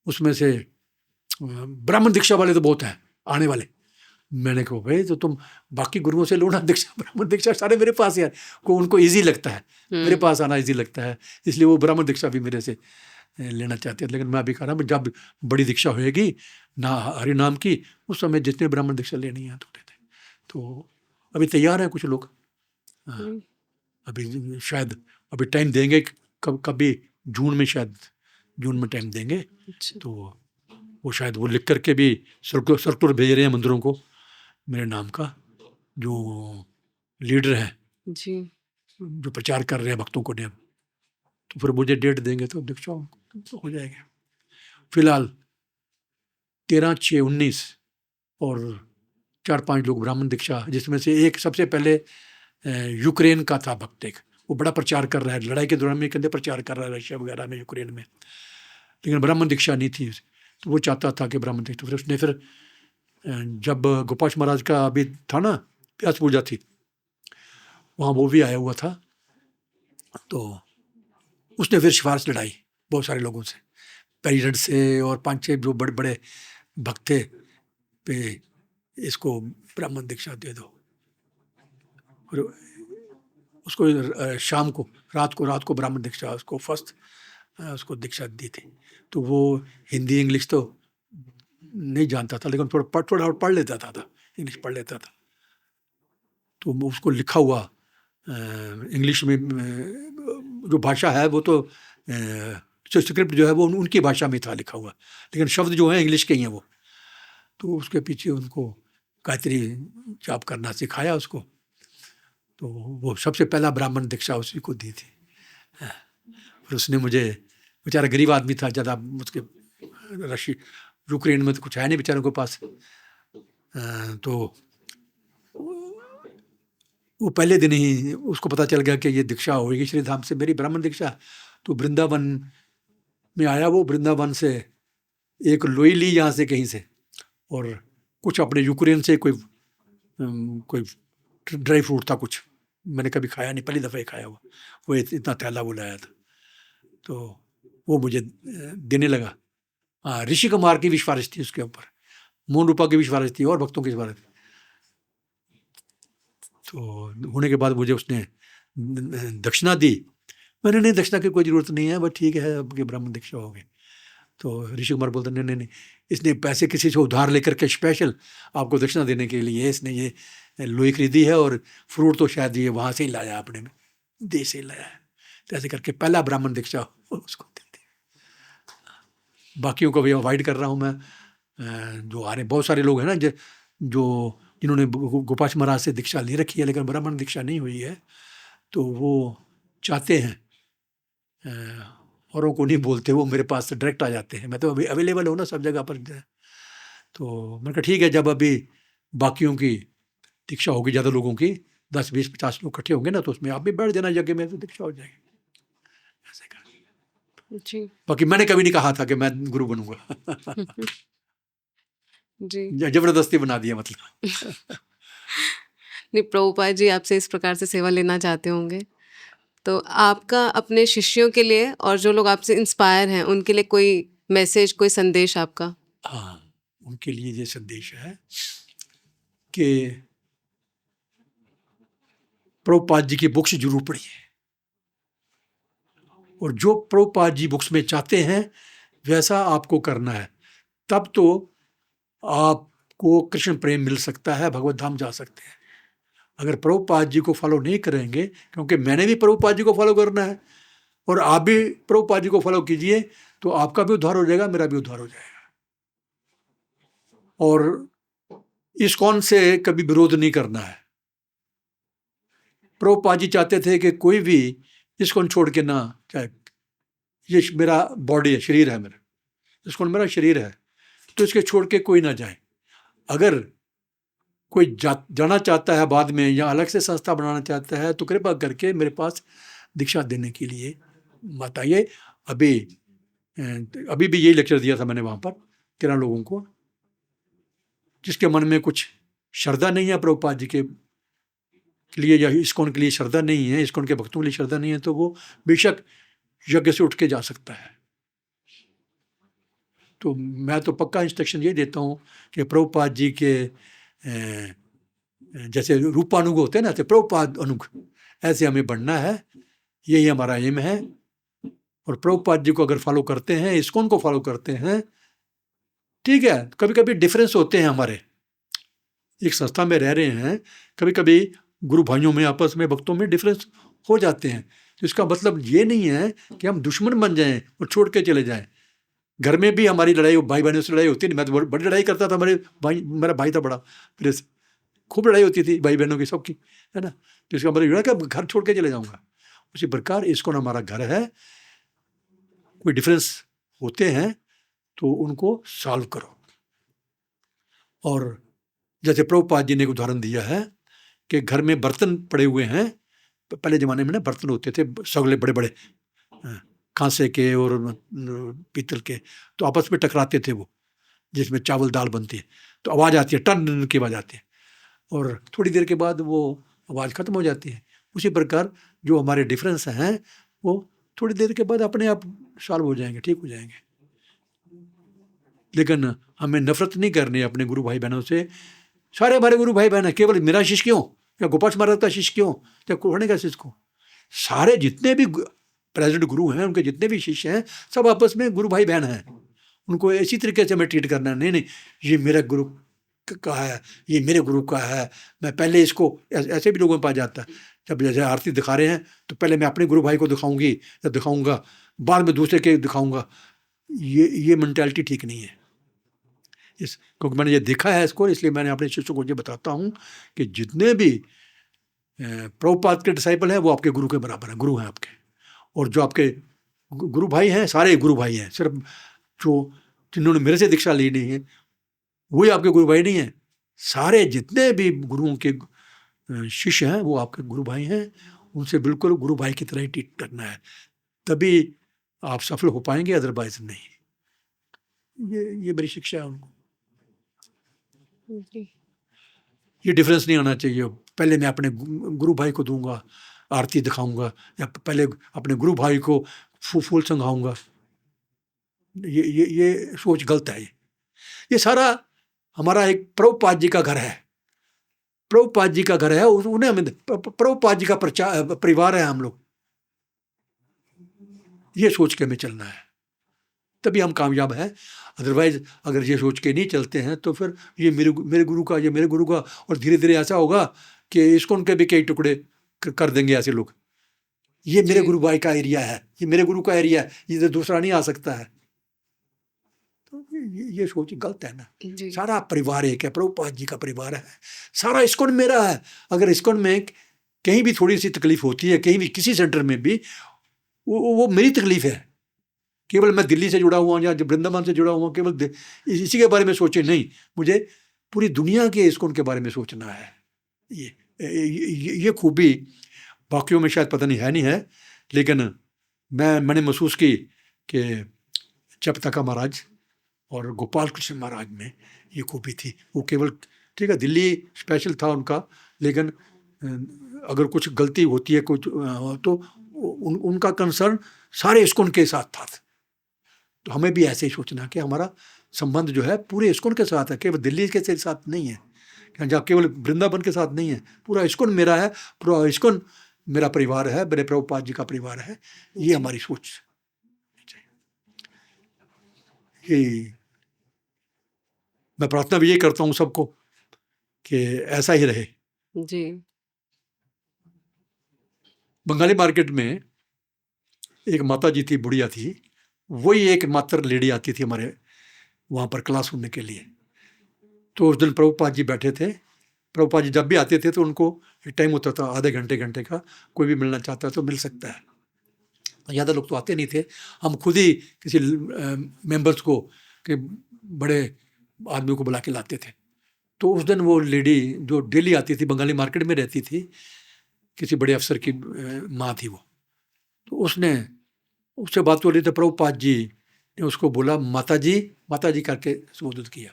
उसमें से ब्राह्मण दीक्षा वाले तो बहुत हैं आने वाले। मैंने कहा भाई तो तुम बाकी गुरुओं से लो ना दीक्षा, ब्राह्मण दीक्षा सारे मेरे पास ही है। को उनको ईजी लगता है, मेरे पास आना ईजी लगता है, इसलिए वो ब्राह्मण दीक्षा भी मेरे से लेना चाहते हैं। लेकिन मैं अभी कह रहा हूँ जब बड़ी दीक्षा होएगी ना हरि नाम की, उस समय जितने ब्राह्मण दीक्षा लेनी है तो देते। तो अभी तैयार हैं कुछ लोग। अभी शायद अभी टाइम देंगे, कभी जून में, शायद जून में टाइम देंगे। तो वो शायद वो लिख करके भी सर्कुलर भेज रहे हैं मंदिरों को मेरे नाम का, जो लीडर हैं जी, जो प्रचार कर रहे हैं भक्तों को नियम। तो फिर मुझे डेट देंगे तो दीक्षा तो हो जाएगा। फिलहाल 13/6/19 और 4-5 लोग ब्राह्मण दीक्षा, जिसमें से एक सबसे पहले यूक्रेन का था भक्त, एक वो बड़ा प्रचार कर रहा है, लड़ाई के दौरान में कहते प्रचार कर रहा है रशिया वगैरह में, यूक्रेन में, लेकिन ब्राह्मण दीक्षा नहीं थी। तो वो चाहता था कि ब्राह्मण दीक्षा। फिर उसने जब गोपाल महाराज का अभी था ना व्यास पूजा थी, वहाँ वो भी आया हुआ था। तो उसने फिर सिफारिश लड़ाई बहुत सारे लोगों से, प्रेसिडेंट से और 5-6 जो बड़े बड़े भक्त थे पे, इसको ब्राह्मण दीक्षा दे दो। और उसको शाम को रात को ब्राह्मण दीक्षा उसको फर्स्ट उसको दीक्षा दी थी। तो वो हिंदी इंग्लिश तो नहीं जानता था, लेकिन थोड़ा पढ़ लेता था, इंग्लिश पढ़ लेता था। तो उसको लिखा हुआ इंग्लिश में जो भाषा है वो तो जो स्क्रिप्ट जो है वो उनकी भाषा में था लिखा हुआ, लेकिन शब्द जो है इंग्लिश के ही हैं वो। तो उसके पीछे उनको गायत्री जाप करना सिखाया उसको। तो वो सबसे पहला ब्राह्मण दीक्षा उसी को दी थी। फिर उसने मुझे, बेचारा गरीब आदमी था, ज़्यादा उसके रशी यूक्रेन में तो कुछ है नहीं बेचारों के पास। तो वो पहले दिन ही उसको पता चल गया कि ये दीक्षा होगी श्री धाम से, मेरी ब्राह्मण दीक्षा। तो वृंदावन में आया वो, वृंदावन से एक लोई ली यहाँ से कहीं से, और कुछ अपने यूक्रेन से कोई ड्राई फ्रूट था कुछ, मैंने कभी खाया नहीं, पहली दफ़ा ही खाया हुआ। वो इतना थैला वो लाया था, तो वो मुझे देने लगा। हाँ, ऋषि कुमार की भी सिफारिश थी उसके ऊपर, मोहन रूपा की भी सिफारिश थी और भक्तों की सिफारिश थी। तो होने के बाद मुझे उसने दक्षिणा दी। मैंने नहीं, दक्षिणा की कोई ज़रूरत नहीं है, बस ठीक है अब के ब्राह्मण दीक्षा हो गई। तो ऋषि कुमार बोलते नहीं नहीं नहीं, इसने पैसे किसी से उधार लेकर के स्पेशल आपको दक्षिणा देने के लिए इसने ये लोई खरीदी है, और फ्रूट तो शायद ये वहाँ से ही लाया, अपने में देश से ही लाया है। तो ऐसे करके पहला ब्राह्मण दीक्षा उसको दे दी। बाकियों को भी अवॉइड कर रहा हूँ मैं। जो आ रहे बहुत सारे लोग हैं ना जो जिन्होंने गोपाल महाराज से दीक्षा ले रखी है लेकिन ब्राह्मण दीक्षा नहीं हुई है, तो वो चाहते हैं, औरों को नहीं बोलते, वो मेरे पास से डायरेक्ट आ जाते हैं। मैं तो अभी अवेलेबल हूँ ना सब जगह पर। तो मैंने कहा ठीक है, जब अभी बाकियों की दीक्षा होगी, ज़्यादा लोगों की 10 20 50 लोग इकट्ठे होंगे ना, तो उसमें आप भी बैठ जाना यज्ञ में, तो दीक्षा हो जाएगी। ऐसे कर जी। बाकी मैंने कभी नहीं कहा था कि मैं गुरु बनूंगा। जी। जबरदस्ती बना दिया मतलब। नहीं, प्रभुपाद जी आपसे इस प्रकार से सेवा लेना चाहते होंगे, तो आपका अपने शिष्यों के लिए और जो लोग आपसे इंस्पायर हैं उनके लिए कोई मैसेज, कोई संदेश आपका? हाँ, उनके लिए ये संदेश है कि प्रभुपाद जी की बुक्स जरूर पढ़िए, और जो प्रभुपाद जी बुक्स में चाहते हैं वैसा आपको करना है, तब तो आपको कृष्ण प्रेम मिल सकता है, भगवत धाम जा सकते हैं। अगर प्रभुपाद जी को फॉलो नहीं करेंगे, क्योंकि मैंने भी प्रभुपाद जी को फॉलो करना है, और आप भी प्रभुपाद जी को फॉलो कीजिए, तो आपका भी उद्धार हो जाएगा, मेरा भी उद्धार हो जाएगा। और इस्कॉन से कभी विरोध नहीं करना है। प्रभुपाद जी चाहते थे कि कोई भी इस्कॉन छोड़ के ना जाए। ये मेरा बॉडी है, शरीर है मेरा, इस्कॉन मेरा शरीर है, तो इसके छोड़ के कोई ना जाए। अगर कोई जाना चाहता है बाद में, या अलग से संस्था बनाना चाहता है, तो कृपा करके मेरे पास दीक्षा देने के लिए मत आइए। अभी भी यही लेक्चर दिया था मैंने वहाँ पर 13 लोगों को। जिसके मन में कुछ श्रद्धा नहीं है प्रभुपाद जी के लिए, या इस्कॉन के लिए श्रद्धा नहीं है, इस्कॉन के भक्तों के लिए श्रद्धा नहीं है, तो वो बेशक यज्ञ से उठ के जा सकता है। तो मैं तो पक्का इंस्ट्रक्शन ये देता हूँ कि प्रभुपाद जी के जैसे रूपानुग होते हैं ना, तो प्रभुपाद अनुग ऐसे हमें बनना है, यही हमारा एम है। और प्रभुपाद जी को अगर फॉलो करते हैं, इस्कॉन को फॉलो करते हैं, ठीक है, कभी कभी डिफरेंस होते हैं हमारे, एक संस्था में रह रहे हैं, कभी कभी गुरु भाइयों में, आपस में, भक्तों में डिफरेंस हो जाते हैं। तो इसका मतलब ये नहीं है कि हम दुश्मन बन जाएं और छोड़ के चले जाएं। घर में भी हमारी लड़ाई, भाई बहनों से लड़ाई होती है। मैं तो बड़ी लड़ाई करता था, मेरा भाई था बड़ा, मेरे से खूब लड़ाई होती थी भाई बहनों की, सबकी, है ना। तो इसका मतलब ये कि घर छोड़ के चले जाऊँगा। उसी प्रकार इस्कॉन हमारा घर है। कोई डिफरेंस होते हैं तो उनको सॉल्व करो। और जैसे प्रभुपाद जी ने एक उदाहरण दिया है कि घर में बर्तन पड़े हुए हैं, पहले ज़माने में ना बर्तन होते थे सगले बड़े बड़े, कांसे के और पीतल के, तो आपस में टकराते थे वो, जिसमें चावल दाल बनती है, तो आवाज़ आती है, टन की आवाज़ आती है, और थोड़ी देर के बाद वो आवाज़ ख़त्म हो जाती है। उसी प्रकार जो हमारे डिफरेंस हैं वो थोड़ी देर के बाद अपने आप सॉल्व हो जाएंगे, ठीक हो जाएंगे। लेकिन हमें नफरत नहीं करनी अपने गुरु भाई बहनों से। सारे हमारे गुरु भाई बहन हैं, केवल मेरा शिष्य क्यों, या गोपाल महाराज का शिष्य क्यों, या कुराने का शिष्य को? सारे जितने भी प्रेजेंट गुरु हैं, उनके जितने भी शिष्य हैं, सब आपस में गुरु भाई बहन हैं। उनको इसी तरीके से हमें ट्रीट करना है। नहीं, ये मेरा गुरु का है, ये मेरे गुरु का है, मैं पहले इसको, ऐसे भी लोगों में पाया जाता है। जब जैसे आरती दिखा रहे हैं तो पहले मैं अपने गुरु भाई को दिखाऊंगी या दिखाऊंगा, बाद में दूसरे के दिखाऊंगा। ये मेंटालिटी ठीक नहीं है। क्योंकि मैंने ये देखा है इसको, इसलिए मैंने अपने शिष्यों को ये बताता हूँ कि जितने भी प्रभुपाद के डिसाइपल हैं वो आपके गुरु के बराबर हैं, गुरु हैं आपके। और जो आपके गुरु भाई हैं, सारे गुरु भाई हैं। सिर्फ जो जिन्होंने मेरे से दीक्षा ली नहीं है वही आपके गुरु भाई नहीं हैं। सारे जितने भी गुरुओं के शिष्य हैं वो आपके गुरु भाई हैं। उनसे बिल्कुल गुरु भाई की तरह ही ट्रीट करना है, तभी आप सफल हो पाएंगे, अदरवाइज नहीं। ये मेरी शिक्षा है उनको। ये डिफरेंस नहीं होना चाहिए, पहले मैं अपने गुरु भाई को दूंगा, आरती दिखाऊंगा, या पहले अपने गुरु भाई को फूल संघाऊंगा। ये सोच गलत है। ये सारा हमारा एक प्रभुपाद जी का घर है, प्रभुपाद जी का घर है, उन्हें हमें प्रभुपाद जी का परिवार है हम लोग। ये सोच के हमें चलना है, तभी हम कामयाब हैं। अदरवाइज अगर ये सोच के नहीं चलते हैं तो फिर ये मेरे गुरु का, ये मेरे गुरु का, और धीरे धीरे ऐसा होगा कि इसको उनके भी कई टुकड़े कर देंगे ऐसे लोग। ये मेरे गुरु भाई का एरिया है, ये मेरे गुरु का एरिया है, ये दूसरा नहीं आ सकता है। तो ये सोच गलत है ना। सारा परिवार एक है, प्रभुपाद जी का परिवार है, सारा इस्कॉन मेरा है। अगर इस्कॉन में कहीं भी थोड़ी सी तकलीफ होती है, कहीं भी किसी सेंटर में भी, वो मेरी तकलीफ है। केवल मैं दिल्ली से जुड़ा हुआ या वृंदावन से जुड़ा हुआ, केवल इसी के बारे में सोचे नहीं, मुझे पूरी दुनिया के इस्कॉन के बारे में सोचना है। ये खूबी बाकियों में शायद पता नहीं है, लेकिन मैंने महसूस की कि चपतका महाराज और गोपाल कृष्ण महाराज में ये खूबी थी। वो केवल, ठीक है, दिल्ली स्पेशल था उनका, लेकिन अगर कुछ गलती होती है कुछ तो उनका कंसर्न सारे इस्कॉन के साथ था। तो हमें भी ऐसे ही सोचना कि हमारा संबंध जो है पूरे इस्कॉन के साथ है, केवल दिल्ली के साथ नहीं है, जहाँ केवल वृंदावन के साथ नहीं है। पूरा इस्कॉन मेरा है, पूरा इस्कॉन मेरा परिवार है, मेरे प्रभुपाद जी का परिवार है। ये हमारी सोच। ये मैं प्रार्थना भी ये करता हूँ सबको कि ऐसा ही रहे। जी। बंगाली मार्केट में एक माता जी थी, बुढ़िया थी, वही एक मात्र लेडी आती थी हमारे वहाँ पर क्लास सुनने के लिए। तो उस दिन प्रभुपाद जी बैठे थे। प्रभुपाद जी जब भी आते थे तो उनको टाइम होता था आधे घंटे का, कोई भी मिलना चाहता है तो मिल सकता है। ज़्यादा लोग तो आते नहीं थे, हम खुद ही किसी मेंबर्स को, के बड़े आदमियों को बुला के लाते थे। तो उस दिन वो लेडी जो डेली आती थी, बंगाली मार्केट में रहती थी, किसी बड़े अफसर की माँ थी वो। तो उससे बात हो रही थी, प्रभुपाद जी ने उसको बोला माता जी करके संबोधित किया।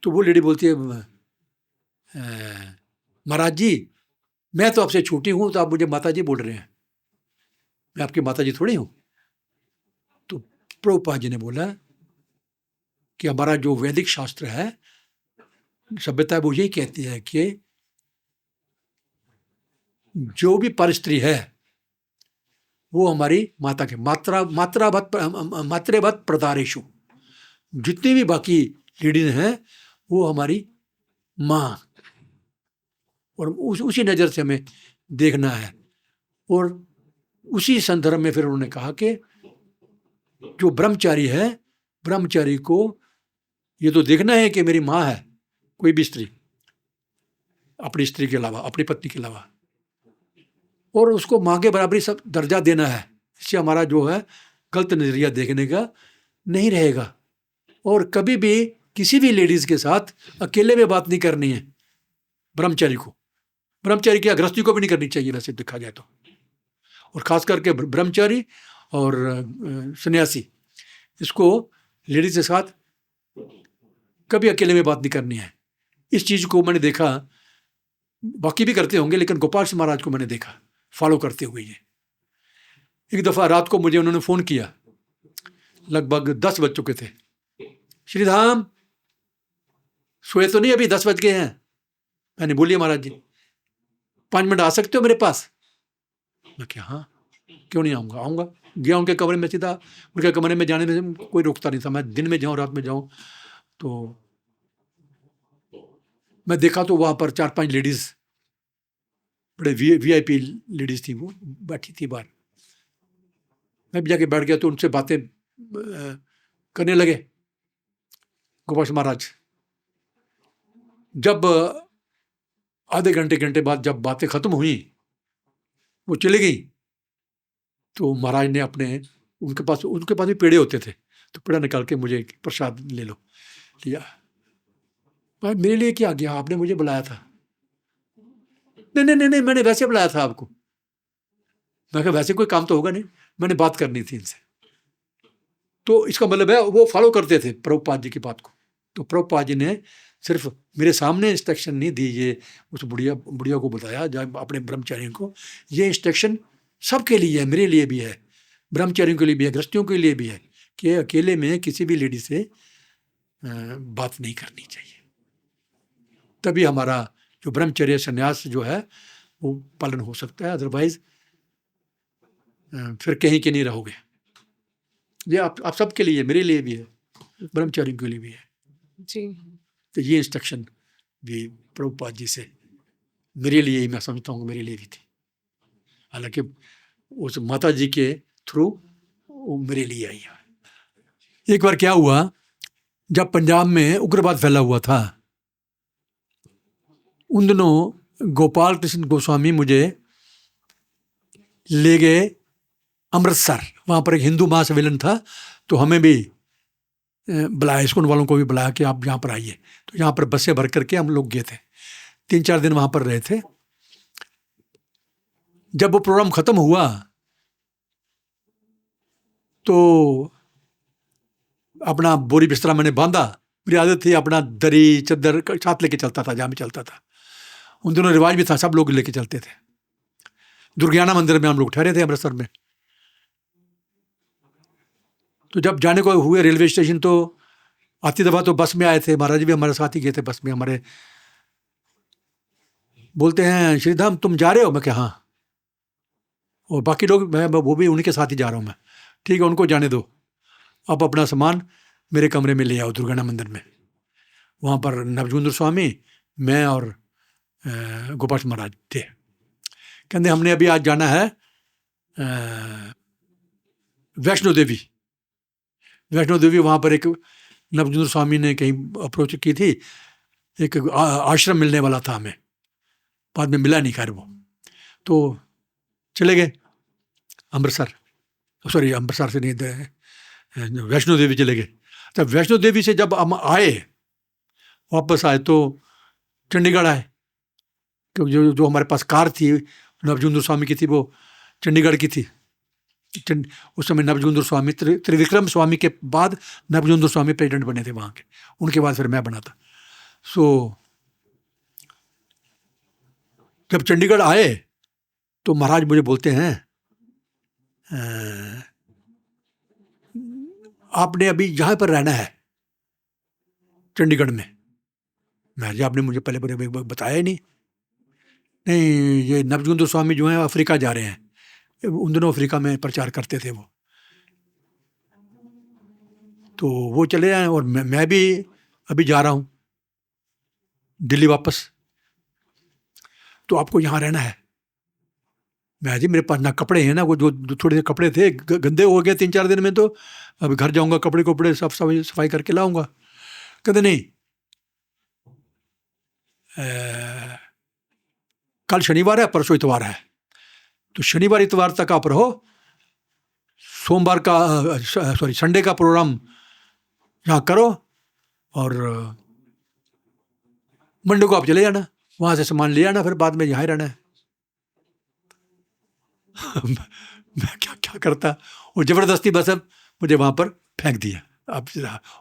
तो वो लेडी बोलती है, महाराज जी मैं तो आपसे छोटी हूँ, तो आप मुझे माता जी बोल रहे हैं, मैं आपकी माता जी थोड़ी हूँ। तो प्रभुपाद जी ने बोला कि हमारा जो वैदिक शास्त्र है, सभ्यता है, वो यही कहती है कि जो भी परस्त्री है वो हमारी माता के मातृवत प्रदारेशु, जितनी भी बाकी लेडीज हैं वो हमारी माँ, और उसी नज़र से हमें देखना है। और उसी संदर्भ में फिर उन्होंने कहा कि जो ब्रह्मचारी है, ब्रह्मचारी को ये तो देखना है कि मेरी माँ है, कोई भी स्त्री, अपनी स्त्री के अलावा, अपनी पत्नी के अलावा, और उसको माँ के बराबरी सब दर्जा देना है। इससे हमारा जो है गलत नज़रिया देखने का नहीं रहेगा। और कभी भी किसी भी लेडीज़ के साथ अकेले में बात नहीं करनी है। ब्रह्मचारी की गृहस्थी को भी नहीं करनी चाहिए वैसे देखा जाए तो। और ख़ास करके ब्रह्मचारी और सन्यासी, इसको लेडीज़ के साथ कभी अकेले में बात नहीं करनी है। इस चीज़ को मैंने देखा, बाकी भी करते होंगे, लेकिन गोपाल सिंह महाराज को मैंने देखा फॉलो करते हुए। ये एक दफ़ा रात को मुझे उन्होंने फ़ोन किया, लगभग 10 बज चुके थे। श्रीधाम सोए तो नहीं, अभी 10 बज गए हैं। मैंने बोलिए महाराज जी। 5 मिनट आ सकते हो मेरे पास? मैं क्या हाँ, क्यों नहीं आऊँगा, आऊँगा। गया उनके कमरे में, सीधा उनके कमरे में जाने में कोई रोकता नहीं था। मैं दिन में जाऊँ रात में जाऊँ, तो मैं देखा तो वहाँ पर 4-5 लेडीज़, बड़े वीआईपी लेडीज़ थी, वो बैठी थी बाहर। मैं भी जाके बैठ गया तो उनसे बातें करने लगे गोपाल महाराज। जब आधे घंटे बाद जब बातें खत्म हुई, वो चली गई, तो महाराज ने अपने, उनके पास भी पेड़े होते थे, तो पेड़ा निकाल के मुझे प्रसाद ले लो, लिया। भाई मेरे लिए क्या गया, आपने मुझे बुलाया था। नहीं, मैंने वैसे बुलाया था आपको। मैं कहा वैसे कोई काम तो होगा नहीं, मैंने बात करनी थी इनसे। तो इसका मतलब है वो फॉलो करते थे प्रभुपाद जी की बात को। तो प्रभुपाद जी ने सिर्फ मेरे सामने इंस्ट्रक्शन नहीं दी, ये उस बुढ़िया को बताया, जब अपने ब्रह्मचारियों को, ये इंस्ट्रक्शन सबके लिए है, मेरे लिए भी है, ब्रह्मचारियों के लिए भी है, गृहस्थियों के लिए भी है, कि अकेले में किसी भी लेडी से बात नहीं करनी चाहिए। तभी हमारा जो ब्रह्मचर्य संन्यास जो है वो पालन हो सकता है, अदरवाइज फिर कहीं के नहीं रहोगे। ये आप सबके लिए, मेरे लिए भी है, ब्रह्मचारियों के लिए भी है जी। तो ये इंस्ट्रक्शन भी प्रभुपाद जी से मेरे लिए ही, मैं समझता हूँ मेरे लिए भी थी। हालांकि उस माता जी के थ्रू वो मेरे लिए आई है। एक बार क्या हुआ, जब पंजाब में उग्रवाद फैला हुआ था, उन दिनों गोपाल कृष्ण गोस्वामी मुझे ले गए अमृतसर। वहाँ पर एक हिंदू महासम्मेलन था, तो हमें भी बुलाया, स्कूल वालों को भी बुलाया कि आप यहाँ पर आइए। तो यहाँ पर बसें भर करके हम लोग गए थे, 3-4 दिन वहाँ पर रहे थे। जब वो प्रोग्राम ख़त्म हुआ तो अपना बोरी बिस्तरा मैंने बांधा। मेरी आदत थी अपना दरी चद्दर साथ लेके चलता था जहाँ भी चलता था। उन दिनों रिवाज भी था, सब लोग लेके चलते थे। दुर्गियाना मंदिर में हम लोग ठहरे थे अमृतसर में। तो जब जाने को हुए रेलवे स्टेशन, तो आती दफ़ा तो बस में आए थे, महाराज भी हमारे साथ ही गए थे बस में हमारे। बोलते हैं श्रीधाम तुम जा रहे हो? मैं क्या हाँ। और बाकी लोग, मैं वो भी उन्हीं के साथ ही जा रहा हूँ मैं। ठीक है, उनको जाने दो, आप अपना सामान मेरे कमरे में ले आओ दुर्गाना मंदिर में। वहाँ पर नवजुंदर स्वामी, मैं और गोपाल महाराज थे। कहते हमने अभी आज जाना है वैष्णो देवी। वैष्णो देवी वहाँ पर एक नवजुंदर स्वामी ने कहीं अप्रोच की थी, एक आश्रम मिलने वाला था हमें, बाद में मिला नहीं खैर वो। तो चले गए अमृतसर, सॉरी अमृतसर से नहीं, वैष्णो देवी चले गए। तब वैष्णो देवी से जब हम आए, वापस आए, तो चंडीगढ़ आए, क्योंकि जो हमारे पास कार थी नवजुंदर स्वामी की थी, वो चंडीगढ़ की थी। उस समय नवजुंदर स्वामी, त्रिविक्रम स्वामी के बाद नवजुंदर स्वामी प्रेसिडेंट बने थे वहाँ के, उनके बाद फिर मैं बना था। सो जब चंडीगढ़ आए तो महाराज मुझे बोलते हैं आपने अभी यहाँ पर रहना है चंडीगढ़ में। मैं जी आपने मुझे पहले बताया ही नहीं। नहीं, ये नवजुंदर स्वामी जो हैं अफ्रीका जा रहे हैं, उन दिनों अफ्रीका में प्रचार करते थे वो, तो वो चले जाएं और मैं भी अभी जा रहा हूँ दिल्ली वापस, तो आपको यहाँ रहना है। मैं जी मेरे पास ना कपड़े हैं ना, वो जो थोड़े से कपड़े थे गंदे हो गए 3-4 दिन में, तो अभी घर जाऊँगा कपड़े सब सफाई करके लाऊंगा। कहते नहीं, कल शनिवार है, परसों इतवार है, तो शनिवार इतवार तक आप रहो, सोमवार का सॉरी संडे का प्रोग्राम यहाँ करो, और मंडे को आप चले जाना, वहाँ से सामान ले आना, फिर बाद में यहाँ ही रहना है। मैं क्या करता, और ज़बरदस्ती बस अब मुझे वहाँ पर फेंक दिया। अब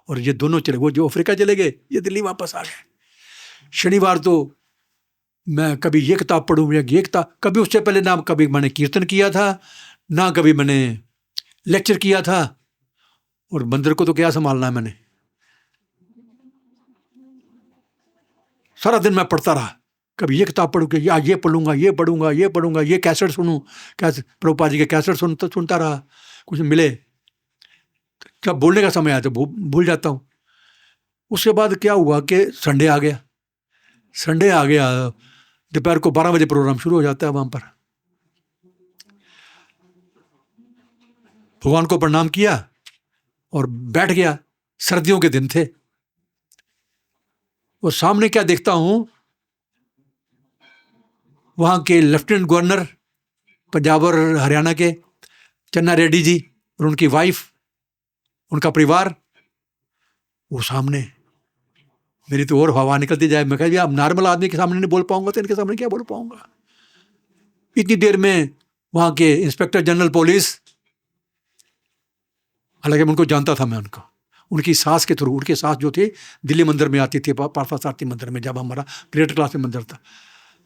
और ये दोनों चले, वो जो अफ्रीका चले गए, ये दिल्ली वापस आ गए। शनिवार तो मैं कभी ये किताब पढ़ूँ या ये किताब, कभी उससे पहले ना कभी मैंने कीर्तन किया था, ना कभी मैंने लेक्चर किया था, और मंदिर को तो क्या संभालना है मैंने। सारा दिन मैं पढ़ता रहा, कभी ये किताब पढ़ूँ, या ये पढ़ूंगा, ये पढ़ूंगा, ये पढ़ूंगा, ये कैसेट सुनूँ, कैसे प्रभुपाद जी के कैसेट सुनता रहा, कुछ मिले। जब बोलने का समय आया तो भूल जाता हूँ। उसके बाद क्या हुआ कि संडे आ गया। दोपहर को 12 बजे प्रोग्राम शुरू हो जाता है वहाँ पर। भगवान को प्रणाम किया और बैठ गया। सर्दियों के दिन थे। और सामने क्या देखता हूँ, वहाँ के लेफ्टिनेंट गवर्नर पंजाब और हरियाणा के चन्ना रेड्डी जी और उनकी वाइफ, उनका परिवार, वो सामने। मेरी तो और हवा निकलती जाए। मैं कहा अब नॉर्मल आदमी के सामने नहीं बोल पाऊंगा तो इनके सामने क्या बोल पाऊंगा। इतनी देर में वहाँ के इंस्पेक्टर जनरल पुलिस, हालांकि मैं उनको जानता था, मैं उनकी सास के थ्रू, उनकी सास जो थी दिल्ली मंदिर में आती थी, पार्था सारथी मंदिर में, जब हमारा ग्रेटर क्लास में मंदिर था,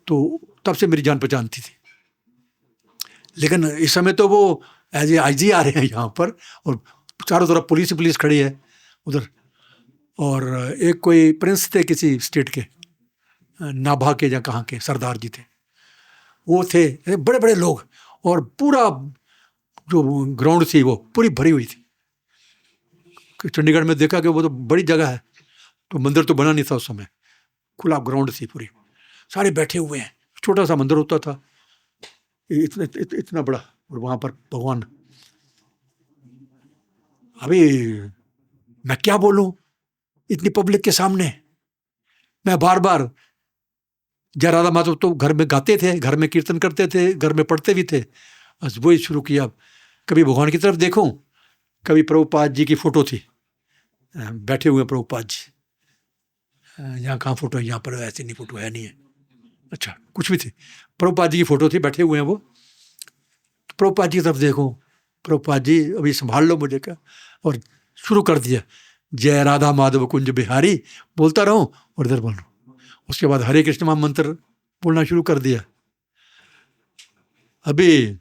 तो तब से मेरी जान पहचान थी। लेकिन इस समय तो वो एज ए IG आ रहे हैं यहाँ पर, और चारों तरफ पुलिस खड़ी है उधर। और एक कोई प्रिंस थे किसी स्टेट के, नाभा के या कहाँ के सरदार जी थे, वो थे, बड़े बड़े लोग। और पूरा जो ग्राउंड थी वो पूरी भरी हुई थी। चंडीगढ़ में देखा कि वो तो बड़ी जगह है, तो मंदिर तो बना नहीं था उस समय, खुला ग्राउंड थी पूरी, सारे बैठे हुए हैं। छोटा सा मंदिर होता था, इतना बड़ा, और वहाँ पर भगवान। अभी मैं क्या बोलूँ इतनी पब्लिक के सामने। मैं बार बार, जय राधा माधव तो घर में गाते थे, घर में कीर्तन करते थे, घर में पढ़ते भी थे, बस वही शुरू किया। कभी भगवान की तरफ देखूं, कभी प्रभुपाद जी की फोटो थी, बैठे हुए प्रभुपाद जी। यहाँ कहाँ फोटो है, यहाँ पर ऐसी नहीं फोटो है, नहीं है, अच्छा कुछ भी थी, प्रभुपाद जी की फोटो थी, बैठे हुए हैं वो। तो प्रभुपाद जी की तरफ देखूं, प्रभुपाद जी अभी संभाल लो मुझे क्या, और शुरू कर दिया जय राधा माधव कुंज बिहारी, बोलता रहूं और इधर बोल रहा हूं। उसके बाद हरे कृष्ण महामंत्र बोलना शुरू कर दिया। अभी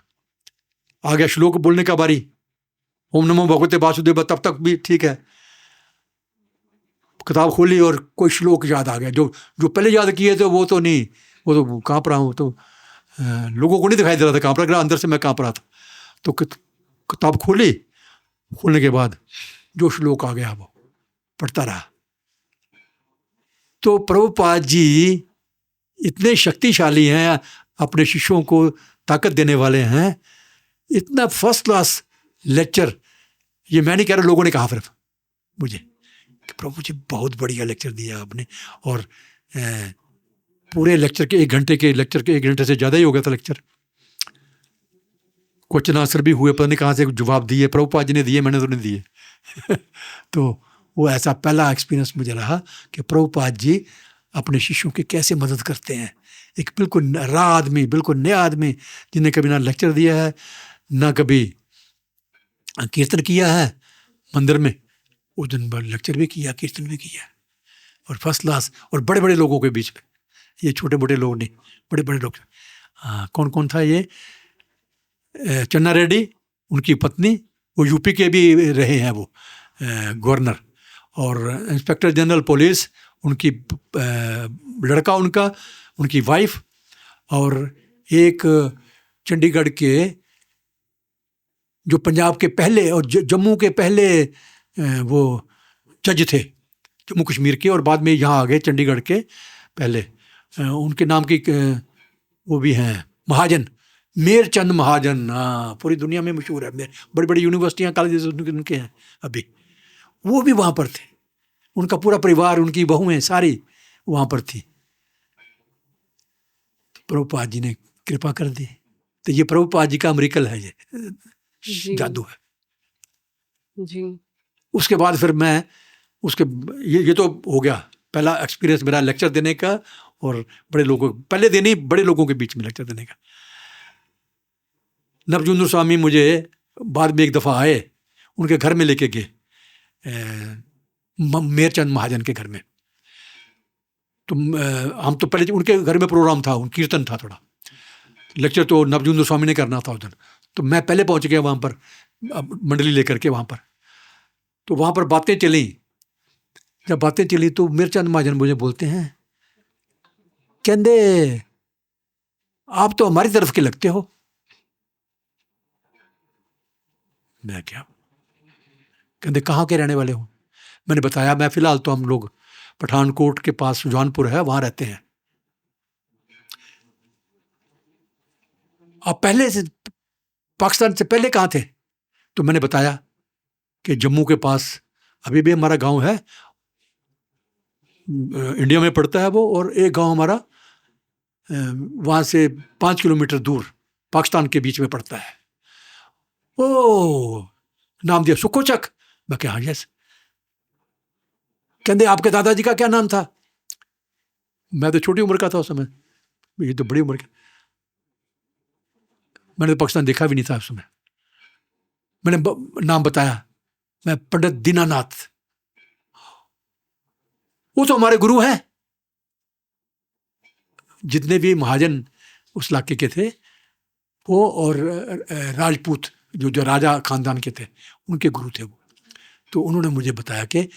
आ गया श्लोक बोलने का बारी, ओम नमो भगवते वासुदेव, तब तक भी ठीक है। किताब खोली और कोई श्लोक याद आ गया, जो जो पहले याद किए थे वो तो नहीं, वो तो काँप रहा हूँ, तो लोगों को नहीं दिखाई दे रहा था काँप रहा, अंदर से मैं काँप रहा था। तो किताब खोली, खोलने के बाद जो श्लोक आ गया वो पढ़ता रहा। तो प्रभुपाद जी इतने शक्तिशाली हैं, अपने शिष्यों को ताकत देने वाले हैं। इतना फर्स्ट क्लास लेक्चर, ये मैं नहीं कह रहा, लोगों ने कहा फिर मुझे कि प्रभु जी बहुत बढ़िया लेक्चर दिया आपने। और पूरे लेक्चर के 1 घंटे के लेक्चर के 1 घंटे से ज़्यादा ही हो गया था लेक्चर। क्वेश्चन आंसर भी हुए, पता नहीं कहाँ से जवाब दिए, प्रभुपाद जी ने दिए, मैंने तो नहीं दिए। तो वो ऐसा पहला एक्सपीरियंस मुझे रहा कि प्रभुपाद जी अपने शिष्यों की कैसे मदद करते हैं। एक बिल्कुल आदमी, बिल्कुल नया आदमी, जिन्हें कभी ना लेक्चर दिया है, ना कभी कीर्तन किया है मंदिर में, उस दिन भर लेक्चर भी किया, कीर्तन भी किया, और फर्स्ट क्लास, और बड़े बड़े लोगों के बीच में, ये छोटे मोटे लोग नहीं, बड़े बड़े लोग। कौन कौन था ये, चन्ना रेड्डी, उनकी पत्नी, वो यूपी के भी रहे हैं वो गवर्नर, और इंस्पेक्टर जनरल पुलिस, उनकी लड़का उनका, उनकी वाइफ, और एक चंडीगढ़ के जो पंजाब के पहले और जम्मू के पहले वो जज थे, जम्मू कश्मीर के, और बाद में यहाँ आ गए चंडीगढ़ के पहले, उनके नाम की वो भी हैं, महाजन, मेरचंद महाजन। हाँ, पूरी दुनिया में मशहूर है, बड़ी बड़ी यूनिवर्सिटियाँ, कॉलेजेस उनके हैं अभी। वो भी वहाँ पर थे, उनका पूरा परिवार, उनकी बहुएं सारी वहाँ पर थी। प्रभुपाद जी ने कृपा कर दी। तो ये प्रभुपाद जी का अमेरिकल है, ये जादू है जी। उसके बाद फिर मैं उसके ये तो हो गया पहला एक्सपीरियंस मेरा लेक्चर देने का, और बड़े लोगों, पहले दिन ही बड़े लोगों के बीच में लेक्चर देने का। नवजुंदर स्वामी मुझे बाद में एक दफ़ा आए, उनके घर में लेके गए, मेरचंद महाजन के घर में। तो हम तो पहले उनके घर में प्रोग्राम था, कीर्तन था, थोड़ा लेक्चर तो नवजुंदर स्वामी ने करना था उस दिन। तो मैं पहले पहुंच गया वहाँ पर, मंडली लेकर के वहाँ पर। तो वहाँ पर बातें चली, जब बातें चली तो मेरचंद महाजन मुझे बोलते हैं कहते आप तो हमारी तरफ के लगते हो। मैं क्या, कहते कहाँ के रहने वाले हो? मैंने बताया मैं फिलहाल तो हम लोग पठानकोट के पास जौनपुर है वहां रहते हैं। आप पहले से पाकिस्तान से पहले कहाँ थे? तो मैंने बताया कि जम्मू के पास अभी भी हमारा गांव है, इंडिया में पड़ता है वो, और एक गांव हमारा वहां से 5 किलोमीटर दूर पाकिस्तान के बीच में पड़ता है। ओ, नाम दिया सुकोचक। मैं क्या, हाँ यस। कहते आपके दादाजी का क्या नाम था? मैं तो छोटी उम्र का था उस समय, ये तो बड़ी उम्र का। मैंने तो पाकिस्तान देखा भी नहीं था उस समय। मैंने नाम बताया, मैं पंडित दीनानाथ। वो तो हमारे गुरु हैं। जितने भी महाजन उस इलाके के थे वो, और राजपूत जो राजा खानदान के थे, उनके गुरु थे वो। तो उन्होंने मुझे बताया कि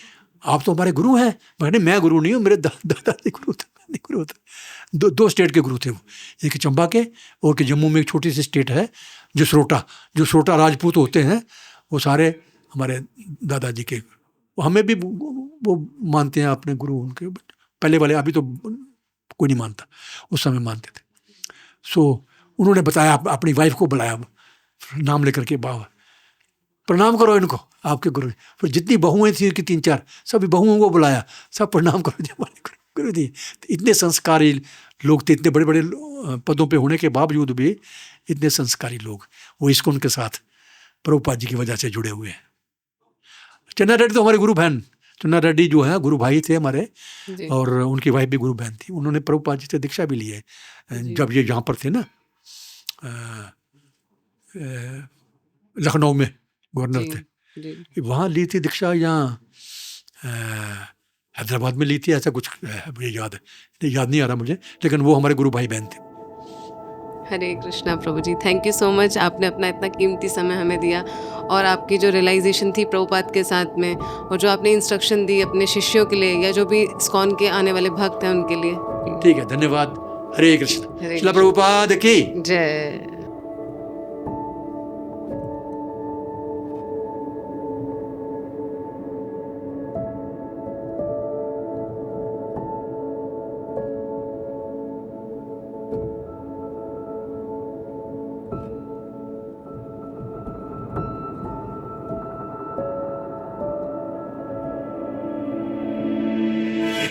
आप तो हमारे गुरु हैं। मैं गुरु नहीं हूँ, मेरे दादाजी गुरु थे, नहीं गुरु थे। दो स्टेट के गुरु थे वो, एक चंबा के और के जम्मू में एक छोटी सी स्टेट है जसरोटा राजपूत होते हैं, वो सारे हमारे दादाजी के। हमें भी वो मानते हैं अपने गुरु उनके, पहले वाले, अभी तो कोई नहीं मानता, उस समय मानते थे। सो उन्होंने बताया, अपनी वाइफ को बुलाया नाम लेकर के, बाबा प्रणाम करो इनको, आपके गुरु। फिर जितनी बहुएं थी कि 3-4 सभी बहुओं को बुलाया, सब प्रणाम करो जी हमारे गुरु जी। इतने संस्कारी लोग थे, इतने बड़े बड़े पदों पे होने के बावजूद भी इतने संस्कारी लोग। वो इस्कॉन के साथ प्रभुपाद जी की वजह से जुड़े हुए हैं। चन्ना रेड्डी तो हमारे गुरु बहन, चन्ना रेड्डी जो है गुरु भाई थे हमारे, और उनकी वाइफ भी गुरु बहन थी। उन्होंने प्रभुपाद जी से दीक्षा भी ली है जब ये यहाँ पर थे ना, लखनऊ में गवर्नर थे, वहाँ ली थी दीक्षा, यहाँ हैदराबाद में ली थी, ऐसा कुछ है, मुझे याद है, याद नहीं आ रहा मुझे, लेकिन वो हमारे गुरु भाई बहन थे। हरे कृष्णा प्रभु जी, थैंक यू सो मच। आपने अपना इतना कीमती समय हमें दिया, और आपकी जो रियलाइजेशन थी प्रभुपाद के साथ में, और जो आपने इंस्ट्रक्शन दी अपने शिष्यों के लिए या जो भी इस्कॉन के आने वाले भक्त हैं उनके लिए। ठीक है, धन्यवाद। हरे कृष्ण। श्रील प्रभुपाद की जय।